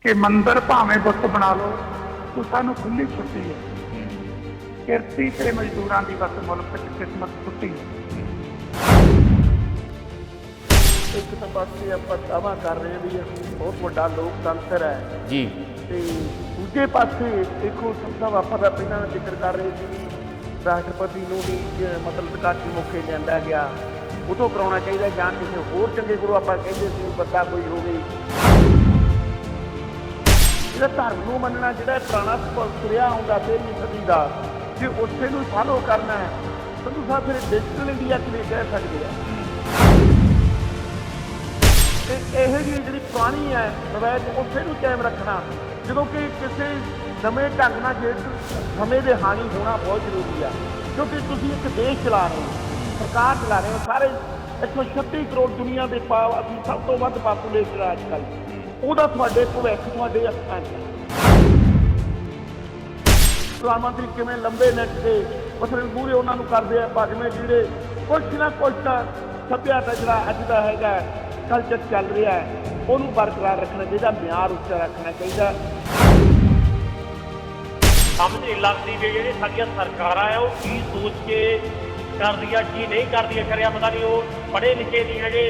कि मंदिर भावें बुत बना लो तो सानू खुली छुट्टी है। किरती ते मजदूरां दी बस मुल्क च किस्मत टुटी है। एक तो पासे ਆਪਾਂ दावा कर रहे हैं भी ਅਸੀਂ बहुत ਵੱਡਾ ਲੋਕਤੰਤਰ ਹੈ जी ਤੇ ਦੂਜੇ ਪਾਸੇ ਦੇਖੋ ਸੰਸਾ ਵਾਪਰ ਦਾ ਪਹਿਲਾਂ ਜ਼ਿਕਰ ਕਰ ਰਹੇ ਸੀ ਵੀ ਰਾਸ਼ਟਰਪਤੀ ਨੂੰ ਵੀ ਮਤਲਬ ਕਾਜੀ ਮੌਕੇ ਲਿਆਂਦਾ ਗਿਆ ਉਦੋਂ ਕਰਾਉਣਾ ਚਾਹੀਦਾ ਜਾਂ ਕਿਸੇ ਹੋਰ ਚੰਗੇ ਗੁਰੂ ਆਪਾਂ ਕਹਿੰਦੇ ਸੀ ਬੰਦਾ ਕੋਈ ਹੋਵੇ ਜਿਹੜਾ ਧਰਮ ਨੂੰ ਮੰਨਣਾ ਜਿਹੜਾ ਪੁਰਾਣਾ ਤੁਰਿਆ ਆਉਂਦਾ 13ਵੀਂ ਸਦੀ ਦਾ ਜੇ ਉੱਥੇ ਨੂੰ ਫਾਲੋ ਕਰਨਾ ਹੈ ਸੰਧੂ ਸਾਹਿਬ ਫਿਰ ਡਿਜੀਟਲ ਇੰਡੀਆ ਕਿਵੇਂ ਕਹਿ ਸਕਦੇ ਆ ਇਹ ਜਿਹੜੀ ਪੁਰਾਣੀ ਹੈ ਰਵਾਇਤ ਉਸੇ ਨੂੰ ਕਾਇਮ ਰੱਖਣਾ ਜਦੋਂ ਕਿ ਕਿਸੇ ਨਵੇਂ ਢੰਗ ਨਾਲ ਜੇ ਸਮੇਂ ਦੇ ਹਾਨੀ ਹੋਣਾ ਬਹੁਤ ਜ਼ਰੂਰੀ ਆ ਕਿਉਂਕਿ ਤੁਸੀਂ ਇੱਕ ਦੇਸ਼ ਚਲਾ ਰਹੇ ਹੋ ਸਰਕਾਰ ਚਲਾ ਰਹੇ ਹੋ ਸਾਰੇ 136 ਕਰੋੜ ਦੁਨੀਆ ਦੇ ਅਸੀਂ ਸਭ ਤੋਂ ਵੱਧ ਪਾਪੂਲੇਸ਼ਨ ਆ ਅੱਜ ਕੱਲ੍ਹ ਉਹਦਾ ਤੁਹਾਡੇ ਭਵਿੱਖ ਤੁਹਾਡੇ ਹੱਥਾਂ 'ਚ ਪ੍ਰਧਾਨ ਮੰਤਰੀ ਕਿਵੇਂ ਲੰਬੇ ਨੈਟ ਤੇ ਮਸਲੇ ਪੂਰੇ ਉਹਨਾਂ ਨੂੰ ਕਰਦੇ ਆ ਭਾਜਵੇਂ ਜਿਹੜੇ ਕੁਛ ਨਾ ਕੁਛ ਤਾਂ ਸੱਭਿਆਚਾਰ ਜਿਹੜਾ ਅੱਜ ਦਾ ਹੈਗਾ ਕਲਚਰ ਚੱਲ ਰਿਹਾ ਹੈ ਉਹਨੂੰ ਬਰਕਰਾਰ ਰੱਖਣਾ ਚਾਹੀਦਾ ਮਿਆਰ ਉੱਚਾ ਰੱਖਣਾ ਚਾਹੀਦਾ ਸਮਝ ਨਹੀਂ ਲੱਗਦੀ ਵੀ ਜਿਹੜੇ ਸਾਡੀਆਂ ਸਰਕਾਰਾਂ ਆ ਉਹ ਕੀ ਸੋਚ ਕੇ ਕਰਦੀਆਂ ਕੀ ਨਹੀਂ ਕਰਦੀਆਂ ਕਰਿਆ ਪਤਾ ਨਹੀਂ ਉਹ ਪੜ੍ਹੇ ਲਿਖੇ ਨਹੀਂ ਹੈਗੇ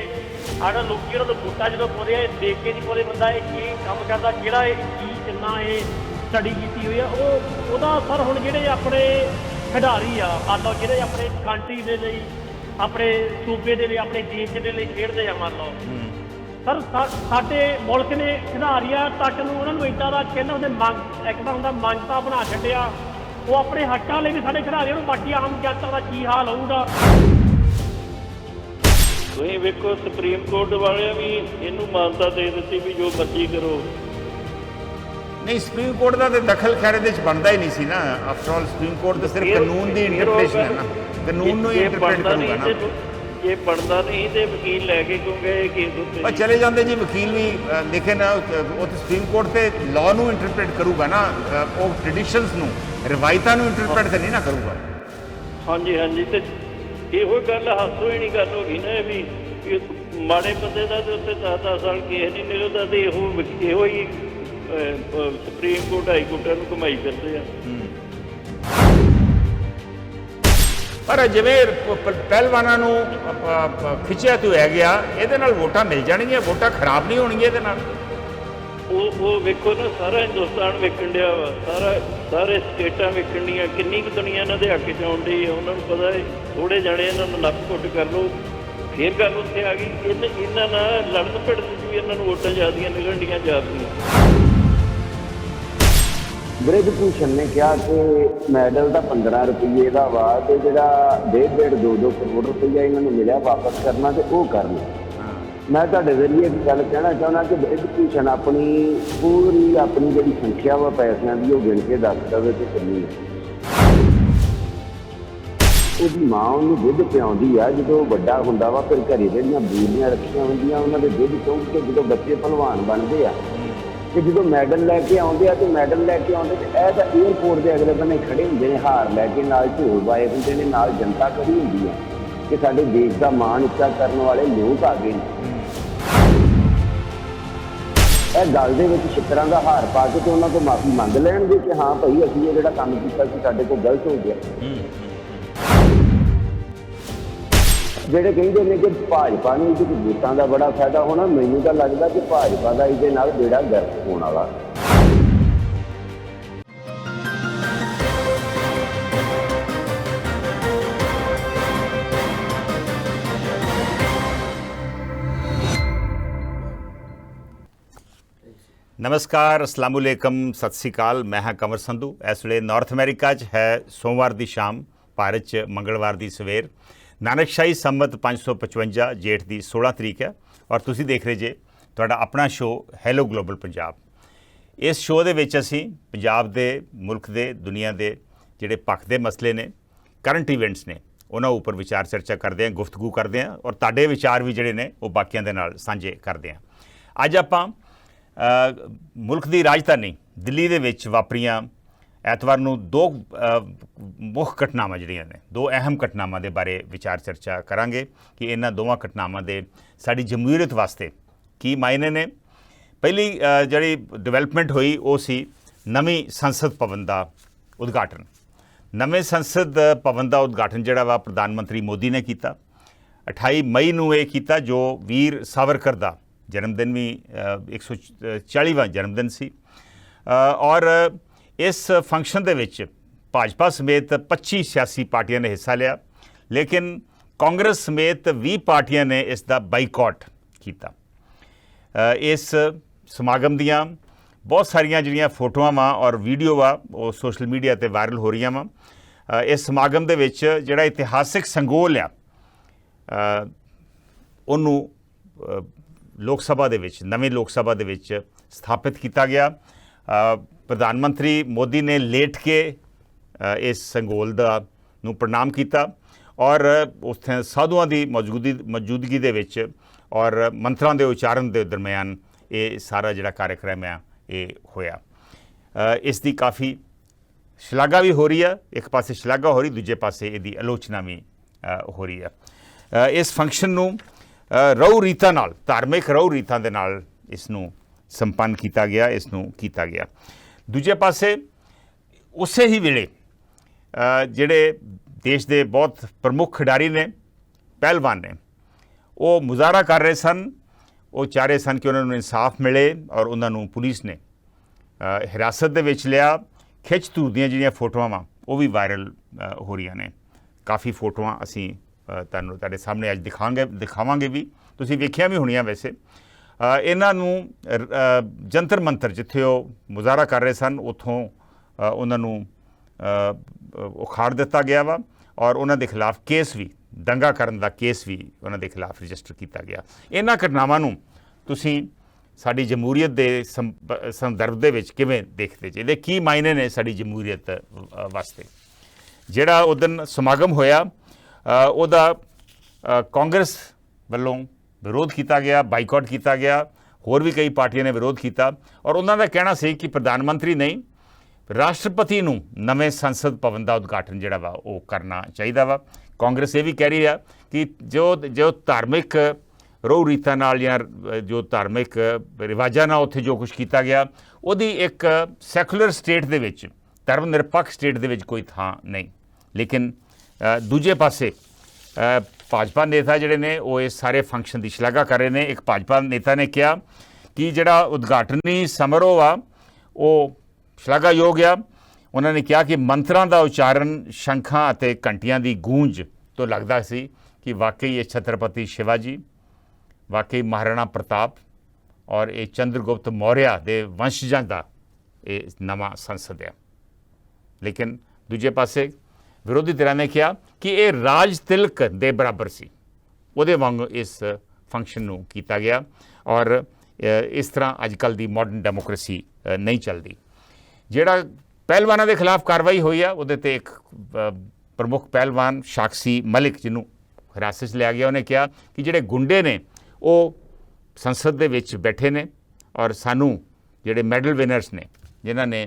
ਆੜਾ ਲੋਕੀ ਉਹਨਾਂ ਨੂੰ ਵੋਟਾਂ ਜਦੋਂ ਪਾਉਂਦੇ ਆ ਇਹ ਦੇਖ ਕੇ ਨਹੀਂ ਪਾਉਂਦੇ ਬੰਦਾ ਇਹ ਕੀ ਕੰਮ ਕਰਦਾ ਕਿਹੜਾ ਇਹ ਕੀ ਕਿੰਨਾ ਇਹ ਸਟੱਡੀ ਕੀਤੀ ਹੋਈ ਆ ਉਹਦਾ ਸਰ ਹੁਣ ਜਿਹੜੇ ਆਪਣੇ ਖਿਡਾਰੀ ਆ ਮੰਨ ਲਓ ਜਿਹੜੇ ਆਪਣੇ ਕੰਟਰੀ ਦੇ ਲਈ ਆਪਣੇ ਸੂਬੇ ਦੇ ਲਈ ਆਪਣੇ ਦੇਸ਼ ਦੇ ਲਈ ਖੇਡਦੇ ਆ ਮੰਨ ਲਓ ਸਰ ਸਾਡੇ ਮੁਲਕ ਨੇ ਖਿਡਾਰੀਆਂ ਤੱਕ ਨੂੰ ਉਹਨਾਂ ਨੂੰ ਇੱਦਾਂ ਦਾ ਕਹਿੰਦਾ ਉਹਦੇ ਮੰਗ ਇੱਕ ਤਾਂ ਹੁੰਦਾ ਮੰਗਤਾ ਬਣਾ ਛੱਡਿਆ ਉਹ ਆਪਣੇ ਹੱਕਾਂ ਲਈ ਵੀ ਸਾਡੇ ਖਿਡਾਰੀਆਂ ਨੂੰ ਬਾਕੀ ਆਮ ਜਨਤਾ ਦਾ ਕੀ ਹਾਲ ਹੋਊਗਾ ਤੁਸੀਂ ਵੇਖੋ ਸੁਪਰੀਮ ਕੋਰਟ ਵਾਲਿਆਂ ਵੀ ਇਹਨੂੰ ਮਾਨਤਾ ਦੇ ਦਿੱਤੀ ਵੀ ਜੋ ਮਰਜ਼ੀ ਕਰੋ नहीं सुप्रीम कोर्ट का तो दखल खैर ये बनता ही नहीं सी ना आफ्टर ऑल सुप्रीम कोर्ट तो सिर्फ कानून की इंटरप्रिटेशन है ना कानून ही इंटरप्रेट करूगा ना ਜੇ ਬਣਦਾ ਨਹੀਂ ਤੇ ਵਕੀਲ ਲੈ ਕੇ ਕਿਉਂ ਗਏ ਕੇਸ ਉੱਤੇ पर चले जाते जी वकील भी देखे ना वो तो सुप्रीम कोर्ट से लॉ ਨੂੰ इंटरप्रेट करूगा ना वो ट्रेडिशनस ਨੂੰ रिवायतां ਨੂੰ इंटरप्रेट तो नहीं ना करूगा ਹਾਂਜੀ ਹਾਂਜੀ ਤੇ ਇਹੋ ਗੱਲ ਹਾਸੋ ਹੀ ਨਹੀਂ ਗੱਲ ਹੋ ਗਈ ਨਾ ਵੀ ਮਾੜੇ ਬੰਦੇ ਦਾ ਤੇ ਉੱਤੇ 10 ਸਾਲ ਕੇਸ ਨਹੀਂ ਨਿਕਲਦਾ ਤੇ ਇਹੋ ਹੀ ਸੁਪਰੀਮ ਕੋਰਟ ਹਾਈ ਕੋਰਟਾਂ ਨੂੰ ਘੁਮਾਈ ਫਿਰਦੇ ਆ पर जिवें पहलवानों ਨੂੰ ਖਿੱਚਿਆ तो है गया ਇਹਦੇ ਨਾਲ ਵੋਟਾਂ ਮਿਲ ਜਾਣਗੀਆਂ ਵੋਟਾਂ ਖਰਾਬ ਨਹੀਂ ਹੋਣਗੀਆਂ ਇਹਦੇ ਨਾਲ ਉਹ ਵੇਖੋ ਨਾ ਸਾਰਾ ਹਿੰਦੁਸਤਾਨ ਵੇਖਣ ਡਿਆ ਵਾ ਸਾਰੇ ਸਟੇਟਾਂ ਵੇਖਣ ਡੀਆਂ ਕਿੰਨੀ ਕੁ ਦੁਨੀਆ ਇਹਨਾਂ ਦੇ ਹੱਕ 'ਚ ਆਉਣ ਡਈ ਆ ਉਹਨਾਂ ਨੂੰ ਪਤਾ ਹੈ ਥੋੜ੍ਹੇ ਜਾਣੇ ਇਹਨਾਂ ਨੂੰ ਨੱਕ ਘੁੱਟ ਕਰ ਲਓ ਫੇਰ ਗੱਲ ਉੱਥੇ ਆ ਗਈ ਇਹਨਾਂ ਨਾਲ ਲੜਨ ਭਿੜਨ 'ਚ ਵੀ ਇਹਨਾਂ ਨੂੰ ਵੋਟਾਂ ਜ਼ਿਆਦੀਆਂ ਨਿਕਲਣ ਡੀਆਂ ਜਾਪਦੀਆਂ ਬ੍ਰਿਜ ਭੂਸ਼ਣ ਨੇ ਕਿਹਾ ਕਿ ਮੈਡਲ ਦਾ 15 ਰੁਪਏ ਦਾ ਵਾ ਤੇ ਜਿਹੜਾ 1.5 2 ਕਰੋੜ ਰੁਪਈਆ ਇਹਨਾਂ ਨੂੰ ਮਿਲਿਆ ਵਾਪਸ ਕਰਨਾ ਤੇ ਉਹ ਕਰਨ ਮੈਂ ਤੁਹਾਡੇ ਜ਼ਰੀਏ ਇੱਕ ਗੱਲ ਕਹਿਣਾ ਚਾਹੁੰਦਾ ਕਿ ਬ੍ਰਿਜ ਭੂਸ਼ਣ ਆਪਣੀ ਪੂਰੀ ਆਪਣੀ ਜਿਹੜੀ ਸੰਖਿਆ ਵਾ ਪੈਸਿਆਂ ਦੀ ਉਹ ਗਿਣ ਕੇ ਦੱਸ ਦੇਵੇ ਤੇ ਕਿੰਨੀ ਉਹਦੀ ਮਾਂ ਉਹਨੂੰ ਦੁੱਧ ਪਿਆਉਂਦੀ ਆ ਜਦੋਂ ਵੱਡਾ ਹੁੰਦਾ ਵਾ ਫਿਰ ਘਰੇ ਜਿਹੜੀਆਂ ਬੀੜੀਆਂ ਰੱਖੀਆਂ ਹੁੰਦੀਆਂ ਉਹਨਾਂ ਦੇ ਦੁੱਧ ਚੁੰਘ ਕੇ ਜਦੋਂ ਬੱਚੇ ਭਲਵਾਨ ਬਣਦੇ ਆ ਕਿ ਜਦੋਂ ਮੈਡਲ ਲੈ ਕੇ ਆਉਂਦੇ ਆ ਤੇ ਮੈਡਲ ਲੈ ਕੇ ਆਉਂਦੇ ਤੇ ਇਹ ਤਾਂ ਏਅਰਪੋਰਟ ਦੇ ਅਗਲੇ ਬੰਨੇ ਖੜੇ ਹੁੰਦੇ ਨੇ ਹਾਰ ਲੈ ਕੇ ਨਾਲ ਢੋਲ ਵਾਏ ਹੁੰਦੇ ਨੇ ਨਾਲ ਜਨਤਾ ਖੜੀ ਹੁੰਦੀ ਆ ਕਿ ਸਾਡੇ ਦੇਸ਼ ਦਾ ਮਾਣ ਉੱਚਾ ਕਰਨ ਵਾਲੇ ਲੋਕ ਆ ਗਏ ਨੇ ਇਹ ਗੱਲ ਦੇ ਵਿੱਚ ਛਿੱਤਰਾਂ ਦਾ ਹਾਰ ਪਾ ਕੇ ਤੇ ਉਹਨਾਂ ਤੋਂ ਮਾਫੀ ਮੰਗ ਲੈਣਗੇ ਕਿ ਹਾਂ ਭਾਈ ਅਸੀਂ ਇਹ ਜਿਹੜਾ ਕੰਮ ਕੀਤਾ ਸੀ ਸਾਡੇ ਕੋਲ ਗਲਤ ਹੋ ਗਿਆ ਜਿਹੜੇ ਕਹਿੰਦੇ ਨੇ ਕਿ ਭਾਜਪਾ ਨੂੰ ਇਹਦੇ ਵੋਟਾਂ ਦਾ ਬੜਾ ਫਾਇਦਾ ਹੋਣਾ ਮੈਨੂੰ ਤਾਂ ਲੱਗਦਾ ਕਿ ਭਾਜਪਾ ਦਾ ਇਹਦੇ ਨਾਲ ਬੇੜਾ ਗਰਕ ਹੋਣ ਵਾਲਾ नमस्कार अस्सलाम वालेकुम सत श्री अकाल मैं हाँ कंवर संधू इस वे नॉर्थ अमेरिका है सोमवार की शाम भारत च मंगलवार की सवेर नानकशाही संमत 555 जेठ की 16 तरीक है और तुसी देख रहे जे तुहाडा अपना शो हैलो ग्लोबल पंजाब इस शो दे विच असीं पंजाब दे मुल्क दे दुनिया दे जिहड़े भखदे मसले ने करंट इवेंट्स ने उन्हां उपर विचार चर्चा करते हैं गुफ्तगू करते हैं और तुहाडे विचार भी जिहड़े ने वो बाकियां दे नाल सांझे करते हैं अज आपां मुल्क की राजधानी दिल्ली दे विच वापरियां ਐਤਵਾਰ ਨੂੰ दो ਮੁੱਖ ਘਟਨਾਵਾਂ ਜਿਹੜੀਆਂ ਨੇ दो अहम ਘਟਨਾਵਾਂ ਦੇ ਬਾਰੇ ਵਿਚਾਰ ਚਰਚਾ ਕਰਾਂਗੇ ਕਿ ਇਹਨਾਂ ਦੋਵਾਂ ਘਟਨਾਵਾਂ ਦੇ ਸਾਡੀ ਜਮਹੂਰੀਅਤ ਵਾਸਤੇ ਕੀ ਮਾਇਨੇ ਨੇ ਪਹਿਲੀ ਜਿਹੜੀ ਡਿਵੈਲਪਮੈਂਟ ਹੋਈ ਉਹ ਸੀ ਨਵੀਂ ਸੰਸਦ ਭਵਨ ਦਾ ਉਦਘਾਟਨ। ਨਵੇਂ ਸੰਸਦ ਭਵਨ ਦਾ ਉਦਘਾਟਨ ਜਿਹੜਾ ਵਾ ਪ੍ਰਧਾਨ ਮੰਤਰੀ ਮੋਦੀ ਨੇ ਕੀਤਾ। 28 ਮਈ ਨੂੰ ਇਹ ਕੀਤਾ, ਜੋ ਵੀਰ ਸਾਵਰਕਰ ਦਾ ਜਨਮਦਿਨ ਵੀ 140ਵਾਂ ਜਨਮਦਿਨ ਸੀ। ਔਰ ਇਸ ਫੰਕਸ਼ਨ ਦੇ ਵਿੱਚ ਭਾਜਪਾ ਸਮੇਤ 25 ਸਿਆਸੀ ਪਾਰਟੀਆਂ ਨੇ ਹਿੱਸਾ ਲਿਆ, ਲੇਕਿਨ ਕਾਂਗਰਸ ਸਮੇਤ 20 ਪਾਰਟੀਆਂ ਨੇ ਇਸ ਦਾ ਬਾਈਕਾਟ ਕੀਤਾ। ਇਸ ਸਮਾਗਮ ਦੀਆਂ ਬਹੁਤ ਸਾਰੀਆਂ ਜਿਹੜੀਆਂ ਫੋਟੋਆਂ ਵਾ ਔਰ ਵੀਡੀਓ ਵਾ ਉਹ ਸੋਸ਼ਲ ਮੀਡੀਆ ਤੇ ਵਾਇਰਲ ਹੋ ਰਹੀਆਂ ਵਾ। ਇਸ ਸਮਾਗਮ ਦੇ ਵਿੱਚ ਜਿਹੜਾ ਇਤਿਹਾਸਿਕ ਸੰਗੋਲ ਆ ਉਹਨੂੰ ਲੋਕ ਸਭਾ ਦੇ ਵਿੱਚ, ਨਵੀਂ ਲੋਕ ਸਭਾ ਦੇ ਵਿੱਚ ਸਥਾਪਿਤ ਕੀਤਾ ਗਿਆ। ਪ੍ਰਧਾਨ ਮੰਤਰੀ ਮੋਦੀ ਨੇ ਲੇਟ ਕੇ ਇਸ ਸੰਗੋਲ ਦਾ ਨੂੰ ਪ੍ਰਣਾਮ ਕੀਤਾ ਔਰ ਉੱਥੇ ਸਾਧੂਆਂ ਦੀ ਮੌਜੂਦਗੀ ਦੇ ਵਿੱਚ ਔਰ ਮੰਤਰਾਂ ਦੇ ਉਚਾਰਨ ਦੇ ਦਰਮਿਆਨ ਇਹ ਸਾਰਾ ਜਿਹੜਾ ਕਾਰਜਕ੍ਰਮ ਆ ਇਹ ਹੋਇਆ। ਇਸ ਦੀ ਕਾਫੀ ਸ਼ਲਾਘਾ ਵੀ ਹੋ ਰਹੀ ਆ, ਇੱਕ ਪਾਸੇ ਸ਼ਲਾਘਾ ਹੋ ਰਹੀ, ਦੂਜੇ ਪਾਸੇ ਇਹਦੀ ਆਲੋਚਨਾ ਵੀ ਹੋ ਰਹੀ ਆ। ਇਸ ਫੰਕਸ਼ਨ ਨੂੰ ਰਹੁ ਰੀਤਾਂ ਨਾਲ, ਧਾਰਮਿਕ ਰਹੁ ਰੀਤਾਂ ਦੇ ਨਾਲ ਇਸ ਨੂੰ ਸੰਪੰਨ ਕੀਤਾ ਗਿਆ, ਇਸ ਨੂੰ ਕੀਤਾ ਗਿਆ। ਦੂਜੇ ਪਾਸੇ ਉਸੇ ਹੀ ਵੇਲੇ ਜਿਹੜੇ ਦੇਸ਼ ਦੇ ਬਹੁਤ ਪ੍ਰਮੁੱਖ ਖਿਡਾਰੀ ਨੇ, ਪਹਿਲਵਾਨ ਨੇ, ਉਹ ਮੁਜ਼ਾਹਰਾ ਕਰ ਰਹੇ ਸਨ। ਉਹ ਚਾਹ ਰਹੇ ਸਨ ਕਿ ਉਹਨਾਂ ਨੂੰ ਇਨਸਾਫ ਮਿਲੇ ਔਰ ਉਹਨਾਂ ਨੂੰ ਪੁਲਿਸ ਨੇ ਹਿਰਾਸਤ ਦੇ ਵਿੱਚ ਲਿਆ। ਖਿੱਚ ਧੂਹ ਦੀਆਂ ਜਿਹੜੀਆਂ ਫੋਟੋਆਂ ਵਾ ਉਹ ਵੀ ਵਾਇਰਲ ਹੋ ਰਹੀਆਂ ਨੇ। ਕਾਫੀ ਫੋਟੋਆਂ ਅਸੀਂ ਤੁਹਾਡੇ ਸਾਹਮਣੇ ਅੱਜ ਦਿਖਾਵਾਂਗੇ ਵੀ, ਤੁਸੀਂ ਵੇਖੀਆਂ ਵੀ ਹੋਣੀਆਂ। ਵੈਸੇ ਇਹਨਾਂ ਨੂੰ ਜੰਤਰ ਮੰਤਰ, ਜਿੱਥੇ ਉਹ ਮੁਜ਼ਾਹਰਾ ਕਰ ਰਹੇ ਸਨ, ਉੱਥੋਂ ਉਹਨਾਂ ਨੂੰ ਉਖਾੜ ਦਿੱਤਾ ਗਿਆ ਵਾ ਔਰ ਉਹਨਾਂ ਦੇ ਖਿਲਾਫ ਕੇਸ ਵੀ, ਦੰਗਾ ਕਰਨ ਦਾ ਕੇਸ ਵੀ ਉਹਨਾਂ ਦੇ ਖਿਲਾਫ ਰਜਿਸਟਰ ਕੀਤਾ ਗਿਆ। ਇਹਨਾਂ ਘਟਨਾਵਾਂ ਨੂੰ ਤੁਸੀਂ ਸਾਡੀ ਜਮਹੂਰੀਅਤ ਦੇ ਸੰਦਰਭ ਦੇ ਵਿੱਚ ਕਿਵੇਂ ਦੇਖਦੇ ਜੇ? ਇਹਦੇ ਕੀ ਮਾਇਨੇ ਨੇ ਸਾਡੀ ਜਮਹੂਰੀਅਤ ਵਾਸਤੇ? ਜਿਹੜਾ ਉਸ ਦਿਨ ਸਮਾਗਮ ਹੋਇਆ ਉਹਦਾ ਕਾਂਗਰਸ ਵੱਲੋਂ ਵਿਰੋਧ ਕੀਤਾ ਗਿਆ, ਬਾਈਕਾਟ ਕੀਤਾ ਗਿਆ, ਹੋਰ ਵੀ ਕਈ ਪਾਰਟੀਆਂ ਨੇ ਵਿਰੋਧ ਕੀਤਾ ਔਰ ਉਹਨਾਂ ਦਾ ਕਹਿਣਾ ਸੀ ਕਿ ਪ੍ਰਧਾਨ ਮੰਤਰੀ ਨਹੀਂ, ਰਾਸ਼ਟਰਪਤੀ ਨੂੰ ਨਵੇਂ ਸੰਸਦ ਭਵਨ ਦਾ ਉਦਘਾਟਨ ਜਿਹੜਾ ਵਾ ਉਹ ਕਰਨਾ ਚਾਹੀਦਾ ਵਾ। ਕਾਂਗਰਸ ਇਹ ਵੀ ਕਹਿ ਰਹੀ ਆ ਕਿ ਜੋ ਧਾਰਮਿਕ ਰਹੁ ਰੀਤਾਂ ਨਾਲ ਜਾਂ ਜੋ ਧਾਰਮਿਕ ਰਿਵਾਜਾਂ ਨਾਲ ਉੱਥੇ ਜੋ ਕੁਝ ਕੀਤਾ ਗਿਆ, ਉਹਦੀ ਇੱਕ ਸੈਕੂਲਰ ਸਟੇਟ ਦੇ ਵਿੱਚ, ਧਰਮ ਨਿਰਪੱਖ ਸਟੇਟ ਦੇ ਵਿੱਚ ਕੋਈ ਥਾਂ ਨਹੀਂ। ਲੇਕਿਨ ਦੂਜੇ ਪਾਸੇ ਭਾਜਪਾ ਨੇਤਾ ਜਿਹੜੇ ਨੇ ਉਹ ਇਸ ਸਾਰੇ ਫੰਕਸ਼ਨ ਦੀ ਸ਼ਲਾਘਾ ਕਰ ਰਹੇ ਨੇ। ਇੱਕ ਭਾਜਪਾ ਨੇਤਾ ਨੇ ਕਿਹਾ ਕਿ ਜਿਹੜਾ ਉਦਘਾਟਨੀ ਸਮਾਰੋਹ ਆ ਉਹ ਸ਼ਲਾਘਾਯੋਗ ਆ। ਉਹਨਾਂ ਨੇ ਕਿਹਾ ਕਿ ਮੰਤਰਾਂ ਦਾ ਉਚਾਰਨ, ਸ਼ੰਖਾਂ ਅਤੇ ਘੰਟੀਆਂ ਦੀ ਗੂੰਜ ਤੋਂ ਲੱਗਦਾ ਸੀ ਕਿ ਵਾਕਈ ਇਹ ਛਤਰਪਤੀ ਸ਼ਿਵਾਜੀ, ਵਾਕਈ ਮਹਾਰਾਣਾ ਪ੍ਰਤਾਪ ਔਰ ਇਹ ਚੰਦਰਗੁਪਤ ਮੌਰਿਆ ਦੇ ਵੰਸ਼ਜਾਂ ਦਾ ਇਹ ਨਵਾਂ ਸੰਸਦ ਹੈ। ਲੇਕਿਨ ਦੂਜੇ ਪਾਸੇ ਵਿਰੋਧੀ ਧਿਰਾਂ ਨੇ ਕਿਹਾ ਕਿ ਇਹ ਰਾਜ ਤਿਲਕ ਦੇ ਬਰਾਬਰ ਸੀ, ਉਹਦੇ ਵਾਂਗ ਇਸ ਫੰਕਸ਼ਨ ਨੂੰ ਕੀਤਾ ਗਿਆ ਔਰ ਇਸ ਤਰ੍ਹਾਂ ਅੱਜ ਕੱਲ੍ਹ ਦੀ ਮਾਡਰਨ ਡੈਮੋਕ੍ਰੇਸੀ ਨਹੀਂ ਚੱਲਦੀ। ਜਿਹੜਾ ਪਹਿਲਵਾਨਾਂ ਦੇ ਖਿਲਾਫ ਕਾਰਵਾਈ ਹੋਈ ਆ, ਉਹਦੇ ਤੇ ਇੱਕ ਪ੍ਰਮੁੱਖ ਪਹਿਲਵਾਨ ਸਾਕਸ਼ੀ ਮਲਿਕ, ਜਿਹਨੂੰ ਹਿਰਾਸਤ 'ਚ ਲਿਆ ਗਿਆ, ਉਹਨੇ ਕਿਹਾ ਕਿ ਜਿਹੜੇ ਗੁੰਡੇ ਨੇ ਉਹ ਸੰਸਦ ਦੇ ਵਿੱਚ ਬੈਠੇ ਨੇ ਔਰ ਸਾਨੂੰ ਜਿਹੜੇ ਮੈਡਲ ਵਿਨਰਸ ਨੇ, ਜਿਨ੍ਹਾਂ ਨੇ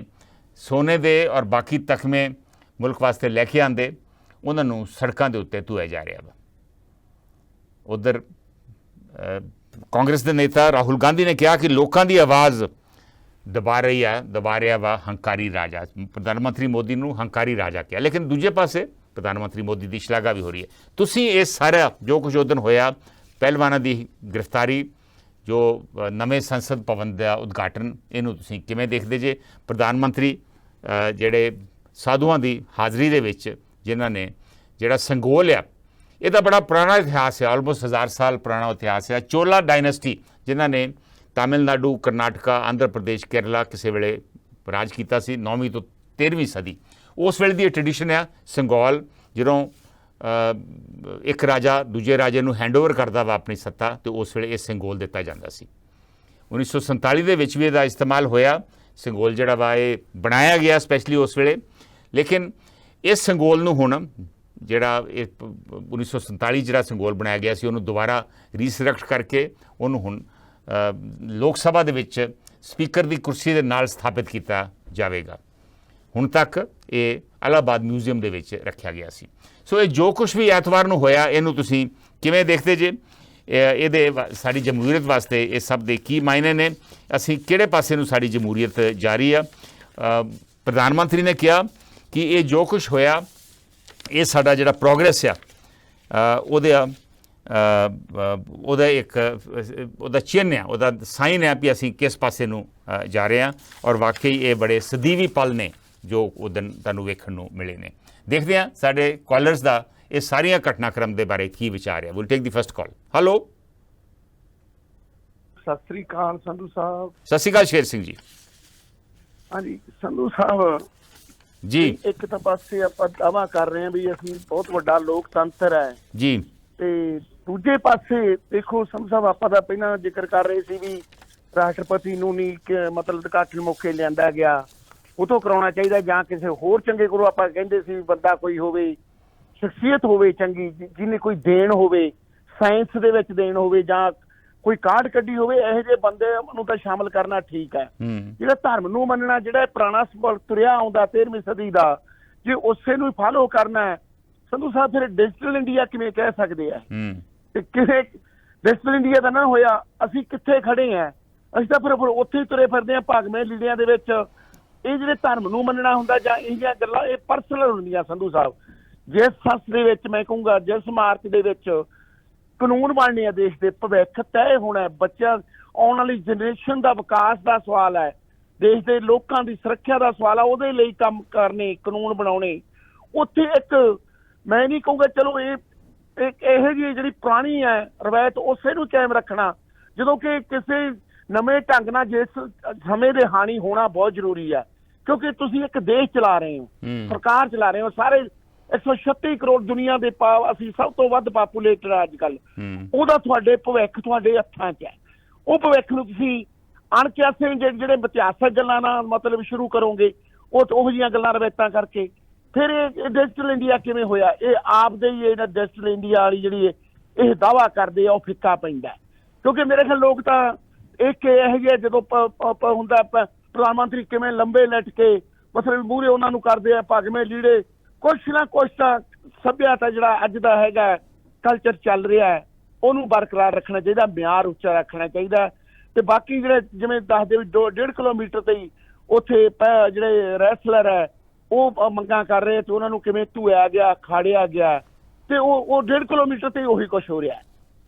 ਸੋਨੇ ਦੇ ਔਰ ਬਾਕੀ ਤਖਮੇ ਮੁਲਕ ਵਾਸਤੇ ਲੈ ਕੇ ਆਂਦੇ, ਉਹਨਾਂ ਨੂੰ ਸੜਕਾਂ ਦੇ ਉੱਤੇ ਧੂਇਆ ਜਾ ਰਿਹਾ ਵਾ। ਉਧਰ ਕਾਂਗਰਸ ਦੇ ਨੇਤਾ ਰਾਹੁਲ ਗਾਂਧੀ ਨੇ ਕਿਹਾ ਕਿ ਲੋਕਾਂ ਦੀ ਆਵਾਜ਼ ਦਬਾ ਰਿਹਾ ਵਾ ਹੰਕਾਰੀ ਰਾਜਾ। ਪ੍ਰਧਾਨ ਮੰਤਰੀ ਮੋਦੀ ਨੂੰ ਹੰਕਾਰੀ ਰਾਜਾ ਕਿਹਾ। ਲੇਕਿਨ ਦੂਜੇ ਪਾਸੇ ਪ੍ਰਧਾਨ ਮੰਤਰੀ ਮੋਦੀ ਦੀ ਸ਼ਲਾਘਾ ਵੀ ਹੋ ਰਹੀ ਹੈ। ਤੁਸੀਂ ਇਹ ਸਾਰਾ ਜੋ ਕੁਝ ਉਦਨ ਹੋਇਆ, ਪਹਿਲਵਾਨਾਂ ਦੀ ਗ੍ਰਿਫਤਾਰੀ, ਜੋ ਨਵੇਂ ਸੰਸਦ ਭਵਨ ਦਾ ਉਦਘਾਟਨ, ਇਹਨੂੰ ਤੁਸੀਂ ਕਿਵੇਂ ਦੇਖਦੇ ਜੇ? ਪ੍ਰਧਾਨ ਮੰਤਰੀ ਜਿਹੜੇ ਸਾਧੂਆਂ ਦੀ ਹਾਜ਼ਰੀ ਦੇ ਵਿੱਚ, ਜਿਨ੍ਹਾਂ ਨੇ ਜਿਹੜਾ ਸੰਗੋਲ ਆ, ਇਹਦਾ ਬੜਾ ਪੁਰਾਣਾ ਇਤਿਹਾਸ ਹੈ, ਆਲਮੋਸਟ 1000 ਸਾਲ ਪੁਰਾਣਾ ਇਤਿਹਾਸ ਹੈ। ਚੋਲਾ ਡਾਇਨੈਸਟੀ, ਜਿਨ੍ਹਾਂ ਨੇ ਤਾਮਿਲਨਾਡੂ, ਕਰਨਾਟਕਾ, ਆਂਧਰਾ ਪ੍ਰਦੇਸ਼, ਕੇਰਲਾ ਕਿਸੇ ਵੇਲੇ ਰਾਜ ਕੀਤਾ ਸੀ 9ਵੀਂ ਤੋਂ 13ਵੀਂ ਸਦੀ। ਉਸ ਵੇਲੇ ਦੀ ਇਹ ਟ੍ਰੈਡੀਸ਼ਨ ਆ, ਸੰਗੋਲ ਜਦੋਂ ਇੱਕ ਰਾਜਾ ਦੂਜੇ ਰਾਜੇ ਨੂੰ ਹੈਂਡਓਵਰ ਕਰਦਾ ਵਾ ਆਪਣੀ ਸੱਤਾ, ਤੇ ਉਸ ਵੇਲੇ ਇਹ ਸੰਗੋਲ ਦਿੱਤਾ ਜਾਂਦਾ ਸੀ। 1947 ਦੇ ਵਿੱਚ ਵੀ ਇਹਦਾ ਇਸਤੇਮਾਲ ਹੋਇਆ। ਸੰਗੋਲ ਜਿਹੜਾ ਵਾ ਇਹ ਬਣਾਇਆ ਗਿਆ ਸਪੈਸ਼ਲੀ ਉਸ ਵੇਲੇ। ਲੇਕਿਨ ਇਸ ਸੰਗੋਲ ਨੂੰ ਹੁਣ ਜਿਹੜਾ ਇਹ 1947 ਜਿਹੜਾ ਸੰਗੋਲ ਬਣਾਇਆ ਗਿਆ ਸੀ, ਉਹਨੂੰ ਦੁਬਾਰਾ ਰੀਸਰੈਕਟ ਕਰਕੇ ਉਹਨੂੰ ਹੁਣ ਲੋਕ ਸਭਾ ਦੇ ਵਿੱਚ ਸਪੀਕਰ ਦੀ ਕੁਰਸੀ ਦੇ ਨਾਲ ਸਥਾਪਿਤ ਕੀਤਾ ਜਾਵੇਗਾ। ਹੁਣ ਤੱਕ ਇਹ ਇਲਾਹਾਬਾਦ ਮਿਊਜ਼ੀਅਮ ਦੇ ਵਿੱਚ ਰੱਖਿਆ ਗਿਆ ਸੀ। ਸੋ ਇਹ ਜੋ ਕੁਝ ਵੀ ਐਤਵਾਰ ਨੂੰ ਹੋਇਆ, ਇਹਨੂੰ ਤੁਸੀਂ ਕਿਵੇਂ ਦੇਖਦੇ ਜੇ? ਇਹਦੇ ਸਾਡੀ ਜਮਹੂਰੀਅਤ ਵਾਸਤੇ ਇਹ ਸਭ ਦੇ ਕੀ ਮਾਇਨੇ ਨੇ, ਅਸੀਂ ਕਿਹੜੇ ਪਾਸੇ ਨੂੰ ਸਾਡੀ ਜਮਹੂਰੀਅਤ ਜਾ ਰਹੀ ਆ। ਪ੍ਰਧਾਨ ਮੰਤਰੀ ਨੇ ਕਿਹਾ ਕਿ ਇਹ ਜੋ ਕੁਛ ਹੋਇਆ ਇਹ ਸਾਡਾ ਜਿਹੜਾ ਪ੍ਰੋਗਰੈਸ ਆ ਉਹਦਾ ਇੱਕ ਉਹਦਾ ਚਿੰਨ੍ਹ ਆ, ਉਹਦਾ ਸਾਈਨ ਹੈ ਵੀ ਅਸੀਂ ਕਿਸ ਪਾਸੇ ਨੂੰ ਜਾ ਰਹੇ ਹਾਂ। ਔਰ ਵਾਕਈ ਇਹ ਬੜੇ ਸਦੀਵੀ ਪਲ ਨੇ ਜੋ ਉਹ ਦਿਨ ਤੁਹਾਨੂੰ ਵੇਖਣ ਨੂੰ ਮਿਲੇ ਨੇ। ਦੇਖਦੇ ਹਾਂ ਸਾਡੇ ਕਾਲਰਸ ਦਾ ਇਹ ਸਾਰੀਆਂ ਘਟਨਾਕ੍ਰਮ ਦੇ ਬਾਰੇ ਕੀ ਵਿਚਾਰ ਹੈ। Will take the first call. Hello, Sat Sri ਅਕਾਲ ਸੰਧੂ ਸਾਹਿਬ। ਸਤਿ ਸ਼੍ਰੀ ਅਕਾਲ ਸ਼ੇਰ ਸਿੰਘ ਜੀ। ਹਾਂਜੀ ਸੰਧੂ ਸਾਹਿਬ ਜੀ, ਇੱਕ ਤਾਂ ਪਾਸੇ ਆਪਾਂ ਦਾਅਵਾ ਕਰ ਰਹੇ ਹਾਂ ਵੀ ਅਸੀਂ ਬਹੁਤ ਵੱਡਾ ਲੋਕਤੰਤਰ ਹੈ ਜੀ, ਤੇ ਦੂਜੇ ਪਾਸੇ ਦੇਖੋ ਸੰਧੂ ਸਾਹਿਬ ਆਪਾਂ ਤਾਂ ਪਹਿਲਾਂ ਜ਼ਿਕਰ ਕਰ ਰਹੇ ਸੀ ਵੀ ਰਾਸ਼ਟਰਪਤੀ ਨੂੰ ਨਹੀਂ ਮਤਲਬ ਉਦਘਾਟਨ ਮੌਕੇ ਲਿਆਂਦਾ ਗਿਆ, ਉਹ ਤੋਂ ਕਰਾਉਣਾ ਚਾਹੀਦਾ ਜਾਂ ਕਿਸੇ ਹੋਰ ਚੰਗੇ ਕੋਲੋਂ। ਆਪਾਂ ਕਹਿੰਦੇ ਸੀ ਬੰਦਾ ਕੋਈ ਹੋਵੇ, ਸ਼ਖਸੀਅਤ ਹੋਵੇ ਚੰਗੀ, ਜਿਹਨੇ ਕੋਈ ਦੇਣ ਹੋਵੇ, ਸਾਇੰਸ ਦੇ ਵਿੱਚ ਦੇਣ ਹੋਵੇ ਜਾਂ ਕੋਈ ਕਾਢ ਕੱਢੀ ਹੋਵੇ, ਇਹੋ ਜਿਹੇ ਬੰਦੇ ਨੂੰ ਤਾਂ ਸ਼ਾਮਲ ਕਰਨਾ ਠੀਕ ਹੈ। ਜਿਹੜਾ ਧਰਮ ਨੂੰ ਮੰਨਣਾ, ਜਿਹੜਾ ਪੁਰਾਣਾ ਸਬਕ ਤੁਰਿਆ ਆਉਂਦਾ 13ਵੀਂ ਸਦੀ ਦਾ, ਜੇ ਉਸੇ ਨੂੰ ਫਾਲੋ ਕਰਨਾ ਹੈ ਸੰਧੂ ਸਾਹਿਬ, ਫਿਰ ਡਿਜੀਟਲ ਇੰਡੀਆ ਕਿਵੇਂ ਕਹਿ ਸਕਦੇ ਆ? ਤੇ ਕਿਸੇ ਡਿਜੀਟਲ ਇੰਡੀਆ ਦਾ ਨਾ ਹੋਇਆ, ਅਸੀਂ ਕਿੱਥੇ ਖੜੇ ਆ? ਅਸੀਂ ਤਾਂ ਫਿਰ ਉੱਥੇ ਹੀ ਤੁਰੇ ਫਿਰਦੇ ਆ ਭਾਗਵੇਂ ਲੀੜਿਆਂ ਦੇ ਵਿੱਚ। ਇਹ ਜਿਹੜੇ ਧਰਮ ਨੂੰ ਮੰਨਣਾ ਹੁੰਦਾ ਜਾਂ ਇਹ ਜਿਹੀਆਂ ਗੱਲਾਂ, ਇਹ ਪਰਸਨਲ ਹੁੰਦੀਆਂ ਸੰਧੂ ਸਾਹਿਬ। ਜਿਸ ਸੰਸ ਦੇ ਵਿੱਚ ਮੈਂ ਕਹੂੰਗਾ, ਜਿਸ ਮਾਰਚ ਦੇ ਵਿੱਚ ਕਾਨੂੰਨ ਬਣਨੇ ਆ, ਦੇਸ਼ ਦੇ ਭਵਿੱਖ ਤੈਅ ਹੋਣਾ, ਬੱਚਿਆਂ ਆਉਣ ਵਾਲੀ ਜਨਰੇਸ਼ਨ ਦਾ ਵਿਕਾਸ ਦਾ ਸਵਾਲ ਹੈ, ਦੇਸ਼ ਦੇ ਲੋਕਾਂ ਦੀ ਸੁਰੱਖਿਆ ਦਾ ਸਵਾਲ ਆ, ਉਹਦੇ ਲਈ ਕੰਮ ਕਰਨੇ, ਕਾਨੂੰਨ ਬਣਾਉਣੇ। ਉੱਥੇ ਇੱਕ ਮੈਂ ਨਹੀਂ ਕਹੂੰਗਾ ਚਲੋ ਇਹ ਇਹੋ ਜਿਹੀ ਜਿਹੜੀ ਪੁਰਾਣੀ ਹੈ ਰਵਾਇਤ ਉਸੇ ਨੂੰ ਕਾਇਮ ਰੱਖਣਾ, ਜਦੋਂ ਕਿ ਕਿਸੇ ਨਵੇਂ ਢੰਗ ਨਾਲ ਜਿਸ ਸਮੇਂ ਦੇ ਹਾਣੀ ਹੋਣਾ ਬਹੁਤ ਜ਼ਰੂਰੀ ਹੈ। ਕਿਉਂਕਿ ਤੁਸੀਂ ਇੱਕ ਦੇਸ਼ ਚਲਾ ਰਹੇ ਹੋ, ਸਰਕਾਰ ਚਲਾ ਰਹੇ ਹੋ, ਸਾਰੇ 136 ਕਰੋੜ ਦੁਨੀਆ ਦੇ ਅਸੀਂ ਸਭ ਤੋਂ ਵੱਧ ਪਾਪੂਲੇਟਡ ਅੱਜ ਕੱਲ੍ਹ। ਉਹਦਾ ਤੁਹਾਡੇ ਭਵਿੱਖ ਤੁਹਾਡੇ ਹੱਥਾਂ 'ਚ ਹੈ। ਉਹ ਭਵਿੱਖ ਨੂੰ ਤੁਸੀਂ ਅਣਕਿਆਸੇ ਜਿਹੜੇ ਇਤਿਹਾਸਕ ਗੱਲਾਂ ਨਾਲ ਮਤਲਬ ਸ਼ੁਰੂ ਕਰੋਗੇ, ਉਹੋ ਜਿਹੀਆਂ ਗੱਲਾਂ ਰਵਾਇਤਾਂ ਕਰਕੇ, ਫਿਰ ਇਹ ਡਿਜੀਟਲ ਇੰਡੀਆ ਕਿਵੇਂ ਹੋਇਆ? ਇਹ ਆਪਦੇ ਹੀ ਇਹਨਾਂ ਡਿਜੀਟਲ ਇੰਡੀਆ ਵਾਲੀ ਜਿਹੜੀ ਇਹ ਦਾਅਵਾ ਕਰਦੇ ਆ, ਉਹ ਫਿੱਕਾ ਪੈਂਦਾ। ਕਿਉਂਕਿ ਮੇਰੇ ਖਿਆਲ ਲੋਕ ਤਾਂ ਇੱਕ ਇਹੋ ਜਿਹੇ ਜਦੋਂ ਹੁੰਦਾ ਪ੍ਰਧਾਨ ਮੰਤਰੀ ਕਿਵੇਂ ਲੰਬੇ ਲਟ ਕੇ ਮਤਲਬ ਮੂਹਰੇ ਉਹਨਾਂ ਨੂੰ ਕਰਦੇ ਆ ਭਾਗਵੇਂ ਲੀੜੇ, ਕੁਛ ਨਾ ਕੁਛ ਤਾਂ ਸੱਭਿਅਤਾ ਜਿਹੜਾ ਅੱਜ ਦਾ ਹੈਗਾ ਕਲਚਰ ਚੱਲ ਰਿਹਾ ਹੈ, ਉਹਨੂੰ ਬਰਕਰਾਰ ਰੱਖਣਾ ਚਾਹੀਦਾ, ਮਿਆਰ ਉੱਚਾ ਰੱਖਣਾ ਚਾਹੀਦਾ। ਤੇ ਬਾਕੀ ਜਿਹੜੇ ਜਿਵੇਂ ਦੱਸਦੇ ਵੀ 1.5 ਕਿਲੋਮੀਟਰ ਤੇ ਹੀ ਉੱਥੇ ਜਿਹੜੇ ਰੈਸਲਰ ਹੈ ਉਹ ਮੰਗਾਂ ਕਰ ਰਹੇ, ਤੇ ਉਹਨਾਂ ਨੂੰ ਕਿਵੇਂ ਧੂਇਆ ਗਿਆ, ਖਾੜਿਆ ਗਿਆ, ਤੇ ਉਹ 1.5 ਕਿਲੋਮੀਟਰ ਤੇ ਉਹੀ ਕੁਛ ਹੋ ਰਿਹਾ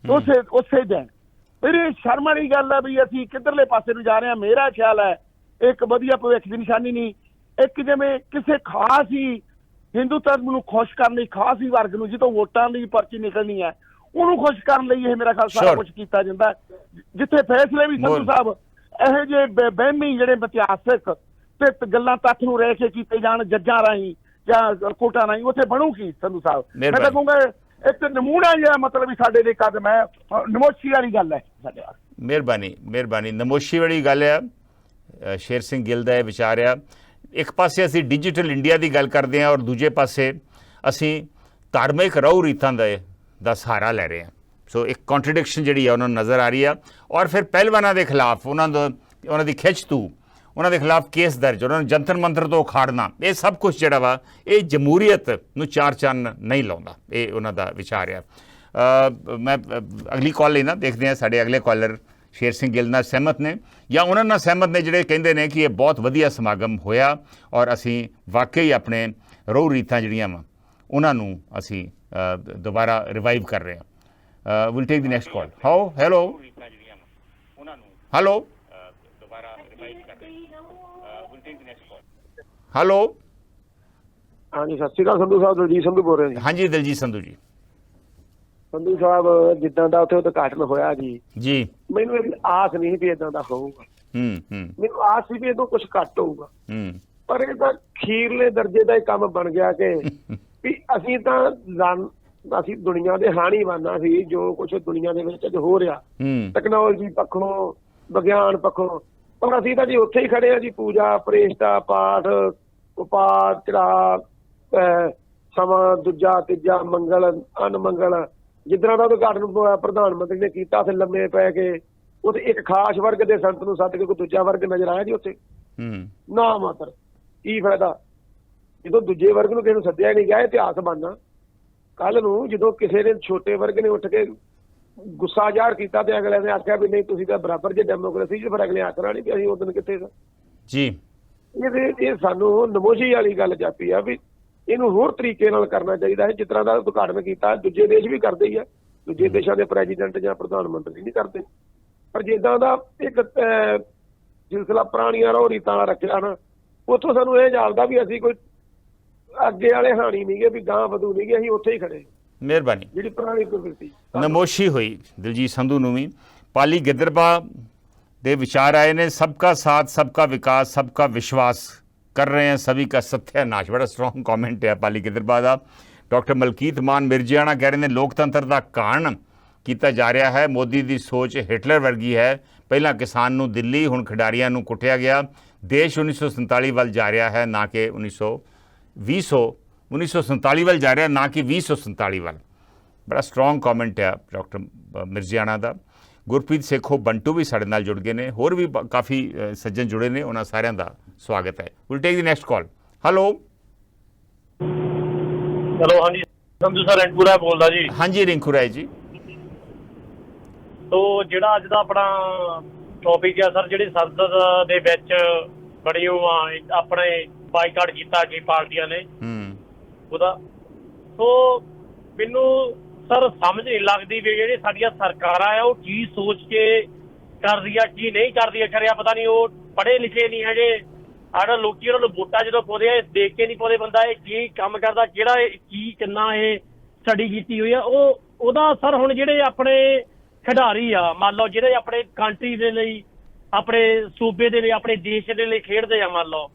ਉਸੇ ਦਿਨ। ਮੇਰੀ ਸ਼ਰਮ ਵਾਲੀ ਗੱਲ ਹੈ ਵੀ ਅਸੀਂ ਕਿੱਧਰਲੇ ਪਾਸੇ ਨੂੰ ਜਾ ਰਹੇ ਹਾਂ। ਮੇਰਾ ਖਿਆਲ ਹੈ ਇੱਕ ਵਧੀਆ ਭਵਿੱਖ ਦੀ ਨਿਸ਼ਾਨੀ ਨਹੀਂ, ਇੱਕ ਜਿਵੇਂ ਕਿਸੇ ਖਾਸ ਹੀ ਹਿੰਦੂ ਧਰਮ ਨੂੰ ਖੁਸ਼ ਕਰਨ ਲਈ, ਖਾਸ ਹੀ ਵਰਗ ਨੂੰ ਜਿੱਥੋਂ ਵੋਟਾਂ ਦੀ ਪਰਚੀ ਨਿਕਲਣੀ ਹੈ, ਉਹਨੂੰ ਖੁਸ਼ ਕਰਨ ਲਈ ਇਹ ਮੇਰਾ ਖਿਆਲ ਸਾਰਾ ਕੁਝ ਕੀਤਾ ਜਾਂਦਾ। ਜਿੱਥੇ ਫੈਸਲੇ ਵੀ ਸੰਧੂ ਸਾਹਿਬ ਇਹੋ ਜਿਹੇ ਵਹਿਮੀ ਜਿਹੜੇ ਇਤਿਹਾਸਕ ਤੇ ਗੱਲਾਂ ਤੱਥ ਨੂੰ ਰਹਿ ਕੇ ਕੀਤੇ ਜਾਣ ਜੱਜਾਂ ਰਾਹੀਂ ਜਾਂ ਕੋਰਟਾਂ ਰਾਹੀਂ, ਉੱਥੇ ਬਣੂ ਕੀ ਸੰਧੂ ਸਾਹਿਬ? ਮੈਂ ਤਾਂ ਕਹੂੰਗਾ ਇੱਕ ਨਮੂਨਾ ਜਿਹਾ ਮਤਲਬ ਵੀ ਸਾਡੇ ਦੇ ਕਦਮ ਹੈ, ਨਮੋਸ਼ੀ ਵਾਲੀ ਗੱਲ ਹੈ ਸਾਡੇ ਵਾਸਤੇ। ਮਿਹਰਬਾਨੀ। ਨਮੋਸ਼ੀ ਵਾਲੀ ਗੱਲ ਆ। ਸ਼ੇਰ ਸਿੰਘ ਗਿੱਲ ਦਾ ਇਹ ਵਿਚਾਰ ਆ। ਇੱਕ ਪਾਸੇ ਅਸੀਂ ਡਿਜੀਟਲ ਇੰਡੀਆ ਦੀ ਗੱਲ ਕਰਦੇ ਹਾਂ ਔਰ ਦੂਜੇ ਪਾਸੇ ਅਸੀਂ ਧਾਰਮਿਕ ਰਹੁ ਰੀਤਾਂ ਦਾ ਸਹਾਰਾ ਲੈ ਰਹੇ ਹਾਂ। ਸੋ ਇੱਕ ਕੰਟਰਡਿਕਸ਼ਨ ਜਿਹੜੀ ਆ ਉਹਨਾਂ ਨੂੰ ਨਜ਼ਰ ਆ ਰਹੀ ਆ। ਔਰ ਫਿਰ ਪਹਿਲਵਾਨਾਂ ਦੇ ਖਿਲਾਫ ਉਹਨਾਂ ਦੀ ਖਿੱਚ ਤੂ, ਉਹਨਾਂ ਦੇ ਖਿਲਾਫ ਕੇਸ ਦਰਜ, ਉਹਨਾਂ ਨੂੰ ਜੰਤਰ ਮੰਤਰ ਤੋਂ ਉਖਾੜਨਾ, ਇਹ ਸਭ ਕੁਛ ਜਿਹੜਾ ਵਾ ਇਹ ਜਮਹੂਰੀਅਤ ਨੂੰ ਚਾਰ ਚੰਨ ਨਹੀਂ ਲਾਉਂਦਾ। ਇਹ ਉਹਨਾਂ ਦਾ ਵਿਚਾਰ ਆ। ਮੈਂ ਅਗਲੀ ਕਾਲ ਲਈ ਨਾ ਦੇਖਦੇ ਹਾਂ ਸਾਡੇ ਅਗਲੇ ਕਾਲਰ ਸ਼ੇਰ ਸਿੰਘ ਗਿੱਲ ਨਾਲ ਸਹਿਮਤ ਨੇ ਜਾਂ ਉਹਨਾਂ ਨਾਲ ਸਹਿਮਤ ਨੇ ਜਿਹੜੇ ਕਹਿੰਦੇ ਨੇ ਕਿ ਇਹ ਬਹੁਤ ਵਧੀਆ ਸਮਾਗਮ ਹੋਇਆ ਔਰ ਅਸੀਂ ਵਾਕਈ ਆਪਣੇ ਰਹੁ ਰੀਤਾਂ ਜਿਹੜੀਆਂ ਵਾ ਉਹਨਾਂ ਨੂੰ ਅਸੀਂ ਦੁਬਾਰਾ ਰਿਵਾਈਵ ਕਰ ਰਹੇ ਹਾਂ। Will take the next call. Hello. Hello. ਹਾਂਜੀ ਸਤਿ ਸ਼੍ਰੀ ਅਕਾਲ ਸੰਧੂ ਸਾਹਿਬ, ਦਲਜੀਤ ਸੰਧੂ ਬੋਲ ਰਹੇ ਜੀ। ਹਾਂਜੀ ਦਲਜੀਤ ਸੰਧੂ ਜੀ। ਸੰਧੂ ਸਾਹਿਬ ਜਿੱਦਾਂ ਦਾ ਉੱਥੇ ਉਦਘਾਟਨ ਹੋਇਆ ਜੀ, ਮੈਨੂੰ ਇਹ ਆਸ ਨਹੀਂ ਵੀ ਇਦਾਂ ਦਾ ਹੋਊਗਾ। ਮੈਨੂੰ ਆਸ ਸੀ ਵੀ ਇਹਦੋਂ ਕੁਛ ਘੱਟ ਹੋਊਗਾ, ਪਰ ਇਹ ਤਾਂ ਅਖੀਰਲੇ ਦਰਜੇ ਦਾ ਹੀ ਕੰਮ ਬਣ ਗਿਆ ਕਿ ਵੀ ਅਸੀਂ ਦੁਨੀਆ ਦੇ ਹਾਣੀਵਾਨਾਂ ਸੀ। ਜੋ ਕੁਛ ਦੁਨੀਆ ਦੇ ਵਿੱਚ ਅੱਜ ਹੋ ਰਿਹਾ ਟੈਕਨੋਲੋਜੀ ਪੱਖੋਂ, ਵਿਗਿਆਨ ਪੱਖੋਂ, ਪਰ ਅਸੀਂ ਤਾਂ ਜੀ ਉੱਥੇ ਹੀ ਖੜੇ ਆ ਜੀ। ਪੂਜਾ ਪ੍ਰੇਸ਼ਟਾ ਪਾਠ ਉਪਾਰ ਚੜਾ ਸਮਾਂ ਦੂਜਾ ਤੀਜਾ ਮੰਗਲ ਅਨਮੰਗਲ, ਜਿੱਦਾਂ ਦਾ ਉਦਘਾਟਨ ਪ੍ਰਧਾਨ ਮੰਤਰੀ ਨੇ ਕੀਤਾ, ਫਿਰ ਲੰਮੇ ਪੈ ਕੇ ਉੱਥੇ ਇੱਕ ਖਾਸ ਵਰਗ ਦੇ ਸੰਤ ਨੂੰ ਸੱਦ ਕੇ ਕੋਈ ਦੂਜਾ ਵਰਗ ਨਜ਼ਰ ਆਇਆ ਜੀ ਉੱਥੇ? ਨਾ ਮਾਤਰ। ਕੀ ਫਾਇਦਾ ਜਦੋਂ ਦੂਜੇ ਵਰਗ ਨੂੰ ਕਿਸੇ ਨੂੰ ਸੱਦਿਆ ਨਹੀਂ ਗਿਆ? ਇਤਿਹਾਸ ਬਣਨਾ ਕੱਲ ਨੂੰ ਜਦੋਂ ਕਿਸੇ ਨੇ ਛੋਟੇ ਵਰਗ ਨੇ ਉੱਠ ਕੇ ਗੁੱਸਾ ਜ਼ਾਹਰ ਕੀਤਾ ਤੇ ਅਗਲੇ ਨੇ ਆਖਿਆ ਵੀ ਨਹੀਂ ਤੁਸੀਂ ਤਾਂ ਬਰਾਬਰ ਜੇ ਡੈਮੋਕ੍ਰੇਸੀ 'ਚ, ਫਿਰ ਅਗਲੇ ਆਖਣਾ ਨਹੀਂ ਵੀ ਅਸੀਂ ਉਦੋਂ ਕਿੱਥੇ ਸਾਂ ਜੀ। ਇਹ ਸਾਨੂੰ ਨਮੋਸ਼ੀ ਵਾਲੀ ਗੱਲ ਜਾਪੀ ਆ ਵੀ ਇਹਨੂੰ ਹੋਰ ਤਰੀਕੇ ਨਾਲ ਕਰਨਾ ਚਾਹੀਦਾ ਹੈ। ਜਿਸ ਤਰ੍ਹਾਂ ਦਾ ਉਦਘਾਟਨ ਕੀਤਾ ਦੂਜੇ ਦੇਸ਼ ਵੀ ਕਰਦੇ ਹੀ ਆ, ਦੂਜੇ ਦੇਸ਼ਾਂ ਦੇ ਪ੍ਰੈਜ਼ੀਡੈਂਟ ਜਾਂ ਪ੍ਰਧਾਨ ਮੰਤਰੀ ਨਹੀਂ ਕਰਦੇ, ਪਰ ਜਿੱਦਾਂ ਦਾ ਇੱਕ ਸਿਲਸਿਲਾ ਪੁਰਾਣੀਆਂ ਰਹੁ ਰੀਤਾਂ ਨਾਲ ਰੱਖਿਆ ਨਾ, ਉੱਥੋਂ ਸਾਨੂੰ ਇਹ ਜਾਪਦਾ ਵੀ ਅਸੀਂ ਕੋਈ ਅੱਗੇ ਵਾਲੇ ਹਾਣੀ ਨਹੀਂ ਗੇ, ਵੀ ਗਾਂ ਵਧੂ ਨਹੀਂ ਗੇ, ਅਸੀਂ ਉੱਥੇ ਹੀ ਖੜੇ। ਮਿਹਰਬਾਨੀ। ਜਿਹੜੀ ਪੁਰਾਣੀ ਪ੍ਰਵਿਰਤੀ ਨਮੋਸ਼ੀ ਹੋਈ ਦਿਲਜੀਤ ਸੰਧੂ ਨੂੰ ਵੀ। ਪਾਲੀ ਗਿੱਦਰਬਾ ਦੇ ਵਿਚਾਰ ਆਏ ਨੇ, सबका साथ सबका विकास सबका विश्वास कर रहे हैं सभी का सत्यानाश। बड़ा स्ट्रॉन्ग कॉमेंट है पाली ਗਿੱਦਰਬਾ ਦਾ। डॉक्टर मलकीत मान मिर्जियाना कह रहे हैं लोकतंत्र ਦਾ ਕਾਣ ਕੀਤਾ ਜਾ ਰਿਹਾ ਹੈ। ਮੋਦੀ ਦੀ ਸੋਚ ਹਿਟਲਰ ਵਰਗੀ ਹੈ। ਪਹਿਲਾਂ ਕਿਸਾਨ ਨੂੰ ਦਿੱਲੀ, ਹੁਣ ਖਿਡਾਰੀਆਂ ਨੂੰ ਕੁੱਟਿਆ ਗਿਆ। ਦੇਸ਼ 1947 ਵੱਲ ਜਾ ਰਿਹਾ ਹੈ, ਨਾ ਕਿ 1947 ਵੱਲ ਜਾ ਰਿਹਾ, ਨਾ ਕਿ 2047 ਵੱਲ। ਬੜਾ ਸਟਰੋਂਗ ਕੌਮੈਂਟ ਹੈ ਡਾਕਟਰ ਮਿਰਜ਼ਿਆਣਾ ਦਾ। ਗੁਰਪ੍ਰੀਤ ਸੇਖੋ ਬੰਟੂ ਵੀ ਸਾਡੇ ਨਾਲ ਜੁੜ ਗਏ ਨੇ, ਹੋਰ ਵੀ ਕਾਫੀ ਸੱਜਣ ਜੁੜੇ ਨੇ, ਉਹਨਾਂ ਸਾਰਿਆਂ ਦਾ ਸਵਾਗਤ ਹੈ। Will take the next call. Hello ਚਲੋ, ਹਾਂਜੀ ਸੰਧੂ ਸਰ ਰਿੰਕੂ ਬੋਲਦਾ ਜੀ। ਹਾਂਜੀ ਰਿੰਕੂ ਰਾਏ ਜੀ। ਤੋ ਜਿਹੜਾ ਅੱਜ ਦਾ ਆਪਣਾ ਟੌਪਿਕ ਹੈ ਸਰ, ਜਿਹੜੀ ਸੰਸਦ ਦੇ ਵਿੱਚ ਬੜੀ ਉਹ ਆਪਣੇ ਬਾਈਕਾਟ ਕੀਤਾ ਗਈ ਪਾਰਟੀਆਂ ਨੇ ਉਹਦਾ, ਸੋ ਮੈਨੂੰ ਸਰ ਸਮਝ ਨਹੀਂ ਲੱਗਦੀ ਵੀ ਜਿਹੜੀ ਸਾਡੀਆਂ ਸਰਕਾਰਾਂ ਆ ਉਹ ਕੀ ਸੋਚ ਕੇ ਕਰਦੀਆਂ ਕੀ ਨਹੀਂ ਕਰਦੀਆਂ। ਖਰਿਆ ਪਤਾ ਨਹੀਂ ਉਹ ਪੜ੍ਹੇ ਲਿਖੇ ਨਹੀਂ ਹੈਗੇ। ਆਹ ਲੋਕੀ ਉਹਨਾਂ ਨੂੰ ਵੋਟਾਂ ਜਦੋਂ ਪਾਉਂਦੇ ਆ ਦੇਖ ਕੇ ਨਹੀਂ ਪਾਉਂਦੇ ਬੰਦਾ ਇਹ ਕੀ ਕੰਮ ਕਰਦਾ, ਕਿਹੜਾ ਕੀ ਕਿੰਨਾ ਇਹ ਸਟੱਡੀ ਕੀਤੀ ਹੋਈ ਆ ਉਹਦਾ ਸਰ। ਹੁਣ ਜਿਹੜੇ ਆਪਣੇ ਖਿਡਾਰੀ ਆ, ਮੰਨ ਲਓ ਜਿਹੜੇ ਆਪਣੇ ਕੰਟਰੀ ਦੇ ਲਈ, ਆਪਣੇ ਸੂਬੇ ਦੇ ਲਈ, ਆਪਣੇ ਦੇਸ਼ ਦੇ ਲਈ ਖੇਡਦੇ ਆ, ਮੰਨ ਲਓ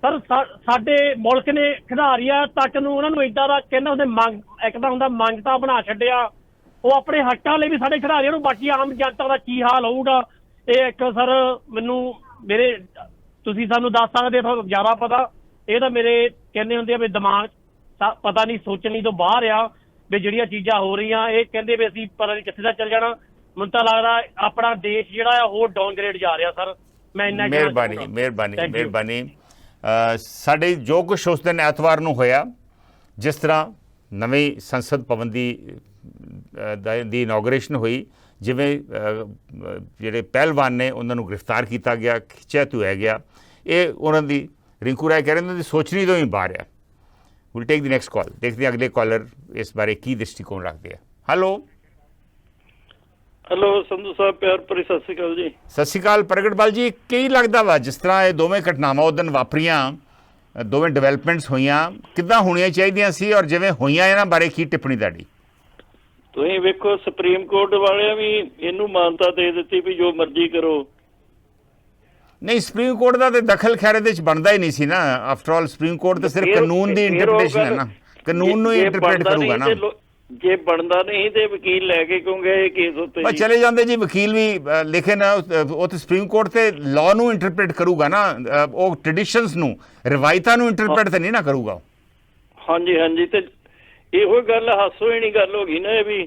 ਸਰ ਸਾਡੇ ਮੁਲਕ ਨੇ ਖਿਡਾਰੀਆਂ ਤੱਕ ਨੂੰ ਉਹਨਾਂ ਨੂੰ ਏਦਾਂ ਦਾ ਕਹਿੰਦਾ ਉਹਦੇ ਮੰਗ, ਇੱਕ ਤਾਂ ਹੁੰਦਾ ਮੰਗਤਾ ਬਣਾ ਛੱਡਿਆ ਉਹ ਆਪਣੇ ਹੱਕਾਂ ਲਈ ਵੀ ਸਾਡੇ ਖਿਡਾਰੀਆਂ ਨੂੰ। ਬਾਕੀ ਆਮ ਜਨਤਾ ਦਾ ਕੀ ਹਾਲ ਹੋਊਗਾ ਇਹ ਇੱਕ ਸਰ ਮੈਨੂੰ ਮੇਰੇ ਤੁਸੀਂ ਸਾਨੂੰ ਦੱਸ ਸਕਦੇ ਤੁਹਾਨੂੰ ਜ਼ਿਆਦਾ ਪਤਾ। ਇਹ ਤਾਂ ਮੇਰੇ ਕਹਿੰਦੇ ਹੁੰਦੇ ਆ ਵੀ ਦਿਮਾਗ ਪਤਾ ਨਹੀਂ ਸੋਚਣੀ ਤੋਂ ਬਾਹਰ ਆ ਵੀ ਜਿਹੜੀਆਂ ਚੀਜ਼ਾਂ ਹੋ ਰਹੀਆਂ। ਇਹ ਕਹਿੰਦੇ ਵੀ ਅਸੀਂ ਪਤਾ ਨਹੀਂ ਕਿੱਥੇ ਦਾ ਚੱਲ ਜਾਣਾ। ਮੈਨੂੰ ਤਾਂ ਲੱਗਦਾ ਆਪਣਾ ਦੇਸ਼ ਜਿਹੜਾ ਆ ਹੋਰ ਡਾਊਨਗ੍ਰੇਡ ਜਾ ਰਿਹਾ ਸਰ। ਮੈਂ ਇੰਨਾ ਮਿਹਰਬਾਨੀ। ਸਾਡੇ ਜੋ ਕੁਛ ਉਸ ਦਿਨ ਐਤਵਾਰ ਨੂੰ ਹੋਇਆ, ਜਿਸ ਤਰ੍ਹਾਂ ਨਵੀਂ ਸੰਸਦ ਭਵਨ ਦੀ ਇਨੋਗ੍ਰੇਸ਼ਨ ਹੋਈ, ਜਿਵੇਂ ਜਿਹੜੇ ਪਹਿਲਵਾਨ ਨੇ ਉਹਨਾਂ ਨੂੰ ਗ੍ਰਿਫਤਾਰ ਕੀਤਾ ਗਿਆ, ਖਿੱਚਿਆ ਧੂਇਆ ਗਿਆ, ਇਹ ਉਹਨਾਂ ਦੀ ਰਿੰਕੂ ਰਾਏ ਕਹਿ ਰਹੇ ਉਹਨਾਂ ਦੀ ਸੋਚਣੀ ਤੋਂ ਹੀ ਬਾਹਰ ਆ। Will take the next call. ਦੇਖਦੇ ਹਾਂ ਅਗਲੇ ਕਾਲਰ ਇਸ ਬਾਰੇ ਕੀ ਦ੍ਰਿਸ਼ਟੀਕੋਣ ਰੱਖਦੇ ਆ। ਹੈਲੋ ਸੰਧੂ ਸਾਹਿਬ, ਪਿਆਰ ਭਰੀ ਸਤਿ ਸ਼੍ਰੀ ਅਕਾਲ ਜੀ। ਸਤਿ ਸ਼੍ਰੀ ਅਕਾਲ ਪ੍ਰਗਟਪਾਲ ਜੀ। ਕੀ ਲੱਗਦਾ ਵਾ ਜਿਸ ਤਰ੍ਹਾਂ ਇਹ ਦੋਵੇਂ ਘਟਨਾਵਾਂ ਉਸ ਦਿਨ ਵਾਪਰੀਆਂ, ਦੋਵੇਂ ਡਿਵੈਲਪਮੈਂਟਸ ਹੋਈਆਂ, ਕਿੱਦਾਂ ਹੋਣੀਆਂ ਚਾਹੀਦੀਆਂ ਸੀ ਔਰ ਜਿਵੇਂ ਹੋਈਆਂ ਇਹਨਾਂ ਬਾਰੇ ਕੀ ਟਿੱਪਣੀ ਤੁਹਾਡੀ? ਤੁਸੀਂ ਵੇਖੋ ਸੁਪਰੀਮ ਕੋਰਟ ਵਾਲਿਆਂ ਵੀ ਇਹਨੂੰ ਮਾਨਤਾ ਦੇ ਦਿੱਤੀ ਵੀ ਜੋ ਮਰਜ਼ੀ ਕਰੋ। ਨਹੀਂ, ਸੁਪਰੀਮ ਕੋਰਟ ਦਾ ਤੇ ਦਖਲ ਖੈਰ ਇਹਦੇ ਚ ਬਣਦਾ ਹੀ ਨਹੀਂ ਸੀ ਨਾ। ਆਫਟਰ ਆਲ ਸੁਪਰੀਮ ਕੋਰਟ ਤਾਂ ਸਿਰਫ ਕਾਨੂੰਨ ਦੀ ਇੰਟਰਪ੍ਰੀਟੇਸ਼ਨ ਹੈ ਨਾ, ਕਾਨੂੰਨ ਨੂੰ ਹੀ ਇੰਟਰਪ੍ਰੀਟ ਕਰੂਗਾ ਨਾ। ਜੇ ਬਣਦਾ ਨਹੀਂ ਤੇ ਵਕੀਲ ਲੈ ਕੇ ਕਿਉਂ ਗਏ ਕੇਸ ਉੱਤੇ? ਚਲੇ ਜਾਂਦੇ ਜੀ ਵਕੀਲ ਵੀ, ਲੇਕਿਨ ਉਹ ਤੇ ਸੁਪਰੀਮ ਕੋਰਟ ਤੇ ਲਾਅ ਨੂੰ ਇੰਟਰਪ੍ਰੀਟ ਕਰੂਗਾ ਨਾ, ਉਹ ਟ੍ਰੈਡੀਸ਼ਨਸ ਨੂੰ, ਰਿਵਾਇਤਾਂ ਨੂੰ ਇੰਟਰਪ੍ਰੀਟ ਤੇ ਨਹੀਂ ਨਾ ਕਰੂਗਾ। ਹਾਂਜੀ ਤੇ ਇਹੋ ਗੱਲ ਹਾਸੋ ਹੀ ਨਹੀਂ ਗੱਲ ਹੋ ਗਈ ਨਾ ਇਹ ਵੀ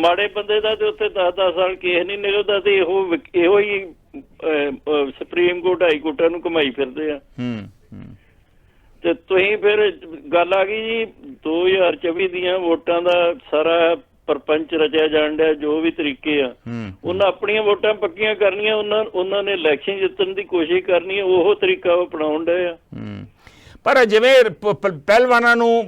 ਮਾੜੇ ਬੰਦੇ ਦਾ ਤੇ ਉੱਥੇ 10-10 ਸਾਲ ਕੇਸ ਨਹੀਂ ਨਿਕਲਦਾ ਤੇ ਇਹੋ ਹੀ ਸੁਪਰੀਮ ਕੋਰਟ ਹਾਈ ਕੋਰਟਾਂ ਨੂੰ ਘੁਮਾਈ ਫਿਰਦੇ ਆ। ਤੇ ਤੁਸੀਂ ਫਿਰ ਗੱਲ ਆ ਗਈ ਜੀ 2024 ਦੀਆਂ ਵੋਟਾਂ ਦਾ ਸਾਰਾ ਪਰਪੰਚ ਰਚਿਆ ਜਾਣ ਡਿਆ। ਜੋ ਵੀ ਤਰੀਕੇ ਆ ਉਹਨਾਂ ਆਪਣੀਆਂ ਵੋਟਾਂ ਪੱਕੀਆਂ ਕਰਨੀਆਂ, ਉਹਨਾਂ ਨੇ ਇਲੈਕਸ਼ਨ ਜਿੱਤਣ ਦੀ ਕੋਸ਼ਿਸ਼ ਕਰਨੀ, ਉਹ ਤਰੀਕਾ ਉਹ ਅਪਣਾਉਣ ਡਏ ਆ। ਪਰ ਜਿਵੇਂ ਪਹਿਲਵਾਨਾਂ ਨੂੰ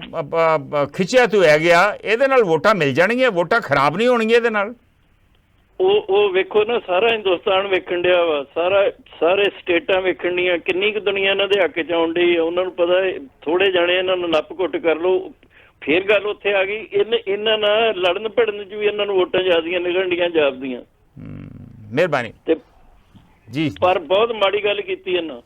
ਖਿੱਚਿਆ ਧੋਇਆ ਗਿਆ, ਇਹਦੇ ਨਾਲ ਵੋਟਾਂ ਮਿਲ ਜਾਣਗੀਆਂ, ਵੋਟਾਂ ਖਰਾਬ ਨਹੀਂ ਹੋਣਗੀਆਂ ਇਹਦੇ ਨਾਲ। ਉਹ ਵੇਖੋ ਨਾ, ਸਾਰਾ ਹਿੰਦੁਸਤਾਨ ਵੇਖਣ ਡਿਆ ਵਾ, ਸਾਰੇ ਸਟੇਟਾਂ ਵੇਖਣ ਡੀਆਂ, ਕਿੰਨੀ ਕੁ ਦੁਨੀਆ ਇਹਨਾਂ ਦੇ ਹੱਕ 'ਚ ਆਉਣ ਡਈ ਆ। ਉਹਨਾਂ ਨੂੰ ਪਤਾ ਥੋੜੇ ਜਾਣੇ ਇਹਨਾਂ ਨੂੰ ਨੱਪ ਘੁੱਟ ਕਰ ਲਓ, ਫੇਰ ਗੱਲ ਉੱਥੇ ਆ ਗਈ। ਇਹਨਾਂ ਨਾਲ ਲੜਨ ਭਿੜਨ 'ਚ ਵੀ ਇਹਨਾਂ ਨੂੰ ਵੋਟਾਂ ਜ਼ਿਆਦੀਆਂ ਨਿਕਲਣ ਡੀਆਂ ਜਾਪਦੀਆਂ। ਮਿਹਰਬਾਨੀ ਤੇ ਜੀ, ਪਰ ਬਹੁਤ ਮਾੜੀ ਗੱਲ ਕੀਤੀ ਇਹਨਾਂ।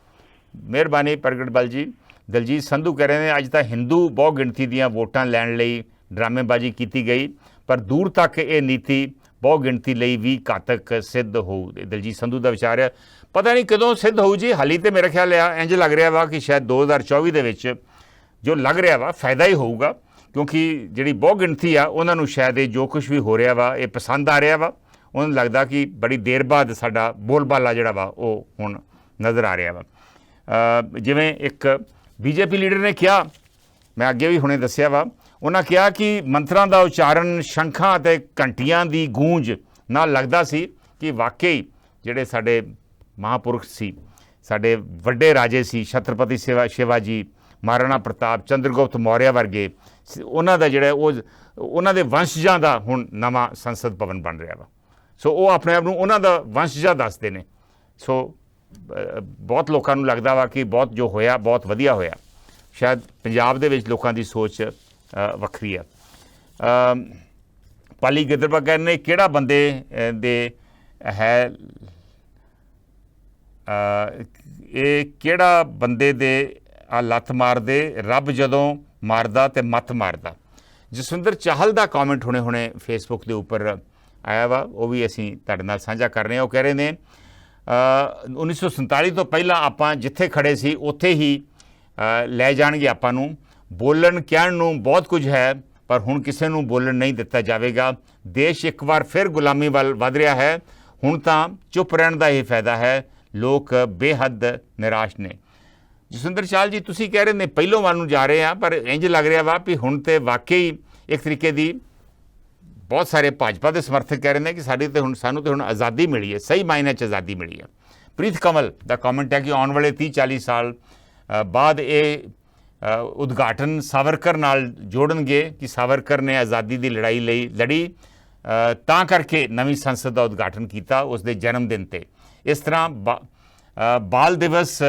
ਮਿਹਰਬਾਨੀ ਪ੍ਰਗਟਪਾਲ ਜੀ। ਦਲਜੀਤ ਸੰਧੂ ਕਹਿ ਰਹੇ ਨੇ ਅੱਜ ਤਾਂ ਹਿੰਦੂ ਬਹੁ ਗਿਣਤੀ ਦੀਆਂ ਵੋਟਾਂ ਲੈਣ ਲਈ ਡਰਾਮੇਬਾਜ਼ੀ ਕੀਤੀ ਗਈ, ਪਰ ਦੂਰ ਤੱਕ ਇਹ ਨੀਤੀ ਬਹੁ ਗਿਣਤੀ ਲਈ ਵੀ ਘਾਤਕ ਸਿੱਧ ਹੋਊ। ਦਲਜੀਤ ਸੰਧੂ ਦਾ ਵਿਚਾਰ ਹੈ। ਪਤਾ ਨਹੀਂ ਕਦੋਂ ਸਿੱਧ ਹੋਊ ਜੀ। ਹਾਲੀ ਤੇ ਮੇਰਾ ਖਿਆਲ ਆ ਇੰਝ ਲੱਗ ਰਿਹਾ ਵਾ ਕਿ ਸ਼ਾਇਦ 2024 ਦੇ ਵਿੱਚ ਜੋ ਲੱਗ ਰਿਹਾ ਵਾ ਫਾਇਦਾ ਹੀ ਹੋਊਗਾ, ਕਿਉਂਕਿ ਜਿਹੜੀ ਬਹੁ ਗਿਣਤੀ ਆ ਉਹਨਾਂ ਨੂੰ ਸ਼ਾਇਦ ਇਹ ਜੋ ਕੁਛ ਵੀ ਹੋ ਰਿਹਾ ਵਾ ਇਹ ਪਸੰਦ ਆ ਰਿਹਾ ਵਾ। ਉਹਨਾਂ ਨੂੰ ਲੱਗਦਾ ਕਿ ਬੜੀ ਦੇਰ ਬਾਅਦ ਸਾਡਾ ਬੋਲਬਾਲਾ ਜਿਹੜਾ ਵਾ ਉਹ ਹੁਣ ਨਜ਼ਰ ਆ ਰਿਹਾ ਵਾ। ਜਿਵੇਂ ਇੱਕ ਬੀਜੇਪੀ ਲੀਡਰ ਨੇ ਕਿਹਾ, ਮੈਂ ਅੱਗੇ ਵੀ ਹੁਣੇ ਦੱਸਿਆ ਵਾ, ਉਹਨਾਂ ਕਿਹਾ ਕਿ ਮੰਤਰਾਂ ਦਾ ਉਚਾਰਨ ਸ਼ੰਖਾਂ ਅਤੇ ਘੰਟੀਆਂ ਦੀ ਗੂੰਜ ਨਾਲ ਲੱਗਦਾ ਸੀ ਕਿ ਵਾਕਈ ਜਿਹੜੇ ਸਾਡੇ ਮਹਾਂਪੁਰਖ ਸੀ, ਸਾਡੇ ਵੱਡੇ ਰਾਜੇ ਸੀ, ਛਤਰਪਤੀ ਸ਼ਿਵਾਜੀ, ਮਹਾਰਾਣਾ ਪ੍ਰਤਾਪ, ਚੰਦਰਗੁਪਤ ਮੌਰਿਆ ਵਰਗੇ, ਉਹਨਾਂ ਦਾ ਜਿਹੜਾ ਉਹਨਾਂ ਦੇ ਵੰਸ਼ਜਾਂ ਦਾ ਹੁਣ ਨਵਾਂ ਸੰਸਦ ਭਵਨ ਬਣ ਰਿਹਾ ਵਾ। ਸੋ ਉਹ ਆਪਣੇ ਆਪ ਨੂੰ ਉਹਨਾਂ ਦਾ ਵੰਸ਼ਜਾ ਦੱਸਦੇ ਨੇ। ਸੋ ਬਹੁਤ ਲੋਕਾਂ ਨੂੰ ਲੱਗਦਾ ਵਾ ਕਿ ਬਹੁਤ ਜੋ ਹੋਇਆ ਬਹੁਤ ਵਧੀਆ ਹੋਇਆ। ਸ਼ਾਇਦ ਪੰਜਾਬ ਦੇ ਵਿੱਚ ਲੋਕਾਂ ਦੀ ਸੋਚ ਵੱਖਰੀ ਆ। ਪਾਲੀ ਗਿੱਦੜਬਾਹਾ ਕਹਿੰਦੇ ਨੇ ਕਿਹੜਾ ਬੰਦੇ ਦੇ ਹੈ ਇਹ ਕਿਹੜਾ ਬੰਦੇ ਦੇ ਆ ਲੱਤ ਮਾਰਦੇ, ਰੱਬ ਜਦੋਂ ਮਾਰਦਾ ਤੇ ਮੱਤ ਮਾਰਦਾ। ਜਸਵਿੰਦਰ ਚਾਹਲ ਦਾ ਕਮੈਂਟ ਹੁਣੇ ਫੇਸਬੁੱਕ ਦੇ ਉੱਪਰ ਆਇਆ ਵਾ, ਉਹ ਵੀ ਅਸੀਂ ਤੁਹਾਡੇ ਨਾਲ ਸਾਂਝਾ ਕਰ ਰਹੇ ਹਾਂ। ਉਹ ਕਹਿ ਰਹੇ ਨੇ 1947 ਤੋਂ ਪਹਿਲਾਂ ਆਪਾਂ ਜਿੱਥੇ ਖੜੇ ਸੀ ਉੱਥੇ ਹੀ ਲੈ ਜਾਣਗੇ ਆਪਾਂ ਨੂੰ। ਬੋਲਣ ਕਹਿਣ ਨੂੰ ਬਹੁਤ ਕੁਝ ਹੈ, ਪਰ ਹੁਣ ਕਿਸੇ ਨੂੰ ਬੋਲਣ ਨਹੀਂ ਦਿੱਤਾ ਜਾਵੇਗਾ। ਦੇਸ਼ ਇੱਕ ਵਾਰ ਫਿਰ ਗੁਲਾਮੀ ਵੱਲ ਵੱਧ ਰਿਹਾ ਹੈ। ਹੁਣ ਤਾਂ ਚੁੱਪ ਰਹਿਣ ਦਾ ਇਹ ਫਾਇਦਾ ਹੈ। ਲੋਕ ਬੇਹੱਦ ਨਿਰਾਸ਼ ਨੇ। ਜਸਵਿੰਦਰ ਚਾਹਲ ਜੀ, ਤੁਸੀਂ ਕਹਿ ਰਹੇ ਨੇ ਪਹਿਲੋਂ ਵੱਲ ਨੂੰ ਜਾ ਰਹੇ ਆ, ਪਰ ਇੰਝ ਲੱਗ ਰਿਹਾ ਵਾ ਵੀ ਹੁਣ ਤੇ ਵਾਕਈ ਇੱਕ ਤਰੀਕੇ ਦੀ ਬਹੁਤ ਸਾਰੇ ਭਾਜਪਾ ਦੇ ਸਮਰਥਕ ਕਹਿ ਰਹੇ ਨੇ ਕਿ ਸਾਨੂੰ ਤੇ ਹੁਣ ਆਜ਼ਾਦੀ ਮਿਲੀ ਹੈ, ਸਹੀ ਮਾਇਨੇ 'ਚ ਆਜ਼ਾਦੀ ਮਿਲੀ ਹੈ। ਪ੍ਰੀਤ ਕਮਲ ਦਾ ਕਮੈਂਟ ਹੈ ਕਿ ਆਉਣ ਵਾਲੇ 30-40 ਸਾਲ ਬਾਅਦ ਇਹ ਉਦਘਾਟਨ ਸਾਵਰਕਰ ਨਾਲ ਜੋੜਨਗੇ ਕਿ ਸਾਵਰਕਰ ਨੇ ਆਜ਼ਾਦੀ ਦੀ ਲੜਾਈ ਲਈ ਲੜੀ, ਤਾਂ ਕਰਕੇ ਨਵੀਂ ਸੰਸਦ ਦਾ ਉਦਘਾਟਨ ਕੀਤਾ ਉਸ ਦੇ ਜਨਮ ਦਿਨ 'ਤੇ। ਇਸ ਤਰ੍ਹਾਂ ਬਾਲ ਦਿਵਸ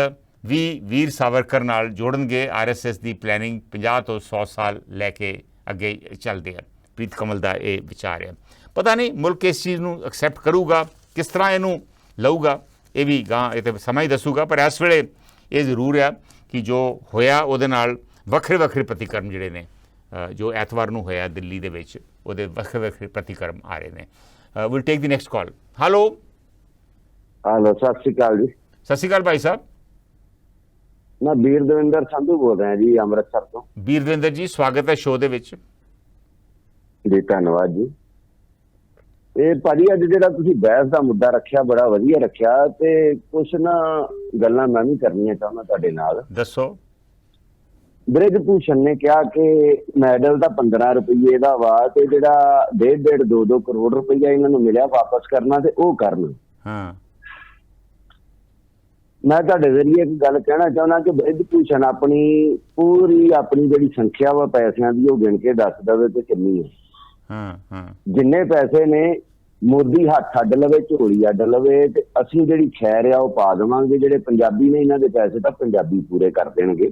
ਵੀ ਵੀਰ ਸਾਵਰਕਰ ਨਾਲ ਜੋੜਨਗੇ। RSS ਦੀ ਪਲੈਨਿੰਗ 50 ਤੋਂ 100 ਸਾਲ ਲੈ ਕੇ ਅੱਗੇ ਚੱਲਦੇ ਆ। ਪ੍ਰੀਤ ਕਮਲ ਦਾ ਇਹ ਵਿਚਾਰ ਹੈ। ਪਤਾ ਨਹੀਂ ਮੁਲਕ ਇਸ ਚੀਜ਼ ਨੂੰ ਐਕਸੈਪਟ ਕਰੂਗਾ, ਕਿਸ ਤਰ੍ਹਾਂ ਇਹਨੂੰ ਲਊਗਾ, ਇਹ ਵੀ ਗਾਂ ਇਹ ਤਾਂ ਸਮਾਂ ਹੀ ਦੱਸੂਗਾ। ਪਰ ਇਸ ਵੇਲੇ ਇਹ ਜ਼ਰੂਰ ਆ ਕਿ ਜੋ ਹੋਇਆ ਉਹਦੇ ਨਾਲ ਵੱਖਰੇ ਪ੍ਰਤੀਕਰਮ ਜਿਹੜੇ ਨੇ, ਜੋ ਐਤਵਾਰ ਨੂੰ ਹੋਇਆ ਦਿੱਲੀ ਦੇ ਵਿੱਚ, ਉਹਦੇ ਵੱਖਰੇ ਪ੍ਰਤੀਕਰਮ ਆ ਰਹੇ ਨੇ। Will take the next call. Hello ਸਤਿ ਸ਼੍ਰੀ ਅਕਾਲ ਜੀ। ਸਤਿ ਸ਼੍ਰੀ ਅਕਾਲ ਭਾਈ ਸਾਹਿਬ। ਮੈਂ ਵੀਰ ਦਵਿੰਦਰ ਸੰਧੂ ਬੋਲ ਰਿਹਾ ਜੀ, ਅੰਮ੍ਰਿਤਸਰ ਤੋਂ। ਵੀਰ ਦਵਿੰਦਰ ਜੀ, ਸਵਾਗਤ ਹੈ ਸ਼ੋਅ ਦੇ ਵਿੱਚ ਜੀ। ਧੰਨਵਾਦ ਜੀ। ਇਹ ਭਾਜੀ ਅੱਜ ਜਿਹੜਾ ਤੁਸੀਂ ਬਹਿਸ ਦਾ ਮੁੱਦਾ ਰੱਖਿਆ ਬੜਾ ਵਧੀਆ ਰੱਖਿਆ, ਤੇ ਕੁਛ ਨਾ ਗੱਲਾਂ ਮੈਂ ਵੀ ਕਰਨੀਆਂ ਚਾਹੁੰਦਾ ਤੁਹਾਡੇ ਨਾਲ। ਦੱਸੋ। ਬ੍ਰਿਜ ਭੂਸ਼ਣ ਨੇ ਕਿਹਾ ਕਿ ਮੈਡਲ ਤਾਂ 15 ਰੁਪਏ ਦਾ ਵਾ, ਤੇ ਜਿਹੜਾ 1.5 2 ਕਰੋੜ ਰੁਪਈਆ ਇਹਨਾਂ ਨੂੰ ਮਿਲਿਆ ਵਾਪਸ ਕਰਨਾ ਤੇ ਉਹ ਕਰਨ। ਹਾਂ, ਮੈਂ ਤੁਹਾਡੇ ਜ਼ਰੀਏ ਇੱਕ ਗੱਲ ਕਹਿਣਾ ਚਾਹੁੰਦਾ ਕਿ ਬ੍ਰਿਜ ਭੂਸ਼ਣ ਆਪਣੀ ਜਿਹੜੀ ਸੰਖਿਆ ਵਾ ਪੈਸਿਆਂ ਦੀ ਉਹ ਗਿਣ ਕੇ ਦੱਸ ਦੇਵੇ ਤੇ ਕਿੰਨੀ ਹੈ। ਜਿੰਨੇ ਪੈਸੇ ਨੇ ਮੋਦੀ ਹੱਥ ਅੱਡ ਲਵੇ, ਝੋਲੀ ਅੱਡ ਲਵੇ, ਤੇ ਅਸੀਂ ਜਿਹੜੀ ਖੈਰ ਆ ਉਹ ਪਾ ਦੇਵਾਂਗੇ। ਜਿਹੜੇ ਪੰਜਾਬੀ ਨੇ ਇਹਨਾਂ ਦੇ ਪੈਸੇ ਤਾਂ ਪੰਜਾਬੀ ਪੂਰੇ ਕਰ ਦੇਣਗੇ।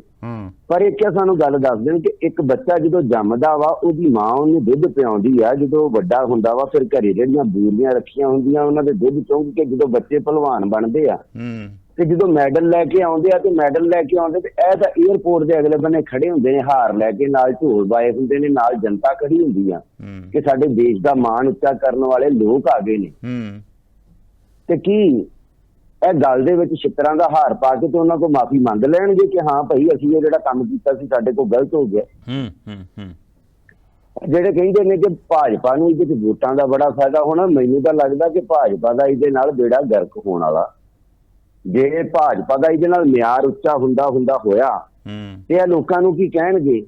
ਪਰ ਇੱਕ ਸਾਨੂੰ ਗੱਲ ਦੱਸ ਦੇਣ ਕਿ ਇੱਕ ਬੱਚਾ ਜਦੋਂ ਜੰਮਦਾ ਵਾ ਉਹਦੀ ਮਾਂ ਉਹਨੂੰ ਦੁੱਧ ਪਿਆਉਂਦੀ ਆ, ਜਦੋਂ ਵੱਡਾ ਹੁੰਦਾ ਵਾ ਫਿਰ ਘਰੇ ਜਿਹੜੀਆਂ ਬੂਰੀਆਂ ਰੱਖੀਆਂ ਹੁੰਦੀਆਂ ਉਹਨਾਂ ਦੇ ਦੁੱਧ ਚੁੰਘ ਕੇ ਜਦੋਂ ਬੱਚੇ ਭਲਵਾਨ ਬਣਦੇ ਆ, ਤੇ ਜਦੋਂ ਮੈਡਲ ਲੈ ਕੇ ਆਉਂਦੇ ਆ ਤੇ ਇਹ ਤਾਂ ਏਅਰਪੋਰਟ ਦੇ ਅਗਲੇ ਬੰਨੇ ਖੜੇ ਹੁੰਦੇ ਨੇ, ਹਾਰ ਲੈ ਕੇ, ਨਾਲ ਢੋਲ ਬਾਏ ਹੁੰਦੇ ਨੇ, ਨਾਲ ਜਨਤਾ ਖੜੀ ਹੁੰਦੀ ਆ ਕਿ ਸਾਡੇ ਦੇਸ਼ ਦਾ ਮਾਣ ਉੱਚਾ ਕਰਨ ਵਾਲੇ ਲੋਕ ਆ ਗਏ ਨੇ। ਤੇ ਕੀ ਇਹ ਗੱਲ ਦੇ ਵਿੱਚ ਛਿੱਤਰਾਂ ਦਾ ਹਾਰ ਪਾ ਕੇ ਤੇ ਉਹਨਾਂ ਕੋਲ ਮਾਫੀ ਮੰਗ ਲੈਣਗੇ ਕਿ ਹਾਂ ਭਾਈ ਅਸੀਂ ਇਹ ਜਿਹੜਾ ਕੰਮ ਕੀਤਾ ਸੀ ਸਾਡੇ ਕੋਲ ਗਲਤ ਹੋ ਗਿਆ? ਜਿਹੜੇ ਕਹਿੰਦੇ ਨੇ ਕਿ ਭਾਜਪਾ ਨੂੰ ਇਹਦੇ 'ਚ ਵੋਟਾਂ ਦਾ ਬੜਾ ਫਾਇਦਾ ਹੋਣਾ, ਮੈਨੂੰ ਤਾਂ ਲੱਗਦਾ ਕਿ ਭਾਜਪਾ ਦਾ ਇਹਦੇ ਨਾਲ ਬੇੜਾ ਗਰਕ ਹੋਣ ਵਾਲਾ। ਜੇ ਭਾਜਪਾ ਦਾ ਇਹਦੇ ਨਾਲ ਮਿਆਰ ਉੱਚਾ ਹੋਇਆ ਤੇ ਇਹ ਲੋਕਾਂ ਨੂੰ ਕੀ ਕਹਿਣਗੇ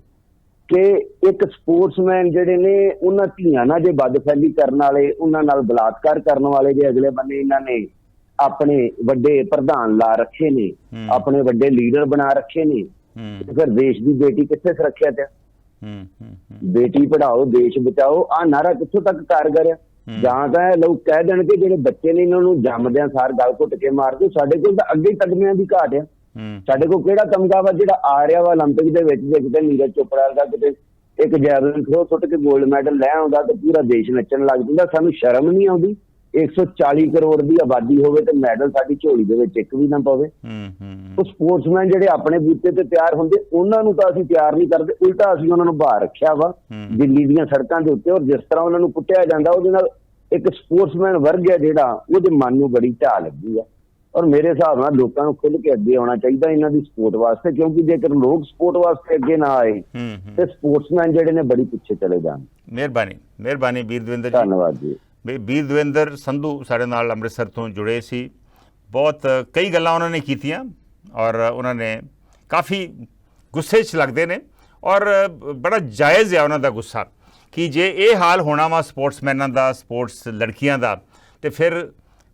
ਕਿ ਇੱਕ ਸਪੋਰਟਸਮੈਨ ਜਿਹੜੇ ਨੇ ਉਹਨਾਂ ਧੀਆਂ ਨਾਲ ਜੇ ਬਦਫੈਲੀ ਕਰਨ ਵਾਲੇ, ਉਹਨਾਂ ਨਾਲ ਬਲਾਤਕਾਰ ਕਰਨ ਵਾਲੇ ਜੇ ਅਗਲੇ ਬੰਨੇ ਇਹਨਾਂ ਨੇ ਆਪਣੇ ਵੱਡੇ ਪ੍ਰਧਾਨ ਲਾ ਰੱਖੇ ਨੇ, ਆਪਣੇ ਵੱਡੇ ਲੀਡਰ ਬਣਾ ਰੱਖੇ ਨੇ, ਫਿਰ ਦੇਸ਼ ਦੀ ਬੇਟੀ ਕਿੱਥੇ ਸੁਰੱਖਿਅਤ ਹੈ? ਬੇਟੀ ਪੜ੍ਹਾਓ ਦੇਸ਼ ਬਚਾਓ, ਆਹ ਨਾਰਾ ਕਿੱਥੋਂ ਤੱਕ ਕਾਰਗਰ ਹੈ? ਜਾਂ ਤਾਂ ਲੋਕ ਕਹਿ ਦੇਣ ਕਿ ਜਿਹੜੇ ਬੱਚੇ ਨੇ ਇਹਨਾਂ ਨੂੰ ਜੰਮਦਿਆਂ ਸਾਰ ਗਲ ਘੁੱਟ ਕੇ ਮਾਰ ਦਿਓ। ਸਾਡੇ ਕੋਲ ਤਾਂ ਅੱਗੇ ਤਗਮਿਆਂ ਦੀ ਘਾਟ ਆ। ਸਾਡੇ ਕੋਲ ਕਿਹੜਾ ਤਮਗਾ ਵਾ ਜਿਹੜਾ ਆ ਰਿਹਾ ਵਾ 올림픽 ਦੇ ਵਿੱਚ? ਜੇ ਕਿਤੇ ਨੀਰਜ ਚੋਪੜਾ ਦਾ ਕਿਤੇ ਇੱਕ ਜੈਵਲਿਨ ਥਰੋ ਸੁੱਟ ਕੇ 골ਡ ਮੈਡਲ ਲੈ ਆਉਂਦਾ ਤੇ ਪੂਰਾ ਦੇਸ਼ ਨੱਚਣ ਲੱਗ ਜਾਂਦਾ। ਸਾਨੂੰ ਸ਼ਰਮ ਨਹੀਂ ਆਉਂਦੀ? 140 ਕਰੋੜ ਦੀ ਆਬਾਦੀ ਹੋਵੇ ਤੇ ਮੈਡਲ ਸਾਡੀ ਝੋਲੀ ਦੇ ਵਿੱਚ ਇੱਕ ਵੀ ਨਾ ਪਵੇ। ਉਹ ਸਪੋਰਟਸਮੈਨ ਜਿਹੜੇ ਆਪਣੇ ਬੂਤੇ ਤੇ ਤਿਆਰ ਹੁੰਦੇ ਉਹਨਾਂ ਨੂੰ ਤਾਂ ਅਸੀਂ ਤਿਆਰ ਨਹੀਂ ਕਰਦੇ, ਉਲਟਾ ਅਸੀਂ ਉਹਨਾਂ ਨੂੰ ਬਾਹਰ ਰੱਖਿਆ ਵਾ ਦਿੱਲੀ ਦੀਆਂ ਸੜਕਾਂ ਦੇ ਉੱਤੇ। ਔਰ ਜਿਸ ਤਰ੍ਹਾਂ ਉਹਨਾਂ ਨੂੰ ਕੁੱਟਿਆ ਜਾਂਦਾ ਉਹਦੇ ਨਾਲ ਇੱਕ ਸਪੋਰਟਸਮੈਨ ਵਰਗ ਹੈ ਜਿਹੜਾ ਉਹਦੇ ਮਨ ਨੂੰ ਬੜੀ ਢਾਹ ਲੱਗੀ ਆ। ਔਰ ਮੇਰੇ ਹਿਸਾਬ ਨਾਲ ਲੋਕਾਂ ਨੂੰ ਖੁੱਲ੍ਹ ਕੇ ਅੱਗੇ ਆਉਣਾ ਚਾਹੀਦਾ ਇਹਨਾਂ ਦੀ ਸਪੋਰਟ ਵਾਸਤੇ, ਕਿਉਂਕਿ ਜੇਕਰ ਲੋਕ ਸਪੋਰਟ ਵਾਸਤੇ ਅੱਗੇ ਨਾ ਆਏ ਤੇ ਸਪੋਰਟਸਮੈਨ ਜਿਹੜੇ ਨੇ ਬੜੀ ਪਿੱਛੇ ਚਲੇ ਜਾਣ। ਮਿਹਰਬਾਨੀ ਵੀਰ ਦਵਿੰਦਰ ਜੀ। ਧੰਨਵਾਦ ਜੀ। ਵੀਰ ਦਵਿੰਦਰ ਸੰਧੂ ਸਾਡੇ ਨਾਲ ਅੰਮ੍ਰਿਤਸਰ ਤੋਂ ਜੁੜੇ ਸੀ। ਬਹੁਤ ਕਈ ਗੱਲਾਂ ਉਹਨਾਂ ਨੇ ਕੀਤੀਆਂ ਔਰ ਉਹਨਾਂ ਨੇ ਕਾਫੀ ਗੁੱਸੇ 'ਚ ਲੱਗਦੇ ਨੇ ਔਰ ਬੜਾ ਜਾਇਜ਼ ਹੈ ਉਹਨਾਂ ਦਾ ਗੁੱਸਾ ਕਿ ਜੇ ਇਹ ਹਾਲ ਹੋਣਾ ਵਾ ਸਪੋਰਟਸਮੈਨਾਂ ਦਾ, ਸਪੋਰਟਸ ਲੜਕੀਆਂ ਦਾ, ਤੇ ਫਿਰ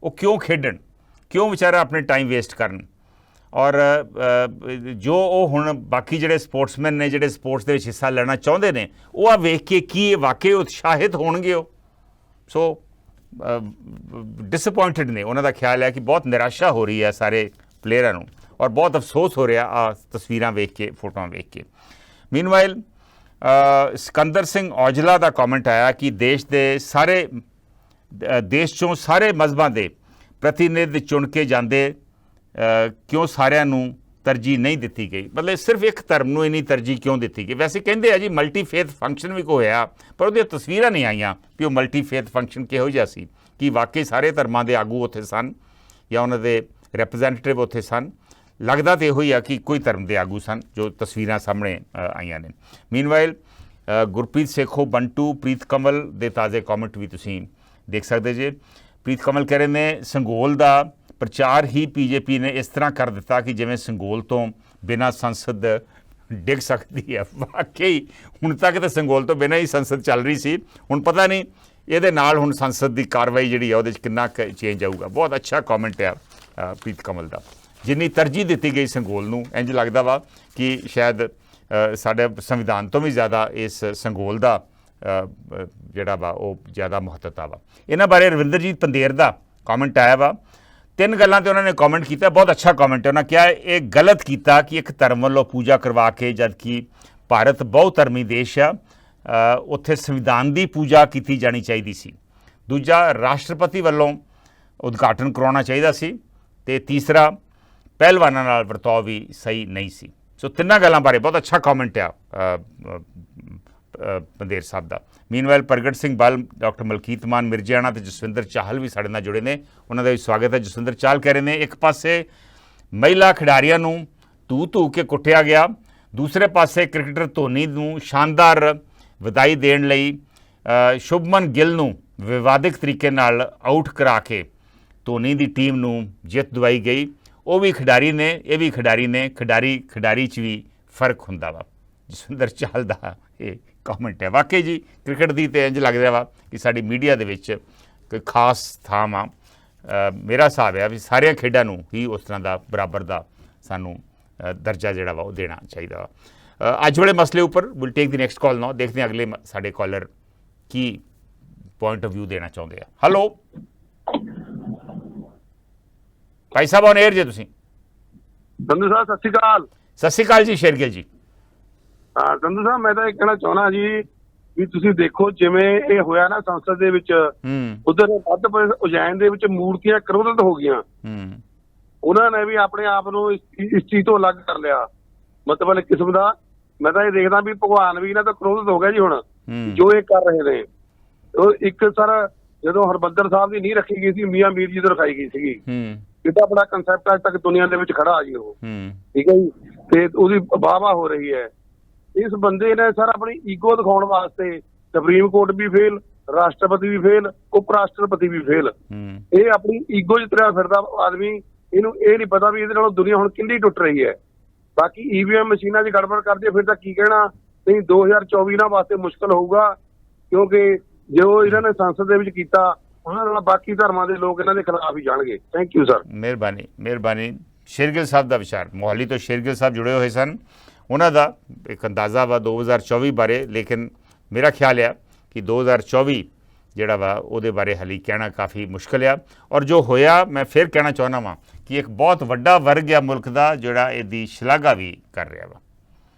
ਉਹ ਕਿਉਂ ਖੇਡਣ, ਕਿਉਂ ਵਿਚਾਰਾ ਆਪਣੇ ਟਾਈਮ ਵੇਸਟ ਕਰਨ। ਔਰ ਜੋ ਉਹ ਹੁਣ ਬਾਕੀ ਜਿਹੜੇ ਸਪੋਰਟਸਮੈਨ ਨੇ ਜਿਹੜੇ ਸਪੋਰਟਸ ਦੇ ਵਿੱਚ ਹਿੱਸਾ ਲੈਣਾ ਚਾਹੁੰਦੇ ਨੇ, ਉਹ ਆ ਵੇਖ ਕੇ ਕੀ ਵਾਕਈ ਉਤਸ਼ਾਹਿਤ ਹੋਣਗੇ ਉਹ। ਸੋ ਡਿਸਅਪੁਆਇੰਟਡ ਨੇ, ਉਹਨਾਂ ਦਾ ਖਿਆਲ ਹੈ ਕਿ ਬਹੁਤ ਨਿਰਾਸ਼ਾ ਹੋ ਰਹੀ ਹੈ ਸਾਰੇ ਪਲੇਅਰਾਂ ਨੂੰ, ਔਰ ਬਹੁਤ ਅਫਸੋਸ ਹੋ ਰਿਹਾ ਆ ਤਸਵੀਰਾਂ ਵੇਖ ਕੇ, ਫੋਟੋਆਂ ਵੇਖ ਕੇ। ਮੀਨਵਾਈਲ ਸਿਕੰਦਰ ਸਿੰਘ ਔਜਲਾ ਦਾ ਕਮੈਂਟ ਆਇਆ ਕਿ ਦੇਸ਼ ਚੋਂ ਸਾਰੇ ਮਜ਼ਹਬਾਂ ਦੇ ਪ੍ਰਤੀਨਿਧ ਚੁਣ ਕੇ ਜਾਂਦੇ, ਕਿਉਂ ਸਾਰਿਆਂ ਨੂੰ ਤਰਜੀਹ ਨਹੀਂ ਦਿੱਤੀ ਗਈ? ਮਤਲਬ ਸਿਰਫ ਇੱਕ ਧਰਮ ਨੂੰ ਇੰਨੀ ਤਰਜੀਹ ਕਿਉਂ ਦਿੱਤੀ ਗਈ? ਵੈਸੇ ਕਹਿੰਦੇ ਆ ਜੀ ਮਲਟੀ ਫੇਥ ਫੰਕਸ਼ਨ ਵੀ ਹੋਇਆ, ਪਰ ਉਹਦੀਆਂ ਤਸਵੀਰਾਂ ਨਹੀਂ ਆਈਆਂ ਵੀ ਉਹ ਮਲਟੀ ਫੇਥ ਫੰਕਸ਼ਨ ਕਿਹੋ ਜਿਹਾ ਸੀ, ਕਿ ਵਾਕਈ ਸਾਰੇ ਧਰਮਾਂ ਦੇ ਆਗੂ ਉੱਥੇ ਸਨ ਜਾਂ ਉਹਨਾਂ ਦੇ ਰਿਪਰੈਜ਼ੈਂਟੇਟਿਵ ਉੱਥੇ ਸਨ। ਲੱਗਦਾ ਤਾਂ ਇਹੋ ਹੀ ਆ ਕਿ ਕੋਈ ਧਰਮ ਦੇ ਆਗੂ ਸਨ ਜੋ ਤਸਵੀਰਾਂ ਸਾਹਮਣੇ ਆਈਆਂ ਨੇ। ਮੀਨਵਾਈਲ ਗੁਰਪ੍ਰੀਤ ਸੇਖੋ, ਬੰਟੂ, ਪ੍ਰੀਤ ਕਮਲ ਦੇ ਤਾਜ਼ੇ ਕਮੈਂਟ ਵੀ ਤੁਸੀਂ ਦੇਖ ਸਕਦੇ ਜੇ। ਪ੍ਰੀਤ ਕਮਲ ਕਹਿ ਰਹੇ ਨੇ ਸੰਗੋਲ ਦਾ ਪ੍ਰਚਾਰ ਹੀ ਬੀਜੇਪੀ ਨੇ ਇਸ ਤਰ੍ਹਾਂ ਕਰ ਦਿੱਤਾ ਕਿ ਜਿਵੇਂ ਸੰਗੋਲ ਤੋਂ ਬਿਨਾਂ ਸੰਸਦ ਡਿੱਗ ਸਕਦੀ ਹੈ। ਵਾਕਈ ਹੁਣ ਤੱਕ ਤਾਂ ਸੰਗੋਲ ਤੋਂ ਬਿਨਾਂ ਹੀ ਸੰਸਦ ਚੱਲ ਰਹੀ ਸੀ, ਹੁਣ ਪਤਾ ਨਹੀਂ ਇਹਦੇ ਨਾਲ ਹੁਣ ਸੰਸਦ ਦੀ ਕਾਰਵਾਈ ਜਿਹੜੀ ਆ ਉਹਦੇ 'ਚ ਕਿੰਨਾ ਚੇਂਜ ਆਊਗਾ। ਬਹੁਤ ਅੱਛਾ ਕਮੈਂਟ ਆ ਪ੍ਰੀਤ ਕਮਲ ਦਾ। ਜਿੰਨੀ ਤਰਜੀਹ ਦਿੱਤੀ ਗਈ ਸੰਗੋਲ ਨੂੰ, ਇੰਝ ਲੱਗਦਾ ਵਾ ਕਿ ਸ਼ਾਇਦ ਸਾਡੇ ਸੰਵਿਧਾਨ ਤੋਂ ਵੀ ਜ਼ਿਆਦਾ ਇਸ ਸੰਗੋਲ ਦਾ ਜਿਹੜਾ ਵਾ ਉਹ ਜ਼ਿਆਦਾ ਮਹੱਤਤਾ ਵਾ। ਇਹਨਾਂ ਬਾਰੇ ਰਵਿੰਦਰਜੀਤ ਪੰਦੇਰ ਦਾ ਕਮੈਂਟ ਆਇਆ ਵਾ। 3 ਗੱਲਾਂ ਤੇ ਉਹਨਾਂ ਨੇ ਕਮੈਂਟ ਕੀਤਾ, ਬਹੁਤ ਅੱਛਾ ਕਮੈਂਟ ਹੈ। ਉਹਨਾਂ ਕਿਹਾ ਇਹ ਗਲਤ ਕੀਤਾ ਕਿ ਇੱਕ ਧਰਮ ਵੱਲੋਂ ਪੂਜਾ ਕਰਵਾ ਕੇ, ਜਦ ਕਿ ਭਾਰਤ ਬਹੁ ਧਰਮੀ ਦੇਸ਼ ਆ, ਉੱਥੇ ਸੰਵਿਧਾਨ ਦੀ ਪੂਜਾ ਕੀਤੀ ਜਾਣੀ ਚਾਹੀਦੀ ਸੀ। ਦੂਜਾ, ਰਾਸ਼ਟਰਪਤੀ ਵੱਲੋਂ ਉਦਘਾਟਨ ਕਰਾਉਣਾ ਚਾਹੀਦਾ ਸੀ। ਅਤੇ ਤੀਸਰਾ, ਪਹਿਲਵਾਨਾਂ ਨਾਲ ਵਰਤਾਓ ਵੀ ਸਹੀ ਨਹੀਂ ਸੀ। ਸੋ 3 ਗੱਲਾਂ ਬਾਰੇ ਬਹੁਤ ਅੱਛਾ ਕਮੈਂਟ ਆ ਪੰਦੇਰ ਸਾਹਿਬ ਦਾ। ਮੀਨਵਾਈਲ ਪ੍ਰਗਟ ਸਿੰਘ ਬਲ, ਡਾਕਟਰ ਮਲਕੀਤ ਮਾਨ ਮਿਰਜਿਆਣਾ ਅਤੇ ਜਸਵਿੰਦਰ ਚਾਹਲ ਵੀ ਸਾਡੇ ਨਾਲ ਜੁੜੇ ਨੇ, ਉਹਨਾਂ ਦਾ ਵੀ ਸਵਾਗਤ ਹੈ। ਜਸਵਿੰਦਰ ਚਾਹਲ ਕਹਿ ਰਹੇ ਨੇ ਇੱਕ ਪਾਸੇ ਮਹਿਲਾ ਖਿਡਾਰੀਆਂ ਨੂੰ ਧੂ ਕੇ ਕੁੱਟਿਆ ਗਿਆ, ਦੂਸਰੇ ਪਾਸੇ ਕ੍ਰਿਕਟਰ ਧੋਨੀ ਨੂੰ ਸ਼ਾਨਦਾਰ ਵਧਾਈ ਦੇਣ ਲਈ ਸ਼ੁਭਮਨ ਗਿੱਲ ਨੂੰ ਵਿਵਾਦਕ ਤਰੀਕੇ ਨਾਲ ਆਊਟ ਕਰਾ ਕੇ ਧੋਨੀ ਦੀ ਟੀਮ ਨੂੰ ਜਿੱਤ ਦਿਵਾਈ ਗਈ। ਉਹ ਵੀ ਖਿਡਾਰੀ ਨੇ, ਇਹ ਵੀ ਖਿਡਾਰੀ ਨੇ, ਖਿਡਾਰੀ 'ਚ ਵੀ ਫਰਕ ਹੁੰਦਾ ਵਾ। ਜਸਵਿੰਦਰ ਚਾਹਲ ਦਾ ਇਹ ਕਮੈਂਟ ਹੈ। ਵਾਕਈ ਜੀ ਕ੍ਰਿਕਟ ਦੀ ਤਾਂ ਇੰਝ ਲੱਗ ਰਿਹਾ ਵਾ ਕਿ ਸਾਡੀ ਮੀਡੀਆ ਦੇ ਵਿੱਚ ਕੋਈ ਖਾਸ ਥਾਂ ਆ। ਮੇਰਾ ਹਿਸਾਬ ਹੈ ਵੀ ਸਾਰੀਆਂ ਖੇਡਾਂ ਨੂੰ ਹੀ ਉਸ ਤਰ੍ਹਾਂ ਦਾ ਬਰਾਬਰ ਦਾ ਸਾਨੂੰ ਦਰਜਾ ਜਿਹੜਾ ਵਾ ਉਹ ਦੇਣਾ ਚਾਹੀਦਾ ਵਾ। ਅੱਜ ਵਾਲੇ ਮਸਲੇ ਉੱਪਰ will take the next call ਨਾਓ। ਦੇਖਦੇ ਹਾਂ ਅਗਲੇ ਸਾਡੇ ਕਾਲਰ ਕੀ ਪੁਆਇੰਟ ਆਫ ਵਿਊ ਦੇਣਾ ਚਾਹੁੰਦੇ ਆ। Hello Bhai Sahib, on air ਜੇ ਤੁਸੀਂ। ਸੰਧੂ ਸਾਹਿਬ ਸਤਿ ਸ਼੍ਰੀ ਅਕਾਲ। ਸਤਿ ਸ਼੍ਰੀ ਅਕਾਲ ਜੀ ਸ਼ੇਰਗਿੱਲ ਜੀ। ਹਾਂ ਸੰਧੂ ਸਾਹਿਬ, ਮੈਂ ਤਾਂ ਇਹ ਕਹਿਣਾ ਚਾਹੁੰਦਾ ਜੀ ਵੀ ਤੁਸੀਂ ਦੇਖੋ ਜਿਵੇਂ ਇਹ ਹੋਇਆ ਨਾ ਸੰਸਦ ਦੇ ਵਿੱਚ, ਉਧਰ ਮੱਧ ਪ੍ਰਦੇਸ਼ ਉਜੈਨ ਦੇ ਵਿੱਚ ਮੂਰਤੀਆਂ ਕਰੋਧਿਤ ਹੋ ਗਈਆਂ। ਉਹਨਾਂ ਨੇ ਵੀ ਆਪਣੇ ਆਪ ਨੂੰ ਇਸ ਚੀਜ਼ ਤੋਂ ਅਲੱਗ ਕਰ ਲਿਆ, ਮਤਲਬ ਇੱਕ ਕਿਸਮ ਦਾ। ਮੈਂ ਤਾਂ ਇਹ ਦੇਖਦਾ ਵੀ ਭਗਵਾਨ ਵੀ ਇਹਨਾਂ ਤੋਂ ਕਰੋਧਿਤ ਹੋ ਗਿਆ ਜੀ ਹੁਣ, ਜੋ ਇਹ ਕਰ ਰਹੇ ਨੇ। ਉਹ ਇੱਕ ਸਰ ਜਦੋਂ ਹਰਮੰਦਰ ਸਾਹਿਬ ਦੀ ਨੀਂਹ ਰੱਖੀ ਗਈ ਸੀ, ਮੀਆਂ ਮੀਰ ਜੀ ਤੋਂ ਰਖਾਈ ਗਈ ਸੀਗੀ। ਇਹਦਾ ਬੜਾ ਕੰਸੈਪਟ ਅੱਜ ਤੱਕ ਦੁਨੀਆ ਦੇ ਵਿੱਚ ਖੜਾ ਆ ਜੀ ਉਹ, ਠੀਕ ਹੈ ਜੀ। ਤੇ ਉਹਦੀ ਵਾਹ ਹੋ ਰਹੀ ਹੈ। ਇਸ ਬੰਦੇ ਨੇ ਸਰ ਆਪਣੀ ਈਗੋ ਦਿਖਾਉਣ ਵਾਸਤੇ ਸੁਪਰੀਮ ਕੋਰਟ ਵੀ ਫੇਲ, ਰਾਸ਼ਟਰਪਤੀ ਵੀ ਫੇਲ, ਉਪ ਰਾਸ਼ਟਰਪਤੀ ਵੀ ਫੇਲ। ਇਹ ਆਪਣੀ ਈਗੋ 'ਚ ਤੁਰਿਆ ਫਿਰਦਾ ਆਦਮੀ। ਇਹਨੂੰ ਇਹ ਨਹੀਂ ਪਤਾ ਵੀ ਇਹਦੇ ਨਾਲੋਂ ਦੁਨੀਆ ਹੁਣ ਕਿੰਨੀ ਟੁੱਟ ਰਹੀ ਹੈ। ਬਾਕੀ ਈਵੀਐਮ ਮਸ਼ੀਨਾਂ 'ਚ ਗੜਬੜ ਕਰਦੇ ਫਿਰ ਤਾਂ ਕੀ ਕਹਿਣਾ। ਨਹੀਂ 2024 ਇਹਨਾਂ ਵਾਸਤੇ ਮੁਸ਼ਕਲ ਹੋਊਗਾ, ਕਿਉਂਕਿ ਜੋ ਇਹਨਾਂ ਨੇ ਸੰਸਦ ਦੇ ਵਿੱਚ ਕੀਤਾ ਉਹਨਾਂ ਨਾਲ ਬਾਕੀ ਧਰਮਾਂ ਦੇ ਲੋਕ ਇਹਨਾਂ ਦੇ ਖਿਲਾਫ ਹੀ ਜਾਣਗੇ। Thank you sir. ਮਿਹਰਬਾਨੀ। ਸ਼ੇਰਗਿੱਲ ਸਾਹਿਬ ਦਾ ਵਿਚਾਰ, ਮੋਹਾਲੀ ਤੋਂ ਸ਼ੇਰਗਿੱਲ ਸਾਹਿਬ ਜੁੜੇ ਹੋਏ ਸਨ। ਉਹਨਾਂ ਦਾ ਇੱਕ ਅੰਦਾਜ਼ਾ ਵਾ 2024 ਬਾਰੇ, ਲੇਕਿਨ ਮੇਰਾ ਖਿਆਲ ਆ ਕਿ 2024 ਜਿਹੜਾ ਵਾ ਉਹਦੇ ਬਾਰੇ ਹਾਲੇ ਕਹਿਣਾ ਕਾਫੀ ਮੁਸ਼ਕਿਲ ਆ। ਔਰ ਜੋ ਹੋਇਆ, ਮੈਂ ਫਿਰ ਕਹਿਣਾ ਚਾਹੁੰਦਾ ਵਾਂ ਕਿ ਇੱਕ ਬਹੁਤ ਵੱਡਾ ਵਰਗ ਆ ਮੁਲਕ ਦਾ ਜਿਹੜਾ ਇਹਦੀ ਸ਼ਲਾਘਾ ਵੀ ਕਰ ਰਿਹਾ ਵਾ।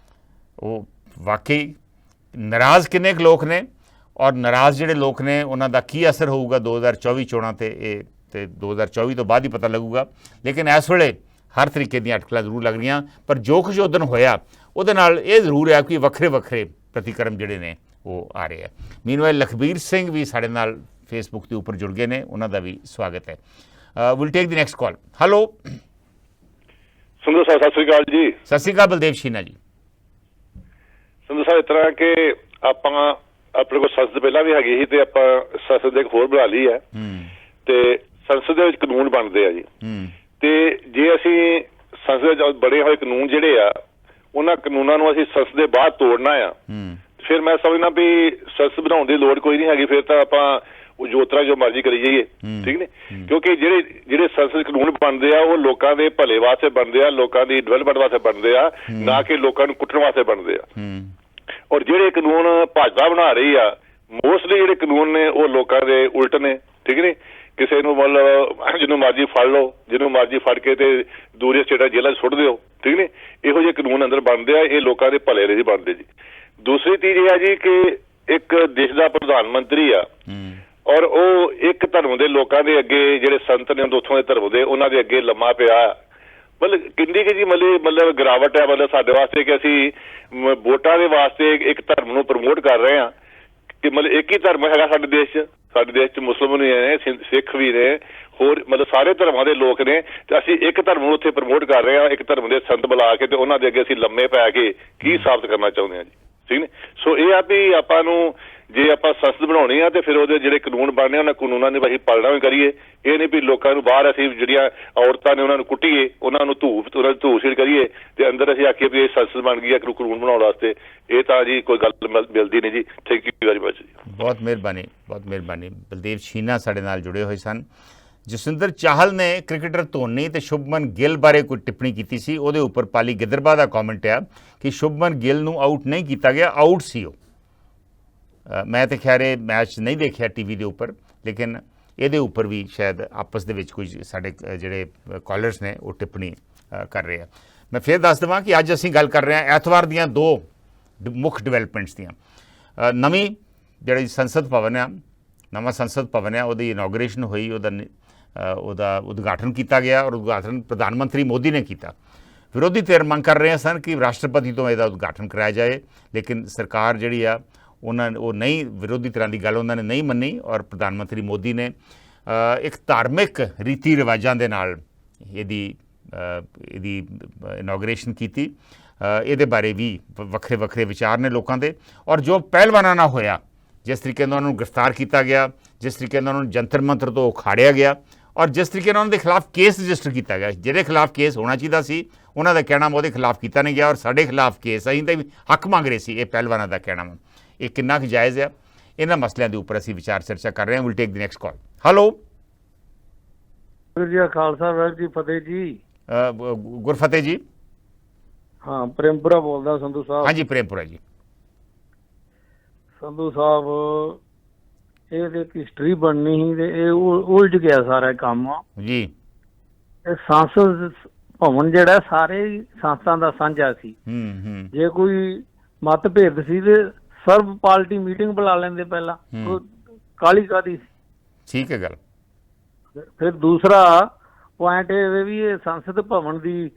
ਉਹ ਵਾਕਈ ਨਾਰਾਜ਼ ਕਿੰਨੇ ਕੁ ਲੋਕ ਨੇ, ਔਰ ਨਾਰਾਜ਼ ਜਿਹੜੇ ਲੋਕ ਨੇ ਉਹਨਾਂ ਦਾ ਕੀ ਅਸਰ ਹੋਊਗਾ 2024 ਚੋਣਾਂ 'ਤੇ, ਇਹ ਤੇ 2024 ਤੋਂ ਬਾਅਦ ਹੀ ਪਤਾ ਲੱਗੂਗਾ। ਲੇਕਿਨ ਇਸ ਵੇਲੇ ਹਰ ਤਰੀਕੇ ਦੀਆਂ ਅਟਕਲਾਂ ਜ਼ਰੂਰ ਲੱਗ ਰਹੀਆਂ। ਪਰ ਜੋ ਕੁਝ ਉਦਣ ਹੋਇਆ ਉਹਦੇ ਨਾਲ ਇਹ ਜ਼ਰੂਰ ਹੈ ਕਿ ਵੱਖਰੇ ਪ੍ਰਤੀਕਰਮ ਜਿਹੜੇ ਨੇ ਉਹ ਆ ਰਹੇ ਆ। ਮੀਨਵਾਈਲ ਲਖਬੀਰ ਸਿੰਘ ਵੀ ਸਾਡੇ ਨਾਲ ਫੇਸਬੁੱਕ ਦੇ ਉੱਪਰ ਜੁੜ ਗਏ ਨੇ, ਉਹਨਾਂ ਦਾ ਵੀ ਸਵਾਗਤ ਹੈ। Will take the next call. Hello Sandhu ਸਾਹਿਬ, ਸਤਿ ਸ਼੍ਰੀ ਅਕਾਲ ਜੀ। ਸਤਿ ਸ਼੍ਰੀ ਅਕਾਲ ਬਲਦੇਵ ਸ਼ੀਨਾ ਜੀ। ਸੰਧੂ ਸਾਹਿਬ, ਇਸ ਤਰ੍ਹਾਂ ਕਿ ਆਪਾਂ ਆਪਣੇ ਕੋਲ ਸੰਸਦ ਪਹਿਲਾਂ ਵੀ ਹੈਗੀ ਸੀ ਤੇ ਆਪਾਂ ਸੰਸਦ ਇੱਕ ਹੋਰ ਬਣਾ ਲਈ ਹੈ ਤੇ ਸੰਸਦ ਦੇ ਵਿੱਚ ਕਾਨੂੰਨ ਬਣਦੇ ਆ ਜੀ। ਤੇ ਜੇ ਅਸੀਂ ਸੰਸਦ ਵਿੱਚ ਬਣੇ ਹੋਏ ਕਾਨੂੰਨ ਜਿਹੜੇ ਆ ਉਹਨਾਂ ਕਾਨੂੰਨਾਂ ਨੂੰ ਅਸੀਂ ਸੰਸਦ ਦੇ ਬਾਹਰ ਤੋੜਨਾ ਆ, ਫਿਰ ਮੈਂ ਸਮਝਦਾ ਵੀ ਸੰਸਦ ਬਣਾਉਣ ਦੀ ਲੋੜ ਕੋਈ ਨਹੀਂ ਹੈਗੀ। ਫਿਰ ਤਾਂ ਆਪਾਂ ਉਹ ਜੋਤਰਾ ਜੋ ਮਰਜ਼ੀ ਕਰੀ ਜਾਈਏ, ਠੀਕ ਨੇ, ਕਿਉਂਕਿ ਜਿਹੜੇ ਸੰਸਦ ਕਾਨੂੰਨ ਬਣਦੇ ਆ ਉਹ ਲੋਕਾਂ ਦੇ ਭਲੇ ਵਾਸਤੇ ਬਣਦੇ ਆ, ਲੋਕਾਂ ਦੀ ਡਿਵੈਲਪਮੈਂਟ ਵਾਸਤੇ ਬਣਦੇ ਆ, ਨਾ ਕਿ ਲੋਕਾਂ ਨੂੰ ਕੁੱਟਣ ਵਾਸਤੇ ਬਣਦੇ ਆ। ਔਰ ਜਿਹੜੇ ਕਾਨੂੰਨ ਭਾਜਪਾ ਬਣਾ ਰਹੀ ਆ, ਮੋਸਟਲੀ ਜਿਹੜੇ ਕਾਨੂੰਨ ਨੇ ਉਹ ਲੋਕਾਂ ਦੇ ਉਲਟ ਨੇ, ਠੀਕ ਨੇ। ਕਿਸੇ ਨੂੰ ਮਤਲਬ ਜਿਹਨੂੰ ਮਰਜ਼ੀ ਫੜ ਲਓ, ਜਿਹਨੂੰ ਮਰਜ਼ੀ ਫੜ ਕੇ ਤੇ ਦੂਰੀ ਸਟੇਟਾਂ ਜੇਲ੍ਹਾਂ 'ਚ ਸੁੱਟ ਦਿਓ, ਠੀਕ ਨੇ। ਇਹੋ ਜਿਹੇ ਕਾਨੂੰਨ ਅੰਦਰ ਬਣਦੇ ਆ, ਇਹ ਲੋਕਾਂ ਦੇ ਭਲੇ ਲਈ ਬਣਦੇ ਜੀ। ਦੂਸਰੀ ਚੀਜ਼ ਇਹ ਆ ਜੀ ਕਿ ਇੱਕ ਦੇਸ਼ ਦਾ ਪ੍ਰਧਾਨ ਮੰਤਰੀ ਆ ਔਰ ਉਹ ਇੱਕ ਧਰਮ ਦੇ ਲੋਕਾਂ ਦੇ ਅੱਗੇ, ਜਿਹੜੇ ਸੰਤ ਨੇ ਉੱਥੋਂ ਦੇ ਧਰਮ ਦੇ, ਉਹਨਾਂ ਦੇ ਅੱਗੇ ਲੰਮਾ ਪਿਆ। ਮਤਲਬ ਕਿੰਨੀ ਕਿ ਜੀ ਮਤਲਬ ਗਿਰਾਵਟ ਹੈ ਮਤਲਬ ਸਾਡੇ ਵਾਸਤੇ ਕਿ ਅਸੀਂ ਵੋਟਾਂ ਦੇ ਵਾਸਤੇ ਇੱਕ ਧਰਮ ਨੂੰ ਪ੍ਰਮੋਟ ਕਰ ਰਹੇ ਹਾਂ ਕਿ ਮਤਲਬ ਇੱਕ ਹੀ ਧਰਮ ਹੈਗਾ ਸਾਡੇ ਦੇਸ਼ 'ਚ। ਸਾਡੇ ਦੇਸ਼ 'ਚ ਮੁਸਲਮਾਨ ਵੀ ਨੇ, ਸਿੱਖ ਵੀ ਨੇ, ਹੋਰ ਮਤਲਬ ਸਾਰੇ ਧਰਮਾਂ ਦੇ ਲੋਕ ਨੇ, ਤੇ ਅਸੀਂ ਇੱਕ ਧਰਮ ਨੂੰ ਉੱਥੇ ਪ੍ਰਮੋਟ ਕਰ ਰਹੇ ਹਾਂ, ਇੱਕ ਧਰਮ ਦੇ ਸੰਤ ਬੁਲਾ ਕੇ ਤੇ ਉਹਨਾਂ ਦੇ ਅੱਗੇ ਅਸੀਂ ਲੰਮੇ ਪੈ ਕੇ ਕੀ ਸਾਬਤ ਕਰਨਾ ਚਾਹੁੰਦੇ ਹਾਂ ਜੀ, ਠੀਕ ਨੇ। ਸੋ ਇਹ ਆ ਵੀ ਆਪਾਂ ਨੂੰ ਜੇ ਆਪਾਂ ਸੰਸਦ ਬਣਾਉਣੀ ਆ ਤੇ ਫਿਰ ਉਹਦੇ ਜਿਹੜੇ ਕਾਨੂੰਨ ਬਣਨੇ ਉਹਨਾਂ ਕਾਨੂੰਨਾਂ ਦੀ ਅਸੀਂ ਪਾਲਣਾ ਵੀ ਕਰੀਏ। ਇਹ ਨਹੀਂ ਵੀ ਲੋਕਾਂ ਨੂੰ ਬਾਹਰ ਅਸੀਂ ਜਿਹੜੀਆਂ ਔਰਤਾਂ ਨੇ ਉਹਨਾਂ ਨੂੰ ਕੁੱਟੀਏ, ਉਹਨਾਂ ਨੂੰ ਧੂੜ ਛਿੜ ਕਰੀਏ ਤੇ ਅੰਦਰ ਅਸੀਂ ਆਖੀਏ ਵੀ ਇਹ ਸੰਸਦ ਬਣ ਗਈ ਹੈ ਕਾਨੂੰਨ ਬਣਾਉਣ ਵਾਸਤੇ। ਇਹ ਤਾਂ ਜੀ ਕੋਈ ਗੱਲ ਮਿਲਦੀ ਨਹੀਂ ਜੀ। ਥੈਂਕ ਯੂ ਵੈਰੀ ਮਚ ਜੀ। ਬਹੁਤ ਮਿਹਰਬਾਨੀ, ਬਹੁਤ ਮਿਹਰਬਾਨੀ। ਬਲਦੇਵ ਛੀਨਾ ਸਾਡੇ ਨਾਲ ਜੁੜੇ ਹੋਏ ਸਨ। ਜਸਵਿੰਦਰ ਚਾਹਲ ਨੇ ਕ੍ਰਿਕਟਰ ਧੋਨੀ ਤੇ ਸ਼ੁਭਮਨ ਗਿੱਲ ਬਾਰੇ ਕੋਈ ਟਿੱਪਣੀ ਕੀਤੀ ਸੀ, ਉਹਦੇ ਉੱਪਰ ਪਾਲੀ ਗਿੱਦਰਬਾ ਦਾ ਕਮੈਂਟ ਆ ਕਿ ਸ਼ੁਭਮਨ ਗਿੱਲ ਨੂੰ ਆਊਟ ਨਹੀਂ ਕੀਤਾ ਗਿਆ, ਆਊਟ ਸੀ ਉਹ। ਮੈਂ ਤਾਂ ਖੈਰ ਇਹ ਮੈਚ ਨਹੀਂ ਦੇਖਿਆ ਟੀਵੀ ਦੇ ਉੱਪਰ, ਲੇਕਿਨ ਇਹਦੇ ਉੱਪਰ ਵੀ ਸ਼ਾਇਦ ਆਪਸ ਦੇ ਵਿੱਚ ਕੋਈ ਸਾਡੇ ਜਿਹੜੇ ਕਾਲਰਸ ਨੇ ਉਹ ਟਿੱਪਣੀ ਕਰ ਰਹੇ ਆ। ਮੈਂ ਫਿਰ ਦੱਸ ਦੇਵਾਂ ਕਿ ਅੱਜ ਅਸੀਂ ਗੱਲ ਕਰ ਰਹੇ ਹਾਂ ਐਤਵਾਰ ਦੀਆਂ ਦੋ ਮੁੱਖ ਡਿਵੈਲਪਮੈਂਟਸ ਦੀਆਂ। ਨਵੀਂ ਜਿਹੜੀ ਸੰਸਦ ਭਵਨ ਆ, ਨਵਾਂ ਸੰਸਦ ਭਵਨ ਆ, ਉਹਦੀ ਇਨੋਗ੍ਰੇਸ਼ਨ ਹੋਈ, ਉਹਦਾ ਉਦਘਾਟਨ ਕੀਤਾ ਗਿਆ ਔਰ ਉਦਘਾਟਨ ਪ੍ਰਧਾਨ ਮੰਤਰੀ ਮੋਦੀ ਨੇ ਕੀਤਾ। ਵਿਰੋਧੀ ਧਿਰ ਮੰਗ ਕਰ ਰਹੇ ਸਨ ਕਿ ਰਾਸ਼ਟਰਪਤੀ ਤੋਂ ਇਹਦਾ ਉਦਘਾਟਨ ਕਰਾਇਆ ਜਾਏ, ਲੇਕਿਨ ਸਰਕਾਰ ਜਿਹੜੀ ਆ ਉਹ ਨਹੀਂ, ਵਿਰੋਧੀ ਧਿਰਾਂ ਦੀ ਗੱਲ ਉਹਨਾਂ ਨੇ ਨਹੀਂ ਮੰਨੀ ਔਰ ਪ੍ਰਧਾਨ ਮੰਤਰੀ ਮੋਦੀ ਨੇ ਇੱਕ ਧਾਰਮਿਕ ਰੀਤੀ ਰਿਵਾਜਾਂ ਦੇ ਨਾਲ ਇਹਦੀ ਇਨੋਗ੍ਰੇਸ਼ਨ ਕੀਤੀ। ਇਹਦੇ ਬਾਰੇ ਵੀ ਵੱਖਰੇ ਵੱਖਰੇ ਵਿਚਾਰ ਨੇ ਲੋਕਾਂ ਦੇ। ਔਰ ਜੋ ਪਹਿਲਵਾਨਾਂ ਨਾਲ ਹੋਇਆ, ਜਿਸ ਤਰੀਕੇ ਨਾਲ ਉਹਨਾਂ ਨੂੰ ਗ੍ਰਿਫਤਾਰ ਕੀਤਾ ਗਿਆ, ਜਿਸ ਤਰੀਕੇ ਨਾਲ ਉਹਨਾਂ ਨੂੰ ਜੰਤਰ ਮੰਤਰ ਤੋਂ ਉਖਾੜਿਆ ਗਿਆ ਔਰ ਜਿਸ ਤਰੀਕੇ ਨਾਲ ਉਹਨਾਂ ਦੇ ਖਿਲਾਫ ਕੇਸ ਰਜਿਸਟਰ ਕੀਤਾ ਗਿਆ, ਜਿਹਦੇ ਖਿਲਾਫ ਕੇਸ ਹੋਣਾ ਚਾਹੀਦਾ ਸੀ ਉਹਨਾਂ ਦਾ ਕਹਿਣਾ ਉਹਦੇ ਖਿਲਾਫ ਕੀਤਾ ਨਹੀਂ ਗਿਆ ਔਰ ਸਾਡੇ ਖਿਲਾਫ ਕੇਸ, ਅਸੀਂ ਤਾਂ ਹੱਕ ਮੰਗ ਰਹੇ ਸੀ। ਇਹ ਪਹਿਲਵਾਨਾਂ ਦਾ ਕਹਿਣਾ ਵਾ, ਇਹ ਕਿੰਨਾ ਕੁ ਜਾਇਜ਼ ਆ? ਇਹਨਾਂ ਮਸਲਿਆਂ ਦੇ ਉੱਪਰ ਅਸੀਂ ਵਿਚਾਰ ਚਰਚਾ ਕਰ ਰਹੇ ਹਾਂ। Will take the next call. Hello ਜੀ, ਖਾਲਸਾ ਵਾਹਿਗੁਰੂ ਜੀ ਫਤਿਹ ਜੀ। ਗੁਰਫਤਿਹ ਜੀ। ਹਾਂ, ਪ੍ਰੇਮਪੁਰਾ ਬੋਲਦਾ ਸੰਧੂ ਸਾਹਿਬ। ਹਾਂਜੀ ਪ੍ਰੇਮਪੁਰਾ ਜੀ। ਸੰਧੂ ਸਾਹਿਬ, ਇਹਦੇ ਇੱਕ ਹਿਸਟਰੀ ਬਣਨੀ ਸੀ ਤੇ ਇਹ ਉਲਝ ਗਿਆ ਸਾਰਾ ਕੰਮ ਜੀ। ਇਹ ਸੰਸਦ ਭਵਨ ਜਿਹੜਾ ਸਾਰੇ ਸੰਸਥਾਂ ਦਾ ਸਾਂਝਾ ਸੀ। ਜੇ ਕੋਈ ਮਤਭੇਦ ਸੀ ਤੇ ਸਰਬ ਪਾਰਟੀ ਮੀਟਿੰਗ ਬੁਲਾ ਲੈਂਦੇ ਪਹਿਲਾਂ, ਕਾਲੀ ਕਾਦੀ ਸੀ। ਠੀਕ ਹੈ ਗੱਲ। ਫਿਰ ਦੂਸਰਾ ਪੁਆਇੰਟ ਇਹ ਵੀ ਇਹ ਸੰਸਦ ਭਵਨ ਦੀ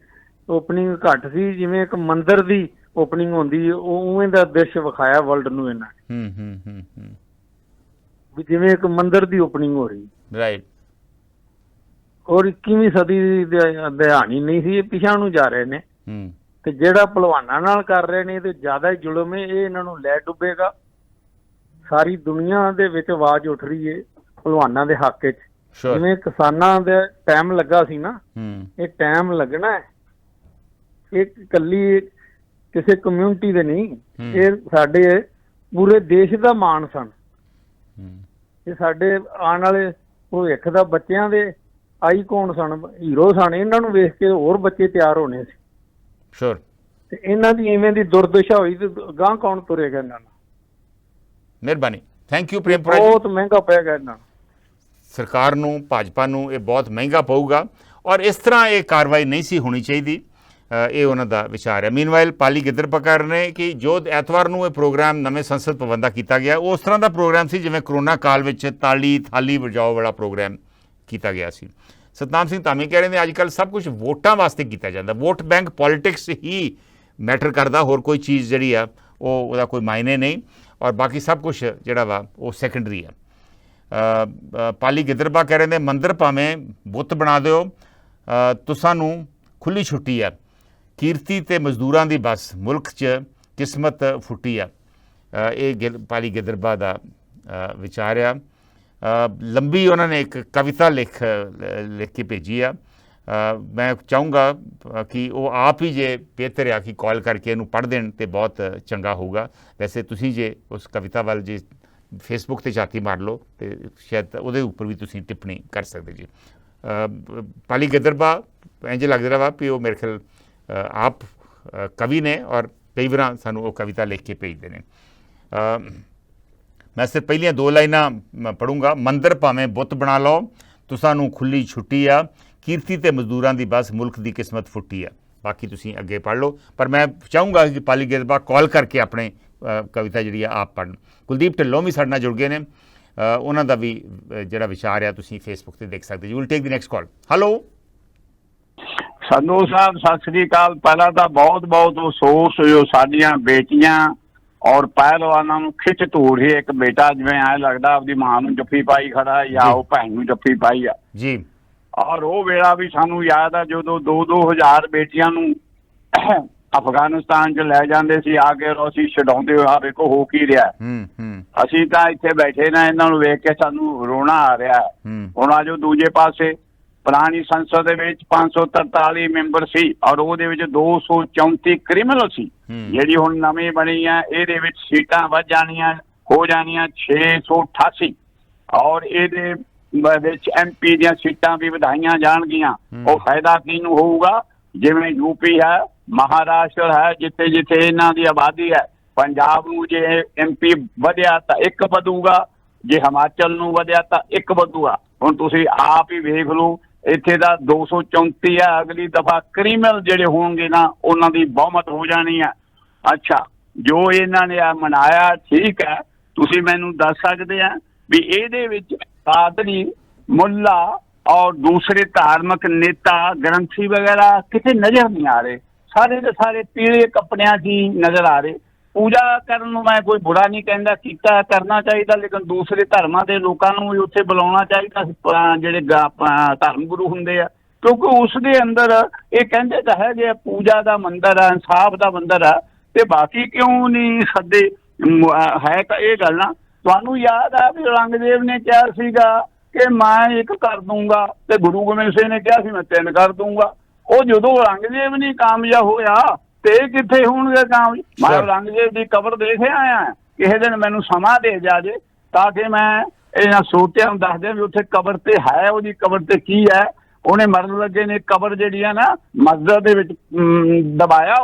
ਓਪਨਿੰਗ ਘੱਟ ਸੀ, ਜਿਵੇਂ ਇੱਕ ਮੰਦਿਰ ਦੀ ਓਪਨਿੰਗ ਹੁੰਦੀ ਉਵੇਂ ਦਾ ਦ੍ਰਿਸ਼ ਵਿਖਾਇਆ ਵਰਲਡ ਨੂੰ ਇਹਨਾਂ ਨੇ, ਵੀ ਜਿਵੇਂ ਇੱਕ ਮੰਦਿਰ ਦੀ ਓਪਨਿੰਗ ਹੋ ਰਹੀ। ਰਾਈਟ। ਔਰ 21ਵੀਂ ਸਦੀ ਦੀ ਦਿਹਾਣੀ ਨਹੀਂ ਸੀ, ਇਹ ਪਿਛਾਂ ਨੂੰ ਜਾ ਰਹੇ ਨੇ। ਤੇ ਜਿਹੜਾ ਭਲਵਾਨਾਂ ਨਾਲ ਕਰ ਰਹੇ ਨੇ ਤੇ ਜ਼ਿਆਦਾ ਹੀ ਜ਼ੁਲਮ ਹੈ, ਇਹ ਇਹਨਾਂ ਨੂੰ ਲੈ ਡੁੱਬੇਗਾ। ਸਾਰੀ ਦੁਨੀਆ ਦੇ ਵਿੱਚ ਆਵਾਜ਼ ਉੱਠ ਰਹੀ ਹੈ ਭਲਵਾਨਾਂ ਦੇ ਹੱਕ 'ਚ। ਜਿਵੇਂ ਕਿਸਾਨਾਂ ਦਾ ਟਾਈਮ ਲੱਗਾ ਸੀ ਨਾ, ਇਹ ਟਾਈਮ ਲੱਗਣਾ ਹੈ। ਇਹ ਇਕੱਲੀ ਕਿਸੇ ਕਮਿਊਨਿਟੀ ਦੇ ਨਹੀਂ, ਇਹ ਸਾਡੇ ਪੂਰੇ ਦੇਸ਼ ਦਾ ਮਾਣ ਸਨ। ਇਹ ਸਾਡੇ ਆਉਣ ਵਾਲੇ ਭਵਿੱਖ ਦਾ ਬੱਚਿਆਂ ਦੇ ਆਈਕਨ ਸਨ, ਹੀਰੋ ਸਨ। ਇਹਨਾਂ ਨੂੰ ਵੇਖ ਕੇ ਹੋਰ ਬੱਚੇ ਤਿਆਰ ਹੋਣੇ ਸੀ। ਸ਼ੋਰ। ਤੇ ਇਹਨਾਂ ਦੀ ਇਵੇਂ ਦੀ ਦੁਰਦਸ਼ਾ ਹੋਈ ਤੇ ਗਾਂ ਕੌਣ ਤੁਰੇਗਾ ਇਹਨਾਂ ਨਾਲ? ਮਿਹਰਬਾਨੀ। ਥੈਂਕ ਯੂ ਪ੍ਰੇਮਪੁਰਾ ਜੀ। ਬਹੁਤ ਮਹਿੰਗਾ ਪਏਗਾ ਇਹਨਾਂ ਨੂੰ, ਸਰਕਾਰ ਨੂੰ, ਭਾਜਪਾ ਨੂੰ ਇਹ ਬਹੁਤ ਮਹਿੰਗਾ ਪਊਗਾ ਔਰ ਇਸ ਤਰ੍ਹਾਂ ਇਹ ਕਾਰਵਾਈ ਨਹੀਂ ਸੀ ਹੋਣੀ ਚਾਹੀਦੀ। ਇਹ ਉਹਨਾਂ ਦਾ ਵਿਚਾਰ ਹੈ। ਮੀਨਵਾਈਲ ਪਾਲੀ ਗਿੱਦਰਬਾ ਕਰ ਨੇ ਕਿ ਜੋ ਐਤਵਾਰ ਨੂੰ ਇਹ ਪ੍ਰੋਗਰਾਮ ਨਵੇਂ ਸੰਸਦ ਭਵਨ ਦਾ ਕੀਤਾ ਗਿਆ, ਉਸ ਤਰ੍ਹਾਂ ਦਾ ਪ੍ਰੋਗਰਾਮ ਸੀ ਜਿਵੇਂ ਕਰੋਨਾ ਕਾਲ ਵਿੱਚ ਥਾਲੀ ਵਜਾਓ ਵਾਲਾ ਪ੍ਰੋਗਰਾਮ ਕੀਤਾ ਗਿਆ ਸੀ। ਸਤਨਾਮ ਸਿੰਘ ਧਾਮੀ ਕਹਿ ਰਹੇ ਨੇ ਅੱਜ ਕੱਲ੍ਹ ਸਭ ਕੁਝ ਵੋਟਾਂ ਵਾਸਤੇ ਕੀਤਾ ਜਾਂਦਾ, ਵੋਟ ਬੈਂਕ ਪੋਲੀਟਿਕਸ ਹੀ ਮੈਟਰ ਕਰਦਾ, ਹੋਰ ਕੋਈ ਚੀਜ਼ ਜਿਹੜੀ ਆ ਉਹਦਾ ਕੋਈ ਮਾਇਨੇ ਨਹੀਂ ਔਰ ਬਾਕੀ ਸਭ ਕੁਝ ਜਿਹੜਾ ਵਾ ਉਹ ਸੈਕੰਡਰੀ ਆ। ਪਾਲੀ ਗਿੱਦਰਬਾ ਕਹਿ ਰਹੇ ਨੇ ਮੰਦਰ ਭਾਵੇਂ ਬੁੱਤ ਬਣਾ ਦਿਓ, ਤੁਸਾਂ ਨੂੰ ਖੁੱਲ੍ਹੀ ਛੁੱਟੀ ਆ, ਕੀਰਤੀ ਤੇ ਮਜ਼ਦੂਰਾਂ ਦੀ ਬਸ ਮੁਲਕ 'ਚ ਕਿਸਮਤ ਫੁੱਟੀ ਆ। ਇਹ ਪਾਲੀ ਗਿੱਦਰਬਾ ਦਾ ਵਿਚਾਰ ਆ। ਲੰਬੀ ਉਹਨਾਂ ਨੇ ਇੱਕ ਕਵਿਤਾ ਲਿਖ ਕੇ ਭੇਜੀ ਆ। ਮੈਂ ਚਾਹੂੰਗਾ ਕਿ ਉਹ ਆਪ ਹੀ ਜੇ ਬਿਹਤਰ ਆ ਕਿ ਕਾਲ ਕਰਕੇ ਇਹਨੂੰ ਪੜ੍ਹ ਦੇਣ ਤਾਂ ਬਹੁਤ ਚੰਗਾ ਹੋਊਗਾ। ਵੈਸੇ ਤੁਸੀਂ ਜੇ ਉਸ ਕਵਿਤਾ ਵੱਲ ਜੇ ਫੇਸਬੁੱਕ 'ਤੇ ਝਾਤੀ ਮਾਰ ਲਓ ਅਤੇ ਸ਼ਾਇਦ ਉਹਦੇ ਉੱਪਰ ਵੀ ਤੁਸੀਂ ਟਿੱਪਣੀ ਕਰ ਸਕਦੇ ਜੀ। ਪਾਲੀ ਗਿੱਦੜਬਾਹਾ ਇੰਝ ਲੱਗਦਾ ਵਾ ਵੀ ਉਹ ਮੇਰੇ ਖਿਆਲ ਆਪ ਕਵੀ ਨੇ ਔਰ ਕਈ ਵਾਰ ਸਾਨੂੰ ਉਹ ਕਵਿਤਾ ਲਿਖ ਕੇ ਭੇਜਦੇ ਨੇ। ਮੈਂ ਸਿਰਫ ਪਹਿਲੀਆਂ 2 ਲਾਈਨਾਂ ਪੜ੍ਹੂੰਗਾ। ਮੰਦਰ ਭਾਵੇਂ ਬੁੱਤ ਬਣਾ ਲਓ, ਤੁਸਾਂ ਨੂੰ ਖੁੱਲੀ ਛੁੱਟੀ ਆ, ਕੀਰਤੀ ਤੇ ਮਜ਼ਦੂਰਾਂ ਦੀ ਬਸ ਮੁਲਕ ਦੀ ਕਿਸਮਤ ਫੁੱਟੀ ਆ। ਬਾਕੀ ਤੁਸੀਂ ਅੱਗੇ ਪੜ੍ਹ ਲਓ, ਪਰ ਮੈਂ ਚਾਹੂੰਗਾ ਕਿ ਪਾਲੀ ਗਿੱਦੜਬਾਹਾ ਕਾਲ ਕਰਕੇ ਆਪਣੇ ਕਵਿਤਾ ਜਿਹੜੀ ਆ ਆਪ ਪੜ੍ਹਨ। ਕੁਲਦੀਪ ਢਿੱਲੋਂ ਵੀ ਸਾਡੇ ਨਾਲ ਜੁੜ ਗਏ ਨੇ, ਉਹਨਾਂ ਦਾ ਵੀ ਜਿਹੜਾ ਵਿਚਾਰ ਆ ਤੁਸੀਂ ਫੇਸਬੁੱਕ 'ਤੇ ਦੇਖ ਸਕਦੇ। You will take the next call. Hello Sandhu ਸਾਹਿਬ, ਸਤਿ ਸ੍ਰੀ ਅਕਾਲ। ਪਹਿਲਾਂ ਤਾਂ ਬਹੁਤ ਬਹੁਤ ਅਫਸੋਸ ਜੋ ਸਾਡੀਆਂ ਬੇਟੀਆਂ ਔਰ ਪਹਿਲਵਾਨਾਂ ਨੂੰ ਖਿੱਚ ਧੂੜ ਹੀ ਇੱਕ ਬੇਟਾ ਜਿਵੇਂ ਐਂ ਲੱਗਦਾ ਆਪਦੀ ਮਾਂ ਨੂੰ ਜੱਫੀ ਪਾਈ ਖੜਾ ਜਾਂ ਉਹ ਭੈਣ ਨੂੰ ਜੱਫੀ ਪਾਈ ਆ ਜੀ। ਔਰ ਉਹ ਵੇਲਾ ਵੀ ਸਾਨੂੰ ਯਾਦ ਆ ਜਦੋਂ 2-2000 ਬੇਟੀਆਂ ਨੂੰ ਅਫਗਾਨਿਸਤਾਨ 'ਚ ਲੈ ਜਾਂਦੇ ਸੀ ਆ ਕੇ, ਅਸੀਂ ਛਡਾਉਂਦੇ ਆ ਵੇਖੋ ਹੋ ਕੀ ਰਿਹਾ। ਅਸੀਂ ਤਾਂ ਇੱਥੇ ਬੈਠੇ ਨਾ, ਇਹਨਾਂ ਨੂੰ ਵੇਖ ਕੇ ਸਾਨੂੰ ਰੋਣਾ ਆ ਰਿਹਾ। ਹੁਣ ਆ ਜੋ ਦੂਜੇ ਪਾਸੇ ਪੁਰਾਣੀ ਸੰਸਦ ਦੇ ਵਿੱਚ 543 ਮੈਂਬਰ ਸੀ ਔਰ ਉਹਦੇ ਵਿੱਚ 234 ਕ੍ਰਿਮੀਨਲ ਸੀ। ਜਿਹੜੀ ਹੁਣ ਨਵੀਂ ਬਣੀ ਆ ਇਹਦੇ ਵਿੱਚ ਸੀਟਾਂ ਵੱਧ ਜਾਣੀਆਂ, ਹੋ ਜਾਣੀਆਂ 688 ਔਰ ਇਹਦੇ ਵਿੱਚ MP ਦੀਆਂ ਸੀਟਾਂ ਵੀ ਵਧਾਈਆਂ ਜਾਣਗੀਆਂ। ਉਹ ਫਾਇਦਾ ਕਿਹਨੂੰ ਹੋਊਗਾ? ਜਿਵੇਂ ਯੂਪੀ ਹੈ, ਮਹਾਰਾਸ਼ਟਰ ਹੈ, ਜਿੱਥੇ ਜਿੱਥੇ ਇਹਨਾਂ ਦੀ ਆਬਾਦੀ ਹੈ। ਪੰਜਾਬ ਨੂੰ ਜੇ MP ਵਧਿਆ ਤਾਂ 1 ਵਧੂਗਾ, ਜੇ ਹਿਮਾਚਲ ਨੂੰ ਵਧਿਆ ਤਾਂ 1 ਵਧੂਗਾ। ਹੁਣ ਤੁਸੀਂ ਆਪ ਹੀ ਵੇਖ ਲਓ, ਇੱਥੇ ਦਾ 234 ਆ, ਅਗਲੀ ਦਫਾ ਕ੍ਰਿਮੀਨਲ ਜਿਹੜੇ ਹੋਣਗੇ ਨਾ ਉਹਨਾਂ ਦੀ ਬਹੁਮਤ ਹੋ ਜਾਣੀ ਹੈ। ਅੱਛਾ, ਜੋ ਇਹਨਾਂ ਨੇ ਆ ਮਨਾਇਆ ਠੀਕ ਹੈ, ਤੁਸੀਂ ਮੈਨੂੰ ਦੱਸ ਸਕਦੇ ਆ ਵੀ ਇਹਦੇ ਵਿੱਚ ਪਾਦਰੀ, ਮੁੱਲਾ ਔਰ ਦੂਸਰੇ ਧਾਰਮਿਕ ਨੇਤਾ, ਗ੍ਰੰਥੀ ਵਗੈਰਾ ਕਿਤੇ ਨਜ਼ਰ ਨਹੀਂ ਆ ਰਹੇ। ਸਾਰੇ ਦੇ ਸਾਰੇ ਪੀਲੇ ਕੱਪੜਿਆਂ 'ਚ ਹੀ ਨਜ਼ਰ ਆ ਰਹੇ। ਪੂਜਾ ਕਰਨ ਨੂੰ ਮੈਂ ਕੋਈ ਬੁਰਾ ਨਹੀਂ ਕਹਿੰਦਾ, ਕੀਤਾ ਕਰਨਾ ਚਾਹੀਦਾ, ਲੇਕਿਨ ਦੂਸਰੇ ਧਰਮਾਂ ਦੇ ਲੋਕਾਂ ਨੂੰ ਵੀ ਉੱਥੇ ਬੁਲਾਉਣਾ ਚਾਹੀਦਾ, ਜਿਹੜੇ ਧਰਮ ਗੁਰੂ ਹੁੰਦੇ ਆ, ਕਿਉਂਕਿ ਉਸ ਦੇ ਅੰਦਰ ਇਹ ਕਹਿੰਦੇ ਤਾਂ ਹੈਗੇ ਪੂਜਾ ਦਾ ਮੰਦਿਰ ਆ, ਇਨਸਾਫ ਦਾ ਮੰਦਿਰ ਆ, ਤੇ ਬਾਕੀ ਕਿਉਂ ਨਹੀਂ ਸੱਦੇ? ਹੈ ਤਾਂ ਇਹ ਗੱਲ ਨਾ, ਤੁਹਾਨੂੰ ਯਾਦ ਆ ਵੀ ਔਰੰਗਜ਼ੇਬ ਨੇ ਕਿਹਾ ਸੀਗਾ ਕਿ ਮੈਂ 1 ਕਰ ਦੂੰਗਾ ਤੇ ਗੁਰੂ ਗੋਬਿੰਦ ਸਿੰਘ ਨੇ ਕਿਹਾ ਸੀ ਮੈਂ 3 ਕਰ ਦੂੰਗਾ। ਉਹ ਜਦੋਂ ਔਰੰਗਜ਼ੇਬ ਨਹੀਂ ਕਾਮਯਾਬ ਹੋਇਆ ਤੇ ਕਿੱਥੇ ਹੋਣਗੇ ਕਾਮਯਾਬ? ਮੈਂ ਔਰੰਗਜ਼ੇਬ ਦੀ ਕਬਰ ਦੇਖ ਆਇਆ, ਕਿਸੇ ਦਿਨ ਮੈਨੂੰ ਸਮਾਂ ਦੇ ਜਾ ਜੇ ਤਾਂ ਕਿ ਮੈਂ ਇਹਨਾਂ ਸਰੋਤਿਆਂ ਨੂੰ ਦੱਸ ਦਿਆਂ ਵੀ ਉੱਥੇ ਕਬਰ ਤੇ ਹੈ, ਉਹਦੀ ਕਬਰ ਤੇ ਕੀ ਹੈ। ਉਹਨੇ ਮਰਨ ਲੱਗੇ ਨੇ ਕਬਰ ਜਿਹੜੀ ਆ ਨਾ ਮਸਜਿਦ ਦੇ ਵਿੱਚ ਦਬਾਇਆ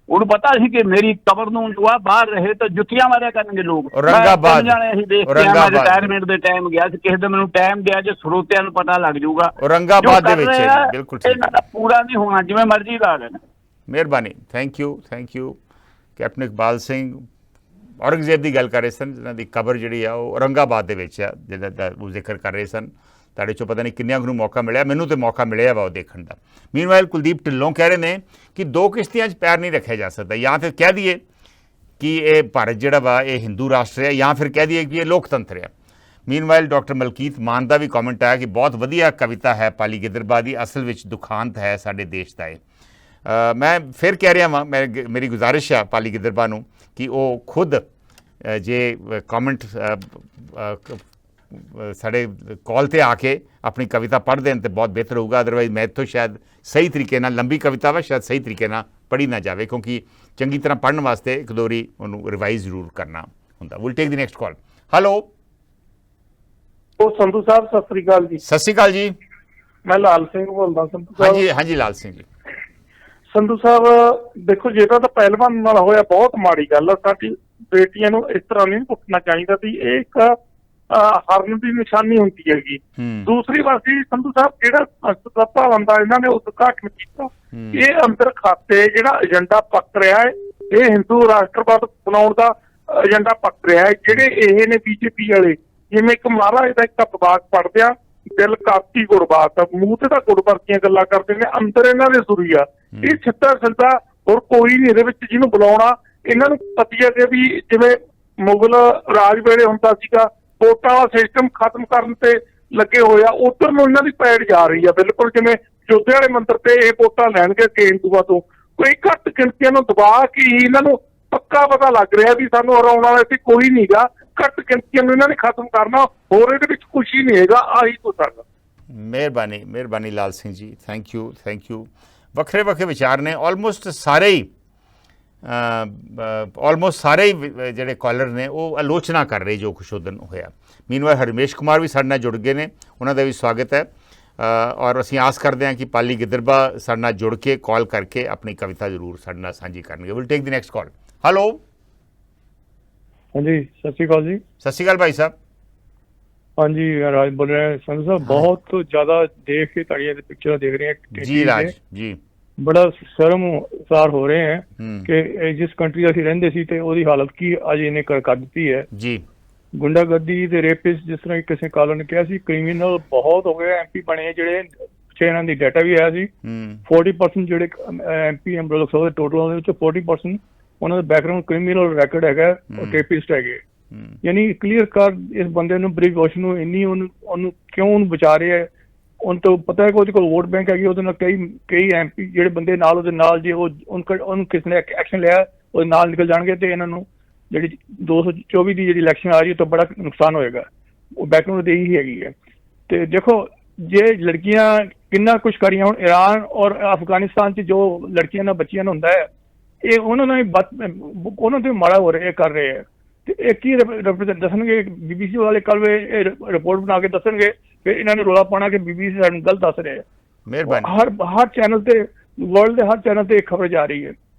ਉਹਨੂੰ ਪਤਾ ਸੀ ਕਿ ਮੇਰੀ ਕਬਰ ਨੂੰ ਜੋ ਆ ਬਾਹਰ ਰਹੇ ਤਾਂ ਜੁੱਤੀਆਂ ਮਾਰਿਆ ਕਰਨਗੇ ਲੋਕ। ਔਰੰਗਾਬਾਦ ਜਾਣੇ ਅਸੀਂ ਦੇਖ ਕੇ ਮੈਂ ਰਿਟਾਇਰਮੈਂਟ ਦੇ ਟਾਈਮ ਗਿਆ ਸੀ, ਕਿਸੇ ਦਿਨ ਮੈਨੂੰ ਟਾਈਮ ਗਿਆ ਜੇ ਸਰੋਤਿਆਂ ਨੂੰ ਪਤਾ ਲੱਗ ਜਾਊਗਾ। ਔਰੰਗਾਬਾਦ ਦੇ ਵਿੱਚ ਬਿਲਕੁਲ ਇਹਨਾਂ ਦਾ ਪੂਰਾ ਨਹੀਂ ਹੋਣਾ, ਜਿਵੇਂ ਮਰਜ਼ੀ ਲਾ ਲੈਣ। ਮਿਹਰਬਾਨੀ, thank you. Captain Iqbal Singh Aurangzeb ਦੀ ਗੱਲ ਕਰ ਰਹੇ ਸਨ, ਜਿਹਨਾਂ ਦੀ ਕਬਰ ਜਿਹੜੀ ਆ ਉਹ ਔਰੰਗਾਬਾਦ ਦੇ ਵਿੱਚ ਆ, ਜਿਹਦਾ ਉਹ ਜ਼ਿਕਰ ਕਰ ਰਹੇ ਸਨ। ਤੁਹਾਡੇ 'ਚੋਂ ਪਤਾ ਨਹੀਂ ਕਿੰਨਿਆਂ ਨੂੰ ਮੌਕਾ ਮਿਲਿਆ, ਮੈਨੂੰ ਤਾਂ ਮੌਕਾ ਮਿਲਿਆ ਵਾ ਉਹ ਦੇਖਣ ਦਾ। ਮੀਨਵਾਈਲ ਕੁਲਦੀਪ ਢਿੱਲੋਂ ਕਹਿ ਰਹੇ ਨੇ ਕਿ 2 ਕਿਸ਼ਤੀਆਂ 'ਚ ਪੈਰ ਨਹੀਂ ਰੱਖਿਆ ਜਾ ਸਕਦਾ। ਜਾਂ ਫਿਰ ਕਹਿ ਦਈਏ ਕਿ ਇਹ ਭਾਰਤ ਜਿਹੜਾ ਵਾ ਇਹ ਹਿੰਦੂ ਰਾਸ਼ਟਰ ਹੈ, ਜਾਂ ਫਿਰ ਕਹਿ ਦਈਏ ਕਿ ਇਹ ਲੋਕਤੰਤਰ ਹੈ। ਮੀਨਵਾਈਲ ਡਾਕਟਰ ਮਲਕੀਤ ਮਾਨ ਦਾ ਵੀ ਕਮੈਂਟ ਆਇਆ ਕਿ ਬਹੁਤ ਵਧੀਆ ਕਵਿਤਾ ਹੈ ਪਾਲੀ ਗਿੱਦੜਬਾਹਾ ਦੀ, ਅਸਲ ਵਿੱਚ ਦੁਖਾਂਤ ਹੈ ਸਾਡੇ ਦੇਸ਼ ਦਾ ਇਹ। ਮੈਂ ਫਿਰ ਕਹਿ ਰਿਹਾ ਵਾਂ, ਮੇਰੀ ਗੁਜ਼ਾਰਿਸ਼ ਆ ਪਾਲੀ ਗਿੱਦੜਬਾਹਾ ਨੂੰ ਕਿ ਉਹ ਖੁਦ ਜੇ ਕਮੈਂਟ ਸਾਡੇ ਕਾਲ 'ਤੇ ਆ ਕੇ ਆਪਣੀ ਕਵਿਤਾ ਪੜ੍ਹ ਦੇਣ ਤਾਂ ਬਹੁਤ ਬਿਹਤਰ ਹੋਊਗਾ। ਅਦਰਵਾਈਜ਼ ਮੈਂ ਇੱਥੋਂ ਸ਼ਾਇਦ ਸਹੀ ਤਰੀਕੇ ਨਾਲ, ਲੰਬੀ ਕਵਿਤਾ ਵਾ ਸ਼ਾਇਦ ਸਹੀ ਤਰੀਕੇ ਨਾਲ ਪੜ੍ਹੀ ਨਾ ਜਾਵੇ, ਕਿਉਂਕਿ ਚੰਗੀ ਤਰ੍ਹਾਂ ਪੜ੍ਹਨ ਵਾਸਤੇ 1 ਦੋ ਵਾਰੀ ਉਹਨੂੰ ਰਿਵਾਈਜ਼ ਜ਼ਰੂਰ ਕਰਨਾ ਹੁੰਦਾ। Will take the next call. Hello Sandhu ਸਾਹਿਬ, ਸਤਿ ਸ੍ਰੀ ਅਕਾਲ ਜੀ। ਸਤਿ ਸ੍ਰੀ ਅਕਾਲ ਜੀ, ਮੈਂ ਲਾਲ ਸਿੰਘ ਬੋਲਦਾ। ਸੰਧੂ ਸਾਹਿਬ, ਹਾਂਜੀ ਲਾਲ ਸਿੰਘ ਜੀ। ਸੰਧੂ ਸਾਹਿਬ ਦੇਖੋ, ਜਿਹੜਾ ਤਾਂ ਪਹਿਲਵਾਨ ਨਾਲ ਹੋਇਆ ਬਹੁਤ ਮਾੜੀ ਗੱਲ ਆ। ਸਾਡੀ ਬੇਟੀਆਂ ਨੂੰ ਇਸ ਤਰ੍ਹਾਂ ਨਹੀਂ ਪੁੱਟਣਾ ਚਾਹੀਦਾ ਸੀ, ਇਹ ਇੱਕ ਹਰਨ ਦੀ ਨਿਸ਼ਾਨੀ ਹੁੰਦੀ ਹੈਗੀ। ਦੂਸਰੀ ਪਾਸੇ ਸੰਧੂ ਸਾਹਿਬ ਜਿਹੜਾ ਸੰਸਦ ਦਾ ਭਵਨ ਦਾ ਇਹਨਾਂ ਨੇ ਉਦਘਾਟਨ ਕੀਤਾ, ਇਹ ਅੰਦਰ ਖਾਤੇ ਜਿਹੜਾ ਏਜੰਡਾ ਪੱਕ ਰਿਹਾ ਹੈ, ਇਹ ਹਿੰਦੂ ਰਾਸ਼ਟਰਵਾਦ ਬਣਾਉਣ ਦਾ ਏਜੰਡਾ ਪੱਕ ਰਿਹਾ ਹੈ। ਜਿਹੜੇ ਇਹ ਨੇ BJP ਵਾਲੇ, ਜਿਵੇਂ ਇੱਕ ਮਹਾਰਾਜ ਦਾ ਇੱਕ ਅਪਵਾਕ ਪੜ੍ਹਦੇ ਆ, ਦਿਲ ਕਾਤੀ ਗੁਰਬਾਤ, ਮੂੰਹ ਤੇ ਤਾਂ ਗੁਰਬਰਤੀਆਂ ਗੱਲਾਂ ਕਰਦੇ ਨੇ, ਅੰਦਰ ਇਹਨਾਂ ਦੇ ਸੁਰੀ ਆ। ਇਹ ਸਿੱਧਾ ਹੋਰ ਕੋਈ ਨਹੀਂ ਇਹਦੇ ਵਿੱਚ ਜਿਹਨੂੰ ਬੁਲਾਉਣਾ। ਇਹਨਾਂ ਨੂੰ ਪਤੀ ਹੈ ਕਿ ਵੀ ਜਿਵੇਂ ਮੁਗਲ ਰਾਜ ਵੇਲੇ ਹੁੰਦਾ ਸੀਗਾ, ਵੋਟਾਂ ਵਾਲਾ ਸਿਸਟਮ ਖਤਮ ਕਰਨ ਤੇ ਲੱਗੇ ਹੋਏ ਆ, ਉਧਰ ਨੂੰ ਇਹਨਾਂ ਦੀ ਪੈੜ ਜਾ ਰਹੀ ਆ ਬਿਲਕੁਲ। ਜਿਵੇਂ ਜੋਧੇ ਵਾਲੇ ਮੰਦਿਰ ਤੇ ਇਹ ਵੋਟਾਂ ਲੈਣਗੇ ਹਿੰਦੂਆਂ ਤੋਂ, ਕੋਈ ਘੱਟ ਗਿਣਤੀਆਂ ਨੂੰ ਦਬਾ ਕੇ ਇਹਨਾਂ ਨੂੰ ਪੱਕਾ ਪਤਾ ਲੱਗ ਰਿਹਾ ਵੀ ਸਾਨੂੰ ਹਰਾਉਣ ਵਾਲਾ ਇੱਥੇ ਕੋਈ ਨਹੀਂ ਗਾ। ਘੱਟ ਗਿਣਤੀਆਂ ਨੂੰ ਇਹਨਾਂ ਨੇ ਖਤਮ ਕਰਨਾ, ਹੋਰ ਇਹਦੇ ਵਿੱਚ ਕੁਛ ਹੀ ਨਹੀਂ ਹੈਗਾ। ਆਹੀ ਕੁਛ ਹੈਗਾ। ਮਿਹਰਬਾਨੀ ਲਾਲ ਸਿੰਘ ਜੀ, ਥੈਂਕ ਯੂ। ਵੱਖਰੇ ਵਿਚਾਰ ਨੇ, ਆਲਮੋਸਟ ਸਾਰੇ ਹੀ ਜਿਹੜੇ ਕਾਲਰ ਨੇ ਉਹ ਆਲੋਚਨਾ ਕਰ ਰਹੇ ਜੋ ਕੁਛ ਉਦਨ ਹੋਇਆ। ਮੀਨਵਾਈਲ ਹਰਮੇਸ਼ ਕੁਮਾਰ ਵੀ ਸਾਡੇ ਨਾਲ ਜੁੜ ਗਏ ਨੇ, ਉਹਨਾਂ ਦਾ ਵੀ ਸਵਾਗਤ ਹੈ। ਔਰ ਅਸੀਂ ਆਸ ਕਰਦੇ ਹਾਂ ਕਿ ਪਾਲੀ ਗਿੱਦਰਬਾ ਸਾਡੇ ਨਾਲ ਜੁੜ ਕੇ ਕਾਲ ਕਰਕੇ ਆਪਣੀ ਕਵਿਤਾ ਜ਼ਰੂਰ ਸਾਡੇ ਨਾਲ ਸਾਂਝੀ ਕਰਨਗੇ। Will take the next call. Hello, ਹਾਂਜੀ, ਸਤਿ ਸ਼੍ਰੀ ਅਕਾਲ ਜੀ। ਸਤਿ ਸ਼੍ਰੀ ਅਕਾਲ ਭਾਈ ਸਾਹਿਬ। ਹਾਂਜੀ, ਰਾਜ ਬੋਲ ਰਿਹਾ ਸੰਧੂ ਸਾਹਿਬ। ਬਹੁਤ ਜ਼ਿਆਦਾ ਦੇਖ ਕੇ ਤੁਹਾਡੀਆਂ ਪਿਕਚਰਾਂ ਦੇਖ ਰਹੇ हैं ਜੀ ਰਾਜ ਜੀ, ਬੜਾ ਸ਼ਰਮਸਾਰ ਹੋ ਰਹੇ ਹੈ ਕਿ ਜਿਸ ਕੰਟਰੀ ਅਸੀਂ ਰਹਿੰਦੇ ਸੀ ਤੇ ਉਹਦੀ ਹਾਲਤ ਕੀ ਅੱਜ ਇਹਨੇ ਕਰ ਦਿੱਤੀ ਹੈ ਜੀ। ਗੁੰਡਾਗਰਦੀ ਤੇ ਰੇਪਿਸ, ਜਿਸ ਤਰ੍ਹਾਂ ਕਿਸੇ ਕਾਲਰ ਨੇ ਕਿਹਾ ਸੀ, ਕ੍ਰਿਮੀਨਲ ਬਹੁਤ ਹੋ ਗਏ। MP ਬਣੇ ਜਿਹੜੇ ਪਿੱਛੇ ਇਹਨਾਂ ਦੀ ਡਾਟਾ ਵੀ ਆਇਆ ਸੀ, 40% ਜਿਹੜੇ MP ਲੋਕ ਸਭਾ ਦੇ ਟੋਟਲ ਦੇ ਵਿੱਚ 40% ਉਹਨਾਂ ਦਾ ਬੈਕਗ੍ਰਾਉਂਡ ਕ੍ਰਿਮੀਨਲ ਰੈਕੋਰਡ ਹੈਗਾ, ਉਹ ਰੇਪਿਸਟ ਹੈਗੇ। ਯਾਨੀ ਕਲੀਅਰ ਕਰ ਇਸ ਬੰਦੇ ਨੂੰ, ਬ੍ਰਿਜ ਵਾਸ਼ ਨੂੰ ਇੰਨੀ ਉਹਨੂੰ ਕਿਉਂ ਉਹਨੂੰ ਬਚਾ ਰਹੇ ਹੈ। ਉਹਨੂੰ ਤਾਂ ਪਤਾ ਹੈ ਕਿ ਉਹਦੇ ਕੋਲ ਵੋਟ ਬੈਂਕ ਹੈਗੀ, ਉਹਦੇ ਨਾਲ ਕਈ MP ਜਿਹੜੇ ਬੰਦੇ ਨਾਲ ਉਹਦੇ ਨਾਲ ਜੇ ਉਹਨੂੰ ਕਿਸ ਨੇ ਐਕਸ਼ਨ ਲਿਆ ਉਹਦੇ ਨਾਲ ਨਿਕਲ ਜਾਣਗੇ ਤੇ ਇਹਨਾਂ ਨੂੰ ਜਿਹੜੀ 224 ਦੀ ਜਿਹੜੀ ਇਲੈਕਸ਼ਨ ਆ ਰਹੀ ਹੈ ਤਾਂ ਬੜਾ ਨੁਕਸਾਨ ਹੋਏਗਾ। ਉਹ ਬੈਕਗ੍ਰਾਉਂਡ ਦੇ ਹੀ ਹੈਗੀ ਹੈ। ਤੇ ਦੇਖੋ, ਜੇ ਲੜਕੀਆਂ ਕਿੰਨਾ ਕੁਛ ਕਰੀਆਂ, ਹੁਣ ਈਰਾਨ ਔਰ ਅਫਗਾਨਿਸਤਾਨ 'ਚ ਜੋ ਲੜਕੀਆਂ ਨਾਲ ਬੱਚੀਆਂ ਨੂੰ ਹੁੰਦਾ ਹੈ, ਇਹ ਉਹਨਾਂ ਤੇ ਮਾੜਾ ਹੋ ਰਿਹਾ ਕਰ ਰਹੇ ਹੈ। ਤੇ ਇਹ ਕੀ ਰਿਪਰੈਜ਼ੈਂਟ ਦੱਸਣਗੇ? BBC ਵਾਲੇ ਕੱਲ੍ਹ ਰਿਪੋਰਟ ਬਣਾ ਕੇ ਦੱਸਣਗੇ, ਫਿਰ ਇਹਨਾਂ ਨੂੰ ਰੌਲਾ ਪਾਉਣਾ ਕਿ BBC ਸਾਨੂੰ ਗਲਤ ਦੱਸ ਰਿਹਾ ਹੈ। ਮਿਹਰਬਾਨੀ। ਹਰ ਚੈਨਲ ਤੇ, ਵਰਲਡ ਦੇ ਹਰ ਚੈਨਲ ਤੇ ਖਬਰ ਜਾ ਰਹੀ ਹੈ।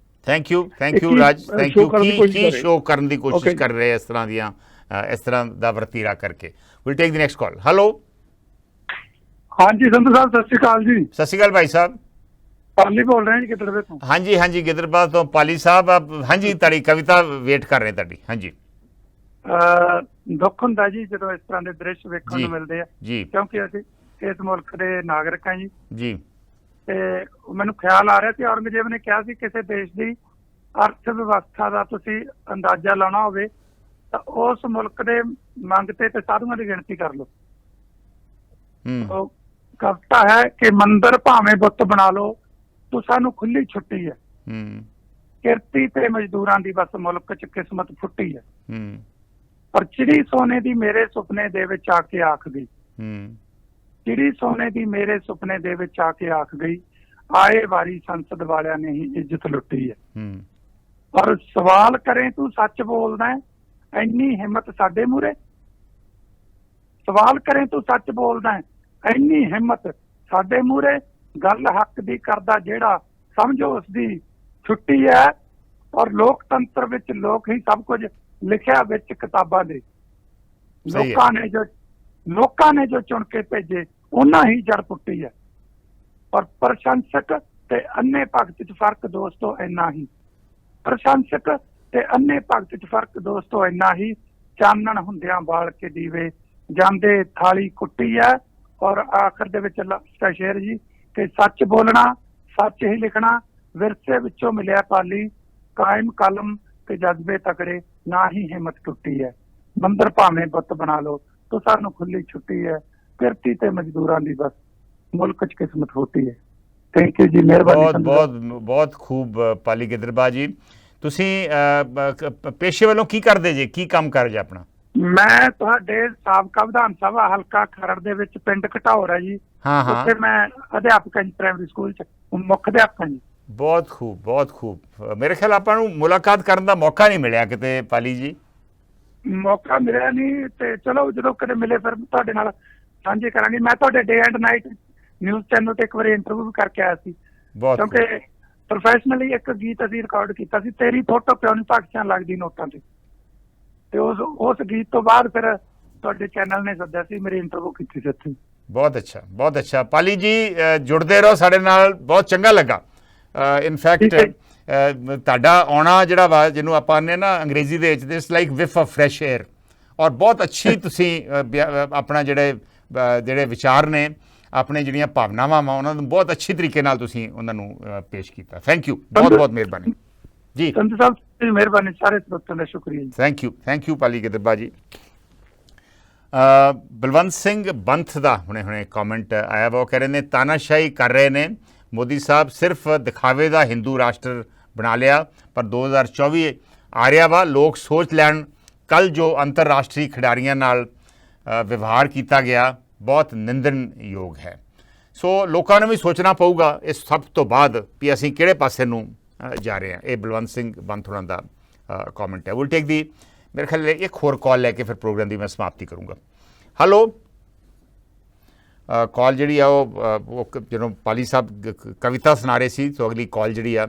Thank you Raj, thank you. ਕੀ ਸ਼ੋਅ ਕਰਨ ਦੀ ਕੋਸ਼ਿਸ਼ ਕਰ ਰਹੇ ਇਸ ਤਰ੍ਹਾਂ ਦਾ ਵਰਤੀਰਾ ਕਰਕੇ। Will take the next call. Hello, ਹਾਂਜੀ ਸੰਧੂ ਸਾਹਿਬ, ਸਤਿ ਸ਼੍ਰੀ ਅਕਾਲ ਜੀ। ਸਤਿ ਸ਼੍ਰੀ ਅਕਾਲ ਭਾਈ ਸਾਹਿਬ। ਪਾਲੀ ਬੋਲ ਰਹੇ ਜੀ ਗਿੱਦੜਬਾਹ ਤੋਂ। ਹਾਂਜੀ, ਗਿੱਦੜਬਾਹ ਤੋਂ ਪਾਲੀ ਸਾਹਿਬ। ਹਾਂਜੀ, ਤੁਹਾਡੀ ਕਵਿਤਾ ਵੇਟ ਕਰ ਰਹੇ ਤੁਹਾਡੀ। ਹਾਂਜੀ। ਦੁੱਖ ਹੁੰਦਾ ਜੀ ਜਦੋਂ ਇਸ ਤਰ੍ਹਾਂ ਦੇ ਦ੍ਰਿਸ਼ ਵੇਖਣ ਨੂੰ ਮਿਲਦੇ ਆ, ਕਿਉਂਕਿ ਅਸੀਂ ਇਸ ਮੁਲਕ ਦੇ ਨਾਗਰਿਕ ਹਾਂ ਜੀ। ਤੇ ਮੈਨੂੰ ਖਿਆਲ ਆ ਰਿਹਾ ਸੀ, ਔਰੰਗਜ਼ੇਬ ਨੇ ਕਿਹਾ ਸੀ ਕਿਸੇ ਦੇਸ਼ ਦੀ ਅਰਥ ਵਿਵਸਥਾ ਦਾ ਤੁਸੀਂ ਅੰਦਾਜ਼ਾ ਲਾਉਣਾ ਹੋਵੇ ਤਾਂ ਉਸ ਮੁਲਕ ਦੇ ਮੰਗਤੇ ਤੇ ਸਾਧੂਆਂ ਦੀ ਗਿਣਤੀ ਕਰ ਲਓ। ਉਹ ਕਵਿਤਾ ਹੈ ਕਿ ਮੰਦਰ ਭਾਵੇਂ ਬੁੱਤ ਬਣਾ ਲਓ, ਤੂੰ ਸਾਨੂੰ ਖੁੱਲੀ ਛੁੱਟੀ ਹੈ। ਕਿਰਤੀ ਤੇ ਮਜ਼ਦੂਰਾਂ ਦੀ ਬਸ ਮੁਲਕ 'ਚ ਕਿਸਮਤ ਫੁੱਟੀ ਹੈ। ਪਰ ਚਿੜੀ ਸੋਨੇ ਦੀ ਮੇਰੇ ਸੁਪਨੇ ਦੇ ਵਿੱਚ ਆ ਕੇ ਆਖ ਗਈ, ਚਿੜੀ ਸੋਨੇ ਦੀ ਮੇਰੇ ਸੁਪਨੇ ਦੇ ਵਿੱਚ ਆ ਕੇ ਆਖ ਗਈ, ਆਏ ਵਾਰੀ ਸੰਸਦ ਵਾਲਿਆਂ ਨੇ ਹੀ ਇੱਜ਼ਤ ਲੁੱਟੀ ਹੈ। ਪਰ ਸਵਾਲ ਕਰੇ ਤੂੰ ਸੱਚ ਬੋਲਦਾ ਹੈ, ਇੰਨੀ ਹਿੰਮਤ ਸਾਡੇ ਮੂਹਰੇ? ਸਵਾਲ ਕਰੇ ਤੂੰ ਸੱਚ ਬੋਲਦਾ ਹੈ, ਇੰਨੀ ਹਿੰਮਤ ਸਾਡੇ ਮੂਹਰੇ? ਗੱਲ ਹੱਕ ਦੀ ਕਰਦਾ ਜਿਹੜਾ, ਸਮਝੋ ਉਸਦੀ ਛੁੱਟੀ ਹੈ। ਔਰ ਲੋਕਤੰਤਰ ਵਿੱਚ ਲੋਕ ਹੀ ਸਭ ਕੁਝ ਲਿਖਿਆ ਵਿੱਚ ਕਿਤਾਬਾਂ ਦੇ, ਲੋਕਾਂ ਨੇ ਜੋ ਚੁਣ ਕੇ ਭੇਜੇ ਉਹਨਾਂ ਹੀ ਜੜ ਪੁੱਟੀ ਹੈ। ਪਰ ਪ੍ਰਸ਼ੰਸਕ ਤੇ ਅੰਨੇ ਭਗਤ 'ਚ ਫਰਕ ਦੋਸਤੋ ਇੰਨਾ ਹੀ, ਪ੍ਰਸ਼ੰਸਕ ਤੇ ਅੰਨੇ ਭਗਤ 'ਚ ਫਰਕ ਦੋਸਤੋ ਇੰਨਾ ਹੀ, ਚਾਨਣ ਹੁੰਦਿਆਂ ਬਾਲ ਕੇ ਦੀਵੇ ਜਾਂਦੇ ਥਾਲੀ ਕੁੱਟੀ ਹੈ। ਔਰ ਆਖਰ ਦੇ ਵਿੱਚ ਸ਼ੇਰ ਜੀ ਕਿ ਸੱਚ ਬੋਲਣਾ, ਸੱਚ ਹੀ ਲਿਖਣਾ, ਵਿਰਸੇ ਵਿੱਚੋਂ ਮਿਲਿਆ ਪਾਲੀ, ਕਾਇਮ ਕਲਮ ਤੇ ਜਜ਼ਬੇ ਤਕੜੇ, ਨਾ ਹੀ ਹਿੰਮਤ ਟੁੱਟੀ ਹੈ। ਮੰਦਰ ਭਾਵੇਂ ਬੁੱਤ ਬਣਾ ਲਓ, ਤੂੰ ਸਾਨੂੰ ਖੁੱਲੀ ਛੁੱਟੀ ਹੈ। ਕਿਰਤੀ ਤੇ ਮਜ਼ਦੂਰਾਂ ਦੀ ਬਸ ਮੁਲਕ 'ਚ ਕਿਸਮਤ ਹੋਤੀ ਹੈ। ਥੈਂਕ ਯੂ ਜੀ, ਮਿਹਰਬਾਨੀ। ਬਹੁਤ ਖੂਬ ਪਾਲੀ ਗਿੱਦੜਬਾਹ ਜੀ। ਤੁਸੀਂ ਪੇਸ਼ੇ ਵੱਲੋਂ ਕੀ ਕਰਦੇ ਜੇ, ਕੀ ਕੰਮ ਕਰ ਜੇ ਆਪਣਾ? ਮੈਂ ਤੁਹਾਡੇ ਸਾਬਕਾ ਵਿਧਾਨ ਸਭਾ ਹਲਕਾ ਖਰੜ ਦੇ ਵਿੱਚ ਪਿੰਡ ਘਟੌਰ ਹੈ ਜੀ, ਉੱਥੇ ਮੈਂ ਅਧਿਆਪਕ ਹਾਂ ਜੀ, ਪ੍ਰਾਇਮਰੀ ਸਕੂਲ 'ਚ ਮੁੱਖ ਅਧਿਆਪਕ ਹਾਂ ਜੀ। ਬਹੁਤ ਖੂਬ। ਮੇਰੇ ਖਿਆਲ ਆਪਾਂ ਨੂੰ ਮੁਲਾਕਾਤ ਕਰਨ ਦਾ ਮੌਕਾ ਨਹੀਂ ਮਿਲਿਆ ਕਿਤੇ ਪਾਲੀ ਜੀ। ਮੌਕਾ ਮਿਲਿਆ ਨਹੀਂ, ਤੇ ਚਲੋ ਜਦੋਂ ਕਦੇ ਮਿਲੇ ਫਿਰ ਤੁਹਾਡੇ ਨਾਲ ਸਾਂਝੇ ਕਰਾਂਗੇ। ਮੈਂ ਤੁਹਾਡੇ day and night news channel ਤੇ ਇੱਕ ਵਾਰੀ ਇੰਟਰਵਿਊ ਵੀ ਕਰਕੇ ਆਇਆ ਸੀ, ਕਿਉਂਕਿ ਪ੍ਰੋਫੈਸ਼ਨਲੀ ਇੱਕ ਗੀਤ ਅਸੀਂ ਰਿਕਾਰਡ ਕੀਤਾ ਸੀ, ਤੇਰੀ ਫੋਟੋ ਕਿਉਂ ਨਹੀਂ ਪਾਕਿਸਤਾਨ ਲੱਗਦੀ ਨੋਟਾਂ ਤੇ ਉਸ ਗੀਤ ਤੋਂ ਬਾਅਦ ਫਿਰ ਤੁਹਾਡੇ ਚੈਨਲ ਨੇ ਸੱਦਿਆ ਸੀ, ਮੇਰੀ ਇੰਟਰਵਿਊ ਕੀਤੀ ਸੀ ਉੱਥੇ। ਬਹੁਤ ਅੱਛਾ ਪਾਲੀ ਜੀ, ਜੁੜਦੇ ਰਹੋ ਸਾਡੇ ਨਾਲ, ਬਹੁਤ ਚੰਗਾ ਲੱਗਾ। ਇਨਫੈਕਟ ਤੁਹਾਡਾ ਆਉਣਾ ਜਿਹੜਾ ਵਾ, ਜਿਹਨੂੰ ਆਪਾਂ ਨੇ ਨਾ ਅੰਗਰੇਜ਼ੀ ਦੇ ਵਿੱਚ this like ਵਿਫ of fresh air, ਔਰ ਬਹੁਤ ਅੱਛੀ ਤੁਸੀਂ ਆਪਣਾ ਜਿਹੜੇ ਵਿਚਾਰ ਨੇ, ਆਪਣੇ ਜਿਹੜੀਆਂ ਭਾਵਨਾਵਾਂ ਵਾ, ਉਹਨਾਂ ਨੂੰ ਬਹੁਤ ਅੱਛੀ ਤਰੀਕੇ ਨਾਲ ਤੁਸੀਂ ਉਹਨਾਂ ਨੂੰ ਪੇਸ਼ ਕੀਤਾ। ਥੈਂਕ ਯੂ, ਬਹੁਤ ਮਿਹਰਬਾਨੀ ਜੀ। ਸੰਧੂ ਸਾਹਿਬ ਮਿਹਰਬਾਨੀ, ਸਾਰੇ ਸਰੋਤਿਆਂ ਦਾ ਸ਼ੁਕਰੀਆ ਜੀ। ਥੈਂਕ ਯੂ ਪਾਲੀ ਗਿੱਦੜਬਾਹ ਜੀ। ਬਲਵੰਤ ਸਿੰਘ ਬੰਥ ਦਾ ਹੁਣੇ ਕਮੈਂਟ ਆਇਆ ਵਾ, ਉਹ ਕਹਿ ਰਹੇ ਨੇ ਤਾਨਾਸ਼ਾਹੀ ਕਰ ਰਹੇ ਨੇ ਮੋਦੀ ਸਾਹਿਬ, ਸਿਰਫ ਦਿਖਾਵੇ ਦਾ ਹਿੰਦੂ ਰਾਸ਼ਟਰ ਬਣਾ ਲਿਆ, ਪਰ 2024 ਆ ਰਿਹਾ ਵਾ, ਲੋਕ ਸੋਚ ਲੈਣ। ਕੱਲ੍ਹ ਜੋ ਅੰਤਰਰਾਸ਼ਟਰੀ ਖਿਡਾਰੀਆਂ ਨਾਲ ਵਿਵਹਾਰ ਕੀਤਾ ਗਿਆ ਬਹੁਤ ਨਿੰਦਣਯੋਗ ਹੈ। ਸੋ ਲੋਕਾਂ ਨੂੰ ਵੀ ਸੋਚਣਾ ਪਊਗਾ ਇਸ ਸਭ ਤੋਂ ਬਾਅਦ ਵੀ ਅਸੀਂ ਕਿਹੜੇ ਪਾਸੇ ਨੂੰ ਜਾ ਰਹੇ ਹਾਂ। ਇਹ ਬਲਵੰਤ ਸਿੰਘ ਬੰਥੋੜਾ ਦਾ ਕਮੈਂਟ ਹੈ। ਵਿਲ ਟੇਕ ਦੀ ਮੇਰੇ ਖਿਆਲ ਇੱਕ ਹੋਰ ਕਾਲ ਲੈ ਕੇ ਫਿਰ ਪ੍ਰੋਗਰਾਮ ਦੀ ਮੈਂ ਸਮਾਪਤੀ ਕਰੂੰਗਾ। ਹੈਲੋ, ਕਾਲ ਜਿਹੜੀ ਆ ਉਹ ਜਦੋਂ ਪਾਲੀ ਸਾਹਿਬ ਕਵਿਤਾ ਸੁਣਾ ਰਹੇ ਸੀ ਤਾਂ ਅਗਲੀ ਕਾਲ ਜਿਹੜੀ ਆ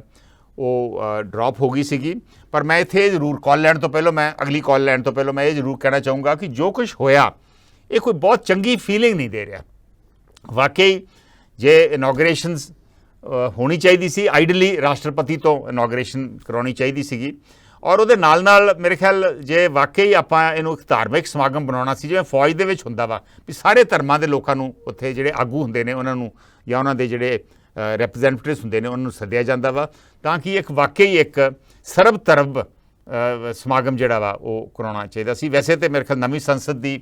ਉਹ ਡ੍ਰੌਪ ਹੋ ਗਈ ਸੀਗੀ। ਪਰ ਮੈਂ ਇੱਥੇ ਜ਼ਰੂਰ ਕਾਲ ਲੈਣ ਤੋਂ ਪਹਿਲਾਂ ਮੈਂ ਇਹ ਜ਼ਰੂਰ ਕਹਿਣਾ ਚਾਹੂੰਗਾ ਕਿ ਜੋ ਕੁਛ ਹੋਇਆ ਇਹ ਕੋਈ ਬਹੁਤ ਚੰਗੀ ਫੀਲਿੰਗ ਨਹੀਂ ਦੇ ਰਿਹਾ। ਵਾਕਈ ਜੇ ਇਨੋਗ੍ਰੇਸ਼ਨਸ ਹੋਣੀ ਚਾਹੀਦੀ ਸੀ, ਆਈਡਲੀ ਰਾਸ਼ਟਰਪਤੀ ਤੋਂ ਇਨੋਗ੍ਰੇਸ਼ਨ ਕਰਾਉਣੀ ਚਾਹੀਦੀ ਸੀਗੀ, ਔਰ ਉਹਦੇ ਨਾਲ ਨਾਲ ਮੇਰੇ ਖਿਆਲ ਜੇ ਵਾਕਈ ਆਪਾਂ ਇਹਨੂੰ ਇੱਕ ਧਾਰਮਿਕ ਸਮਾਗਮ ਬਣਾਉਣਾ ਸੀ ਜਿਵੇਂ ਫੌਜ ਦੇ ਵਿੱਚ ਹੁੰਦਾ ਵਾ ਵੀ ਸਾਰੇ ਧਰਮਾਂ ਦੇ ਲੋਕਾਂ ਨੂੰ ਉੱਥੇ ਜਿਹੜੇ ਆਗੂ ਹੁੰਦੇ ਨੇ ਉਹਨਾਂ ਨੂੰ ਜਾਂ ਉਹਨਾਂ ਦੇ ਜਿਹੜੇ ਰੈਪਰੈਜ਼ੈਂਟੇਟਿਵਸ ਹੁੰਦੇ ਨੇ ਉਹਨਾਂ ਨੂੰ ਸੱਦਿਆ ਜਾਂਦਾ ਵਾ ਤਾਂ ਕਿ ਇੱਕ ਵਾਕਈ ਇੱਕ ਸਰਬ ਧਰਮ ਸਮਾਗਮ ਜਿਹੜਾ ਵਾ ਉਹ ਕਰਾਉਣਾ ਚਾਹੀਦਾ ਸੀ। ਵੈਸੇ ਤਾਂ ਮੇਰੇ ਖਿਆਲ ਨਵੀਂ ਸੰਸਦ ਦੀ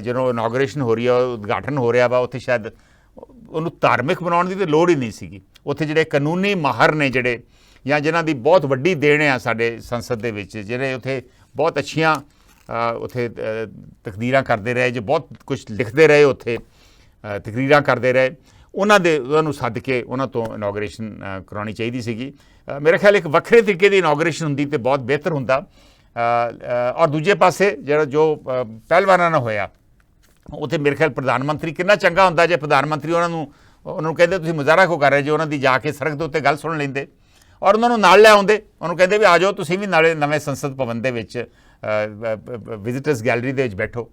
ਜਦੋਂ ਇਨੋਗ੍ਰੇਸ਼ਨ ਹੋ ਰਹੀ ਆ, ਉਦਘਾਟਨ ਹੋ ਰਿਹਾ ਵਾ, ਉੱਥੇ ਸ਼ਾਇਦ ਉਹਨੂੰ ਧਾਰਮਿਕ ਬਣਾਉਣ ਦੀ ਤਾਂ ਲੋੜ ਹੀ ਨਹੀਂ ਸੀਗੀ। ਉੱਥੇ ਜਿਹੜੇ ਕਾਨੂੰਨੀ ਮਾਹਰ ਨੇ ਜਿਹੜੇ ਜਾਂ ਜਿਨ੍ਹਾਂ ਦੀ ਬਹੁਤ ਵੱਡੀ ਦੇਣ ਆ ਸਾਡੇ ਸੰਸਦ ਦੇ ਵਿੱਚ, ਜਿਹੜੇ ਉੱਥੇ ਬਹੁਤ ਅੱਛੀਆਂ ਉੱਥੇ ਤਕਦੀਰਾਂ ਕਰਦੇ ਰਹੇ, ਜੋ ਬਹੁਤ ਕੁਝ ਲਿਖਦੇ ਰਹੇ, ਉੱਥੇ ਤਕਰੀਰਾਂ ਕਰਦੇ ਰਹੇ, ਉਹਨਾਂ ਨੂੰ ਸੱਦ ਕੇ ਉਹਨਾਂ ਤੋਂ ਇਨੋਗ੍ਰੇਸ਼ਨ ਕਰਾਉਣੀ ਚਾਹੀਦੀ ਸੀਗੀ। ਮੇਰੇ ਖਿਆਲ ਇੱਕ ਵੱਖਰੇ ਤਰੀਕੇ ਦੀ ਇਨੋਗ੍ਰੇਸ਼ਨ ਹੁੰਦੀ ਤੇ ਬਹੁਤ ਬਿਹਤਰ ਹੁੰਦਾ। ਔਰ ਦੂਜੇ ਪਾਸੇ ਜਿਹੜਾ ਜੋ ਪਹਿਲਵਾਨਾਂ ਨਾਲ ਹੋਇਆ ਉੱਥੇ ਮੇਰੇ ਖਿਆਲ ਪ੍ਰਧਾਨ ਮੰਤਰੀ ਕਿੰਨਾ ਚੰਗਾ ਹੁੰਦਾ ਜੇ ਪ੍ਰਧਾਨ ਮੰਤਰੀ ਉਹਨਾਂ ਨੂੰ ਕਹਿੰਦੇ ਤੁਸੀਂ ਮੁਜ਼ਾਹਰਾ ਕਿਉਂ ਕਰ ਰਹੇ ਜੇ, ਉਹਨਾਂ ਦੀ ਜਾ ਕੇ ਸੜਕ ਦੇ ਉੱਤੇ ਗੱਲ ਸੁਣ ਲੈਂਦੇ ਔਰ ਉਹਨਾਂ ਨੂੰ ਨਾਲ ਲੈ ਆਉਂਦੇ, ਉਹਨੂੰ ਕਹਿੰਦੇ ਵੀ ਆ ਜਾਓ ਤੁਸੀਂ ਵੀ ਨਾਲੇ ਨਵੇਂ ਸੰਸਦ ਭਵਨ ਦੇ ਵਿੱਚ ਵਿਜ਼ਿਟਰਸ ਗੈਲਰੀ ਦੇ ਵਿੱਚ ਬੈਠੋ।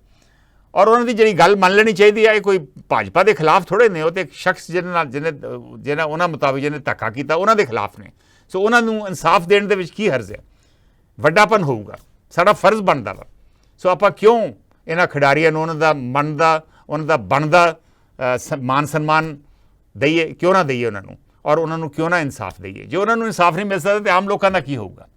ਔਰ ਉਹਨਾਂ ਦੀ ਜਿਹੜੀ ਗੱਲ ਮੰਨ ਲੈਣੀ ਚਾਹੀਦੀ ਹੈ। ਇਹ ਕੋਈ ਭਾਜਪਾ ਦੇ ਖਿਲਾਫ ਥੋੜ੍ਹੇ ਨੇ, ਉਹ ਤਾਂ ਇੱਕ ਸ਼ਖਸ ਜਿਹਨੇ ਉਹਨਾਂ ਮੁਤਾਬਿਕ ਜਿਹਨੇ ਧੱਕਾ ਕੀਤਾ ਉਹਨਾਂ ਦੇ ਖਿਲਾਫ ਨੇ। ਸੋ ਉਹਨਾਂ ਨੂੰ ਇਨਸਾਫ ਦੇਣ ਦੇ ਵਿੱਚ ਕੀ ਹਰਜ਼ ਹੈ? ਵੱਡਾਪਨ ਹੋਊਗਾ, ਸਾਡਾ ਫਰਜ਼ ਬਣਦਾ ਵਾ। ਸੋ ਆਪਾਂ ਕਿਉਂ ਇਹਨਾਂ ਖਿਡਾਰੀਆਂ ਨੂੰ ਉਹਨਾਂ ਦਾ ਬਣਦਾ ਮਾਨ ਸਨਮਾਨ ਦਈਏ, ਕਿਉਂ ਨਾ ਦਈਏ ਉਹਨਾਂ ਨੂੰ, ਔਰ ਉਹਨਾਂ ਨੂੰ ਕਿਉਂ ਨਾ ਇਨਸਾਫ ਦਈਏ। ਜੇ ਉਹਨਾਂ ਨੂੰ ਇਨਸਾਫ ਨਹੀਂ ਮਿਲ ਸਕਦਾ ਤਾਂ ਆਮ ਲੋਕਾਂ ਦਾ ਕੀ ਹੋਊਗਾ?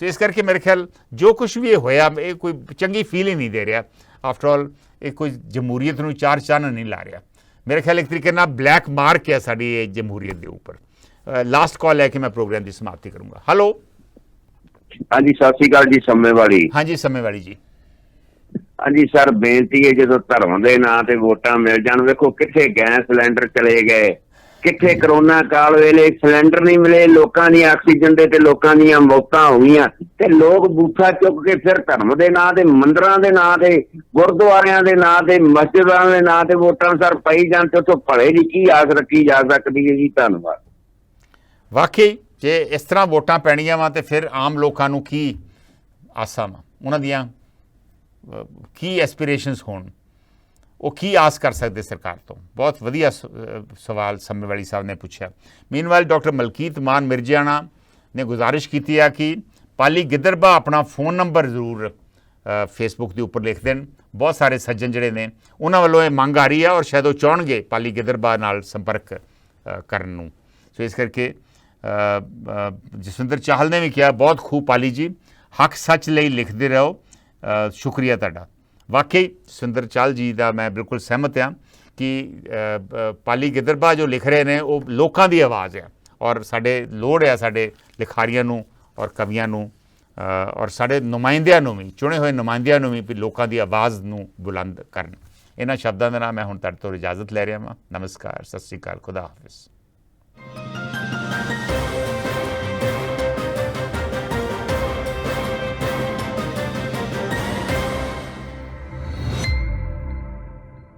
ਸੋ ਇਸ ਕਰਕੇ ਮੇਰੇ ਖਿਆਲ ਜੋ ਕੁਛ ਵੀ ਇਹ ਹੋਇਆ ਇਹ ਕੋਈ ਚੰਗੀ ਫੀਲਿੰਗ ਨਹੀਂ ਦੇ ਰਿਹਾ। ਆਫਟਰ ਆਲ ਇਹ ਕੋਈ ਜਮਹੂਰੀਅਤ ਨੂੰ ਚਾਰ ਚੰਨ ਨਹੀਂ ਲਾ ਰਿਹਾ। ਮੇਰੇ ਖਿਆਲ ਇੱਕ ਤਰੀਕੇ ਨਾਲ ਬਲੈਕ ਮਾਰਕ ਹੈ ਸਾਡੀ ਇਹ ਜਮਹੂਰੀਅਤ ਦੇ ਉੱਪਰ। ਲਾਸਟ ਕਾਲ ਲੈ ਕੇ ਮੈਂ ਪ੍ਰੋਗਰਾਮ ਦੀ ਸਮਾਪਤੀ ਕਰੂੰਗਾ। ਹੈਲੋ, ਹਾਂਜੀ ਸਤਿ ਸ਼੍ਰੀ ਅਕਾਲ ਜੀ। ਸੰਮੇਵਾਲੀ। ਹਾਂਜੀ ਸੰਮੇਵਾਲੀ ਜੀ। ਹਾਂਜੀ ਸਰ, ਬੇਨਤੀ ਹੈ ਜਦੋਂ ਧਰਮ ਦੇ ਨਾਂ ਤੇ ਵੋਟਾਂ ਮਿਲ ਜਾਣ, ਵੇਖੋ ਕਿੱਥੇ ਗੈਸ ਸਿਲੰਡਰ ਚਲੇ ਗਏ, ਕਿੱਥੇ ਕਰੋਨਾ ਕਾਲ ਵੇਲੇ ਸਿਲੰਡਰ ਨਹੀਂ ਮਿਲੇ, ਲੋਕਾਂ ਦੀ ਆਕਸੀਜਨ ਦੇ ਤੇ ਲੋਕਾਂ ਦੀਆਂ ਮੌਤਾਂ ਹੋ ਗਈਆਂ, ਤੇ ਲੋਕ ਬੂਥਾ ਚੁੱਕ ਕੇ ਫਿਰ ਧਰਮ ਦੇ ਨਾਂ ਤੇ, ਮੰਦਰਾਂ ਦੇ ਨਾਂ ਤੇ, ਗੁਰਦੁਆਰਿਆਂ ਦੇ ਨਾਂ ਤੇ, ਮਸਜਿਦਾਂ ਦੇ ਨਾਂ ਤੇ ਵੋਟਾਂ ਸਰ ਪਈ ਜਾਣ ਤੇ ਉੱਥੋਂ ਭਲੇ ਦੀ ਕੀ ਆਸ ਰੱਖੀ ਜਾ ਸਕਦੀ ਹੈ ਜੀ? ਧੰਨਵਾਦ। ਵਾਕਈ ਜੇ ਇਸ ਤਰ੍ਹਾਂ ਵੋਟਾਂ ਪੈਣੀਆਂ ਵਾ ਤੇ ਫਿਰ ਆਮ ਲੋਕਾਂ ਨੂੰ ਕੀ ਆਸਾਂ ਵਾ, ਉਹਨਾਂ ਦੀਆਂ ਕੀ ਐਸਪੀਰੇਸ਼ਨਸ ਹੋਣ, ਉਹ ਕੀ ਆਸ ਕਰ ਸਕਦੇ ਸਰਕਾਰ ਤੋਂ? ਬਹੁਤ ਵਧੀਆ ਸਵਾਲ ਸੰਮੇਵਾਲੀ ਸਾਹਿਬ ਨੇ ਪੁੱਛਿਆ। ਮੀਨਵਾਈਲ ਡਾਕਟਰ ਮਲਕੀਤ ਮਾਨ ਮਿਰਜਾਣਾ ਨੇ ਗੁਜ਼ਾਰਿਸ਼ ਕੀਤੀ ਹੈ ਕਿ ਪਾਲੀ ਗਿੱਦੜਬਾਹਾ ਆਪਣਾ ਫੋਨ ਨੰਬਰ ਜ਼ਰੂਰ ਫੇਸਬੁੱਕ ਦੇ ਉੱਪਰ ਲਿਖ ਦੇਣ। ਬਹੁਤ ਸਾਰੇ ਸੱਜਣ ਜਿਹੜੇ ਨੇ ਉਹਨਾਂ ਵੱਲੋਂ ਇਹ ਮੰਗ ਆ ਰਹੀ ਹੈ ਔਰ ਸ਼ਾਇਦ ਉਹ ਚਾਹਣਗੇ ਪਾਲੀ ਗਿੱਦੜਬਾਹਾ ਨਾਲ ਸੰਪਰਕ ਕਰਨ ਨੂੰ। ਸੋ ਇਸ ਕਰਕੇ ਜਸਵਿੰਦਰ ਚਾਹਲ ਨੇ ਵੀ ਕਿਹਾ ਬਹੁਤ ਖੂਬ ਪਾਲੀ ਜੀ, ਹੱਕ ਸੱਚ ਲਈ ਲਿਖਦੇ ਰਹੋ, ਸ਼ੁਕਰੀਆ ਤੁਹਾਡਾ। ਵਾਕਈ ਜਸਵਿੰਦਰ ਚਾਹਲ ਜੀ ਦਾ ਮੈਂ ਬਿਲਕੁਲ ਸਹਿਮਤ ਹਾਂ ਕਿ ਪਾਲੀ ਗਿੱਦੜਬਾਹਾ ਜੋ ਲਿਖ ਰਹੇ ਨੇ ਉਹ ਲੋਕਾਂ ਦੀ ਆਵਾਜ਼ ਹੈ ਔਰ ਸਾਡੇ ਲੋੜ ਹੈ ਸਾਡੇ ਲਿਖਾਰੀਆਂ ਨੂੰ ਔਰ ਕਵੀਆਂ ਨੂੰ ਔਰ ਸਾਡੇ ਨੁਮਾਇੰਦਿਆਂ ਨੂੰ ਵੀ, ਚੁਣੇ ਹੋਏ ਨੁਮਾਇੰਦਿਆਂ ਨੂੰ ਵੀ ਲੋਕਾਂ ਦੀ ਆਵਾਜ਼ ਨੂੰ ਬੁਲੰਦ ਕਰਨ। ਇਹਨਾਂ ਸ਼ਬਦਾਂ ਦੇ ਨਾਲ ਮੈਂ ਹੁਣ ਤੁਹਾਡੇ ਤੋਂ ਇਜਾਜ਼ਤ ਲੈ ਰਿਹਾ ਹਾਂ। ਨਮਸਕਾਰ, ਸਤਿ ਸ਼੍ਰੀ ਅਕਾਲ, ਖੁਦਾ ਹਾਫਿਜ਼।